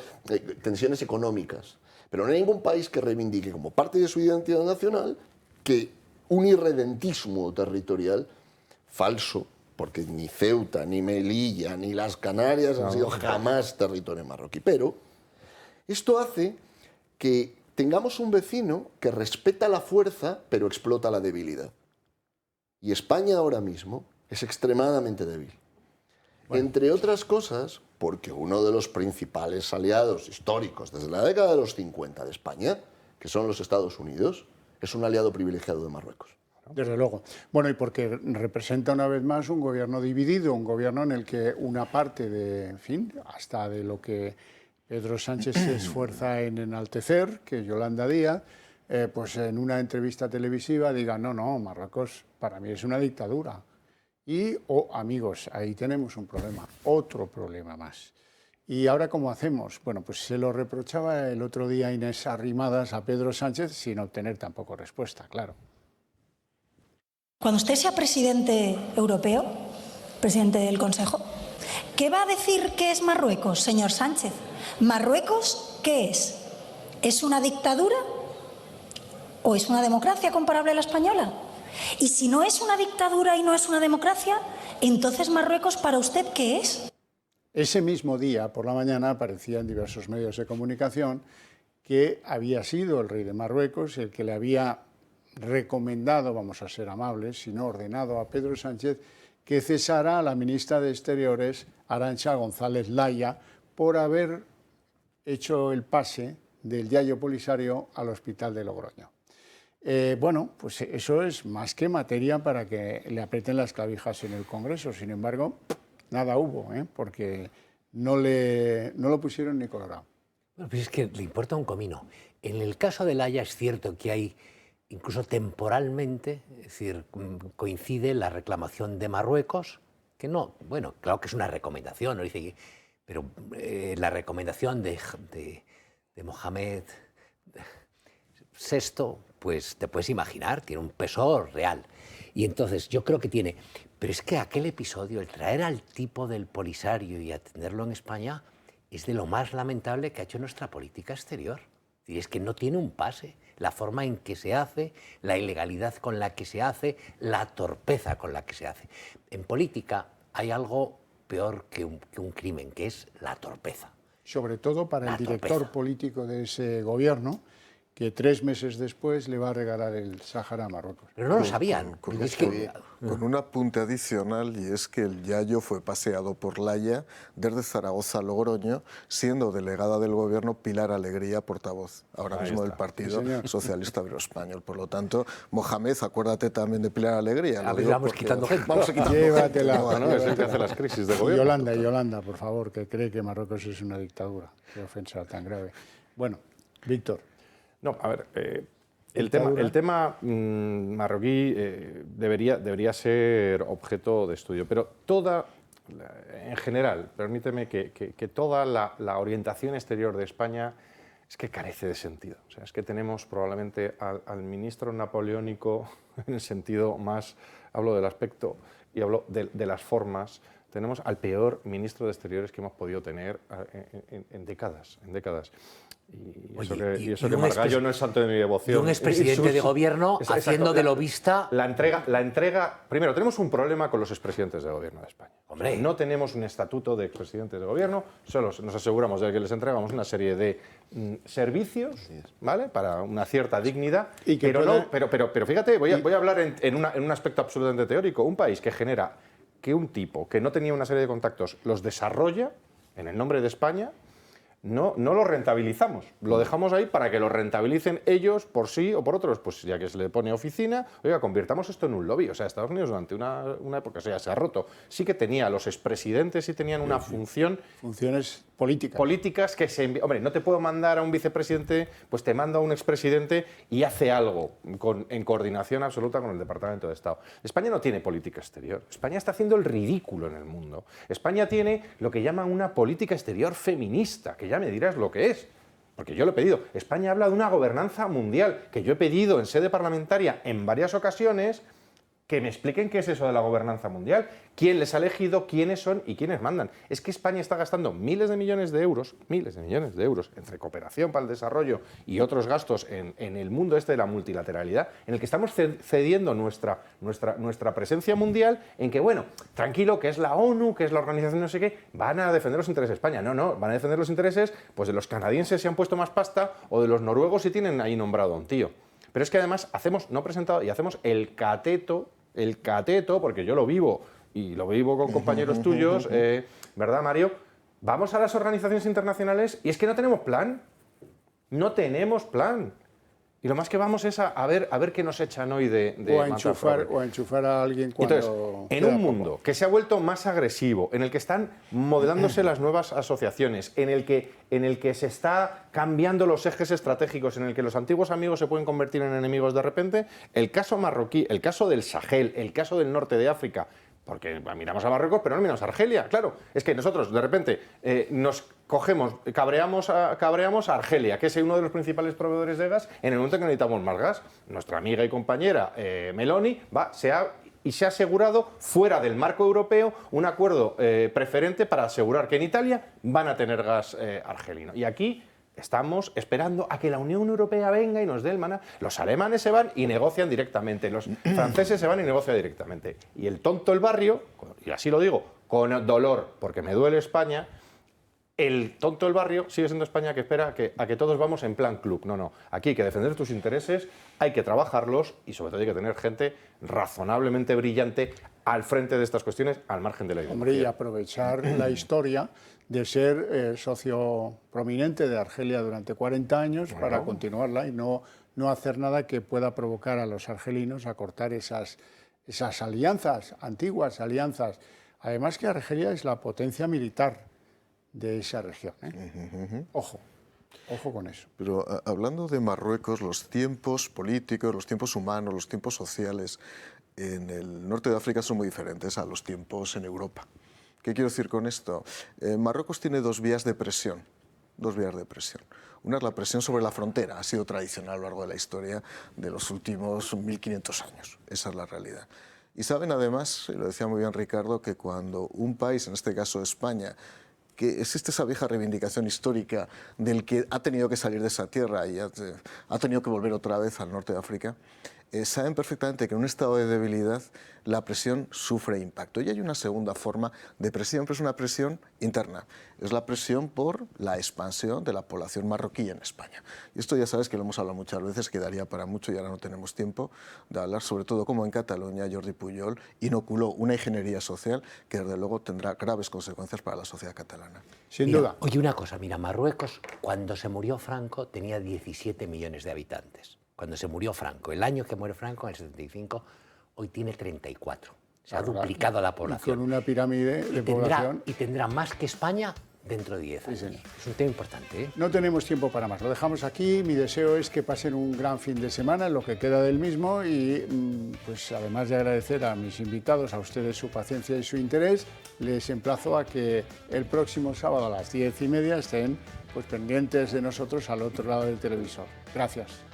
tensiones económicas, pero no hay ningún país que reivindique como parte de su identidad nacional que un irredentismo territorial falso, porque ni Ceuta, ni Melilla, ni las Canarias han sido jamás territorio marroquí. Pero esto hace que tengamos un vecino que respeta la fuerza, pero explota la debilidad. Y España ahora mismo es extremadamente débil. Entre otras cosas, porque uno de los principales aliados históricos desde la década de los 50 de España, que son los Estados Unidos, es un aliado privilegiado de Marruecos. Desde luego. Bueno, y porque representa una vez más un gobierno dividido, un gobierno en el que una parte de, en fin, hasta de lo que Pedro Sánchez se esfuerza en enaltecer, que Yolanda Díaz, pues en una entrevista televisiva diga, no, Marruecos para mí es una dictadura. Y, amigos, ahí tenemos un problema, otro problema más. ¿Y ahora cómo hacemos? Bueno, pues se lo reprochaba el otro día Inés Arrimadas a Pedro Sánchez sin obtener tampoco respuesta, claro. Cuando usted sea presidente europeo, presidente del Consejo, ¿qué va a decir que es Marruecos, señor Sánchez? ¿Marruecos qué es? ¿Es una dictadura? ¿O es una democracia comparable a la española? Y si no es una dictadura y no es una democracia, entonces Marruecos para usted ¿qué es? Ese mismo día, por la mañana, aparecía en diversos medios de comunicación que había sido el rey de Marruecos el que le había recomendado, vamos a ser amables, sino ordenado a Pedro Sánchez que cesara a la ministra de Exteriores, Arantxa González Laya, por haber hecho el pase del Yayo Polisario al hospital de Logroño. Bueno, pues eso es más que materia para que le aprieten las clavijas en el Congreso. Sin embargo, nada hubo, porque no lo pusieron ni colorado. Bueno, pues es que le importa un comino. En el caso de Laya es cierto que hay, incluso temporalmente, es decir, coincide la reclamación de Marruecos, que no, bueno, claro que es una recomendación, ¿no? Dice que, pero la recomendación de Mohamed VI, pues te puedes imaginar, tiene un peso real. Y entonces yo creo que tiene... Pero es que aquel episodio, el traer al tipo del Polisario y atenderlo en España, es de lo más lamentable que ha hecho nuestra política exterior. Y es que no tiene un pase. La forma en que se hace, la ilegalidad con la que se hace, la torpeza con la que se hace. En política hay algo peor que un crimen, que es la torpeza. Sobre todo para el director político de ese gobierno, que 3 meses después le va a regalar el Sáhara a Marruecos. Pero no lo sabían. Con un apunte adicional, y es que el Yayo fue paseado por la Haya desde Zaragoza a Logroño, siendo delegada del gobierno Pilar Alegría, portavoz ahora mismo del Partido Socialista Obrero Español. Por lo tanto, Mohamed, acuérdate también de Pilar Alegría. A ver, vamos quitando gente. Vamos a quitar Llévatela. No, es el que hace las crisis de gobierno. Yolanda, por favor, que cree que Marruecos es una dictadura. Qué ofensa tan grave. Bueno, Víctor. No, a ver, el tema marroquí debería ser objeto de estudio, pero en general, permíteme que toda la orientación exterior de España es que carece de sentido. O sea, es que tenemos probablemente al ministro napoleónico, en el sentido más, hablo del aspecto y hablo de las formas, tenemos al peor ministro de Exteriores que hemos podido tener en décadas. Y eso que Margallo no es santo de mi devoción. Y un expresidente de gobierno haciendo de lobista. La entrega. Primero, tenemos un problema con los expresidentes de gobierno de España. Hombre. No tenemos un estatuto de expresidentes de gobierno, solo nos aseguramos de que les entregamos una serie de servicios, ¿vale? Para una cierta dignidad. Pero fíjate, voy a hablar en un aspecto absolutamente teórico. Un país que genera que un tipo que no tenía una serie de contactos los desarrolla en el nombre de España. No lo rentabilizamos, lo dejamos ahí para que lo rentabilicen ellos por sí o por otros. Pues ya que se le pone oficina, oiga, convirtamos esto en un lobby. O sea, Estados Unidos durante una época, o sea, se ha roto. Sí que tenía, los expresidentes sí tenían una función... Funciones políticas. Políticas que se... Hombre, no te puedo mandar a un vicepresidente, pues te mando a un expresidente y hace algo en coordinación absoluta con el Departamento de Estado. España no tiene política exterior. España está haciendo el ridículo en el mundo. España tiene lo que llaman una política exterior feminista, que ya me dirás lo que es, porque yo lo he pedido. España habla de una gobernanza mundial, que yo he pedido en sede parlamentaria en varias ocasiones que me expliquen qué es eso de la gobernanza mundial, quién les ha elegido, quiénes son y quiénes mandan. Es que España está gastando miles de millones de euros entre cooperación para el desarrollo y otros gastos en el mundo este de la multilateralidad, en el que estamos cediendo nuestra presencia mundial en que, bueno, tranquilo, que es la ONU, que es la organización no sé qué, van a defender los intereses de España. No, van a defender los intereses pues de los canadienses si han puesto más pasta o de los noruegos si tienen ahí nombrado a un tío. Pero es que además hacemos el cateto, porque yo lo vivo y lo vivo con compañeros tuyos, ¿verdad, Mario? Vamos a las organizaciones internacionales y es que no tenemos plan. No tenemos plan. Y lo más que vamos es a ver qué nos echan hoy de o a enchufar a alguien cuando... Entonces, en un mundo que se ha vuelto más agresivo, en el que están modelándose las nuevas asociaciones, en el que se está cambiando los ejes estratégicos, en el que los antiguos amigos se pueden convertir en enemigos de repente, el caso marroquí, el caso del Sahel, el caso del norte de África, porque miramos a Marruecos pero no miramos a Argelia, claro, es que nosotros de repente nos cabreamos a Argelia, que es uno de los principales proveedores de gas, en el momento en que necesitamos más gas. Nuestra amiga y compañera Meloni se ha asegurado fuera del marco europeo un acuerdo preferente para asegurar que en Italia van a tener gas argelino. Y aquí estamos esperando a que la Unión Europea venga y nos dé el maná. Los alemanes se van y negocian directamente, los franceses se van y negocian directamente. Y el tonto del barrio, y así lo digo, con dolor, porque me duele España, el tonto del barrio sigue siendo España que espera a que todos vamos en plan club. No. Aquí hay que defender tus intereses, hay que trabajarlos y sobre todo hay que tener gente razonablemente brillante al frente de estas cuestiones, al margen de la ideología. Hombre, y aprovechar la historia de ser socio prominente de Argelia durante 40 años para continuarla y no hacer nada que pueda provocar a los argelinos a cortar esas alianzas, antiguas alianzas. Además que Argelia es la potencia militar de esa región. Ojo con eso. Pero hablando de Marruecos, los tiempos políticos, los tiempos humanos, los tiempos sociales en el norte de África son muy diferentes a los tiempos en Europa. ¿Qué quiero decir con esto? Marruecos tiene dos vías de presión. Una es la presión sobre la frontera, ha sido tradicional a lo largo de la historia de los últimos 1500 años. Esa es la realidad. Y saben además, y lo decía muy bien Ricardo, que cuando un país, en este caso España, que existe esa vieja reivindicación histórica del que ha tenido que salir de esa tierra y ha tenido que volver otra vez al norte de África, saben perfectamente que en un estado de debilidad la presión sufre impacto. Y hay una segunda forma de presión, pero es una presión interna. Es la presión por la expansión de la población marroquí en España. Y esto ya sabes que lo hemos hablado muchas veces, que daría para mucho y ahora no tenemos tiempo de hablar, sobre todo como en Cataluña Jordi Pujol inoculó una ingeniería social que desde luego tendrá graves consecuencias para la sociedad catalana. Sin duda. Oye, una cosa, mira, Marruecos, cuando se murió Franco, tenía 17 millones de habitantes. Cuando se murió Franco, el año que muere Franco, en el 75, hoy tiene 34. Se ha duplicado la población. Y con una pirámide de población. Y tendrá más que España dentro de 10 años. Sí. Es un tema importante, ¿eh? No tenemos tiempo para más, lo dejamos aquí. Mi deseo es que pasen un gran fin de semana, lo que queda del mismo, y pues además de agradecer a mis invitados, a ustedes su paciencia y su interés, les emplazo a que el próximo sábado a las 10:30 estén pues pendientes de nosotros al otro lado del televisor. Gracias.